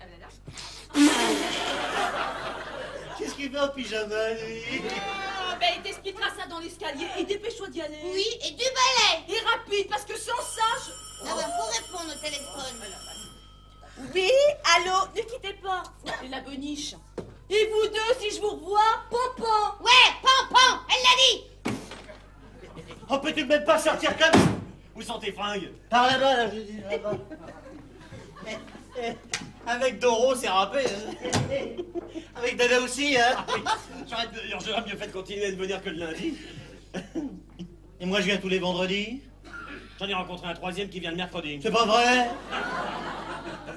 Qu'est-ce qu'il fait en pyjama, lui? Ben, il t'expliquera ça dans l'escalier. Et dépêche-toi d'y aller. Oui, et du balai. Et rapide, parce que sans ça, je... Ah bah, faut répondre au téléphone. Oui, allô, ne quittez pas. Et la beniche. Et vous deux, si je vous revois, pompon. Ouais, Pampan, elle l'a dit. Oh, peux-tu même pas sortir comme ça? Où sont tes fringues? Par là-bas, là, je dis, là-bas. Avec Doro, c'est râpé. Hein. Avec Dada aussi, hein. Ah oui, j'aurais mieux fait de continuer à ne venir que le lundi. Et moi, je viens tous les vendredis. J'en ai rencontré un troisième qui vient le mercredi. C'est pas vrai?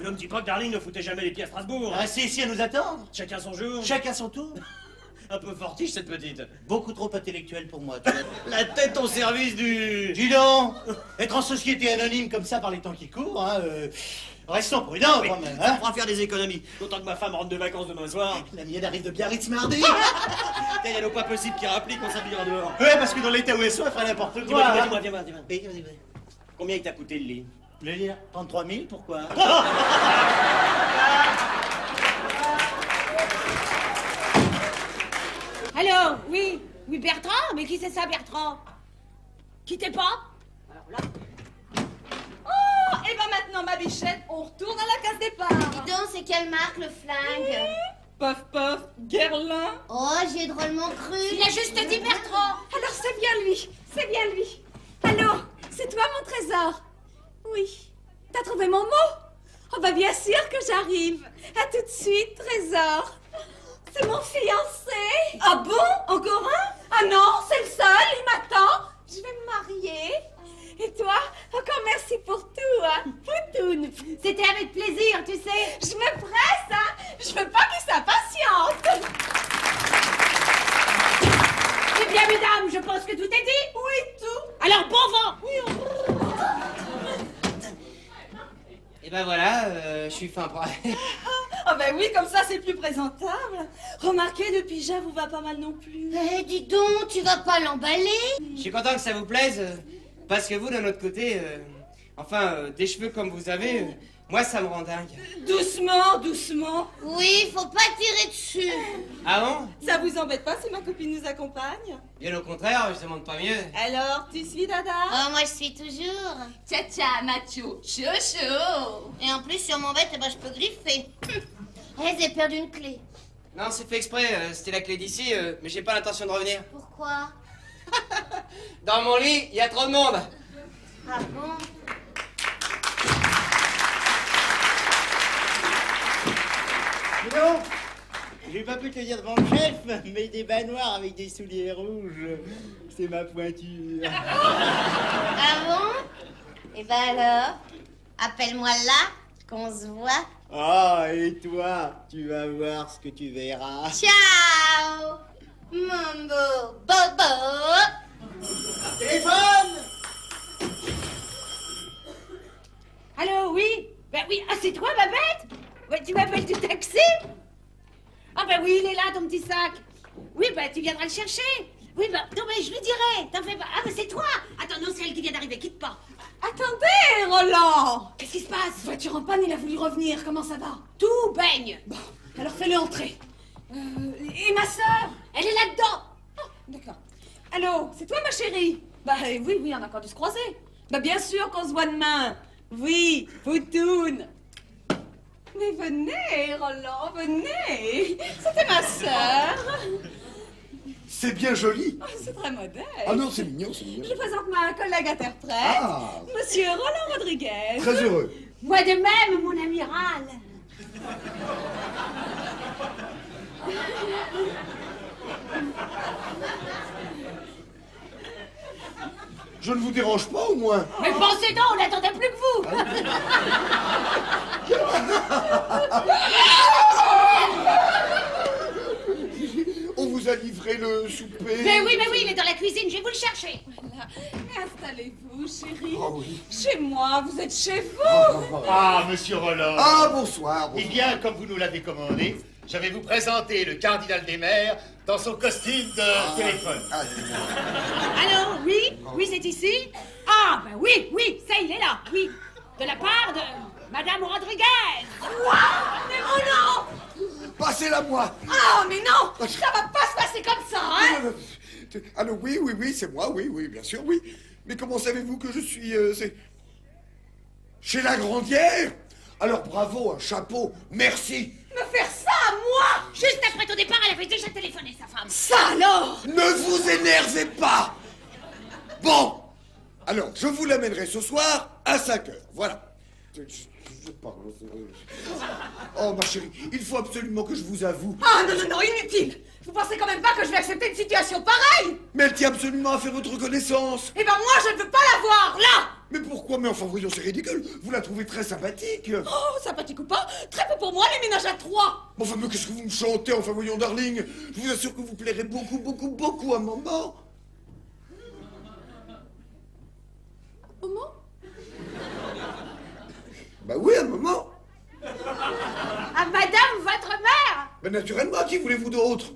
Ne me dis pas que Darling ne foutait jamais les pieds à Strasbourg. Restez ici à nous attendre. Chacun son jour. Chacun son tour. Un peu fortiche, cette petite. Beaucoup trop intellectuel pour moi, tu vois. La tête au service du... Dis donc, être en société anonyme comme ça par les temps qui courent, hein, restons prudents quand même. Ça Hein. me fera faire des économies. D'autant que ma femme rentre de vacances demain soir. La mienne arrive de Biarritz mardi. Il y a pas possible qu'il rapplique qu'on s'habillera dehors. Ouais, parce que dans l'état où elle soit, elle ferait n'importe quoi. Dis-moi, hein. dis-moi, dis-moi. Oui, vas-y. Combien il t'a coûté le lit? Le lit, 33 000, pourquoi? Allô, oui, oui, Bertrand? Mais qui c'est ça, Bertrand? Quittez pas? Alors là... Oh, et ben maintenant, ma bichette, on retourne à la case départ. Dis donc, c'est quelle marque le flingue? Paf, paf, Guerlain. Oh, j'y ai drôlement cru. Il a juste dit Bertrand. Alors c'est bien lui, c'est bien lui. Allô, c'est toi mon trésor? Oui. T'as trouvé mon mot? Oh bah bien sûr que j'arrive. À tout de suite, trésor. C'est mon fiancé. Ah bon? Encore un? Ah non, c'est le seul, il m'attend. Je vais me marier. Et toi, encore merci pour tout, hein, Poutoune. C'était avec plaisir, tu sais. Je me presse, hein. Je veux pas qu'il s'impatiente. Eh bien, mesdames, je pense que tout est dit. Oui, tout. Alors, bon vent. Et ben voilà, je suis fin prêt. Ah ben oui, comme ça c'est plus présentable. Remarquez, le pyjama vous va pas mal non plus. Eh, dis donc, tu vas pas l'emballer? Je suis content que ça vous plaise, parce que vous, d'un autre côté, des cheveux comme vous avez, moi ça me rend dingue. Doucement, doucement. Oui, faut pas tirer dessus. Ah bon? Ça vous embête pas si ma copine nous accompagne? Bien au contraire, je demande pas mieux. Alors, tu suis Dada? Oh, moi je suis toujours. Tcha tcha, macho, chouchou. Et en plus, sur mon bête, eh ben, je peux griffer. Eh, j'ai perdu une clé. Non, c'est fait exprès, c'était la clé d'ici, mais j'ai pas l'intention de revenir. Pourquoi? Dans mon lit, il y a trop de monde. Ah bon? Dis donc, j'ai pas pu te le dire devant le chef, mais des bas noirs avec des souliers rouges, c'est ma pointure. Ah bon? Eh ben alors, appelle-moi là, qu'on se voit. Ah, et toi, tu vas voir ce que tu verras. Ciao, mon beau bobo. Téléphone! Allô, oui? Ben oui, ah, c'est toi, Babette? Ouais, tu m'appelles du taxi? Ah ben oui, il est là, ton petit sac. Oui, ben tu viendras le chercher. Oui, ben, non, mais je lui dirai, t'en fais pas. Ah, ben c'est toi. Attends, non, c'est elle qui vient d'arriver, quitte pas. Attendez, Roland. Qu'est-ce qui se passe? Voiture en panne, il a voulu revenir, comment ça va? Tout baigne. Bon, alors fais-le entrer. Et ma sœur? Elle est là-dedans. Oh, d'accord. Allô, c'est toi ma chérie? Bah oui, oui, on a encore dû se croiser. Bah bien sûr qu'on se voit demain. Oui, Poutoune. Mais venez, Roland, venez. C'était ma sœur. C'est bien joli. Oh, c'est très modeste. Ah non, c'est mignon, c'est mignon. Je présente ma collègue interprète, Ah. Monsieur Roland Rodriguez. Très heureux. Moi de même, mon amiral. Je ne vous dérange pas au moins? Mais pensez donc, on n'attendait plus que vous. On vous a livré le souper. Mais oui, il est dans la cuisine, je vais vous le chercher. Voilà. Installez-vous, chérie. Oh oui. Chez moi, vous êtes chez vous. Ah, monsieur Roland. Ah, bonsoir. Eh bien, comme vous nous l'avez commandé, je vais vous présenter le cardinal des mers dans son costume de téléphone. Allô, oui, c'est ici. Ah, ben oui, ça, il est là, oui. De la part de Madame Rodriguez. Quoi? Mais Roland! Passez-la moi. Ah, mais non! Ça va pas se passer comme ça, hein? Allô, oui, c'est moi, oui, bien sûr, oui. Mais comment savez-vous que je suis... c'est... Chez la Grandière? Alors bravo, un chapeau, merci. Me faire ça à moi? Juste après ton départ, elle avait déjà téléphoné, sa femme. Ça alors? Ne vous énervez pas. Bon, alors, je vous l'amènerai ce soir à 5 heures, voilà. Je parle. Oh, ma chérie, il faut absolument que je vous avoue. Ah, non, inutile! Vous pensez quand même pas que je vais accepter une situation pareille? Mais elle tient absolument à faire votre connaissance. Eh ben moi, je ne veux pas la voir, là! Mais pourquoi? Mais enfin, voyons, c'est ridicule. Vous la trouvez très sympathique. Oh, sympathique ou pas, très peu pour moi, les ménages à trois! Bon, enfin, mais qu'est-ce que vous me chantez? Enfin, voyons, darling, je vous assure que vous plairez beaucoup à maman. Comment? Bah oui, à maman. À Madame, votre mère. Ben naturellement, qui voulez-vous d'autre?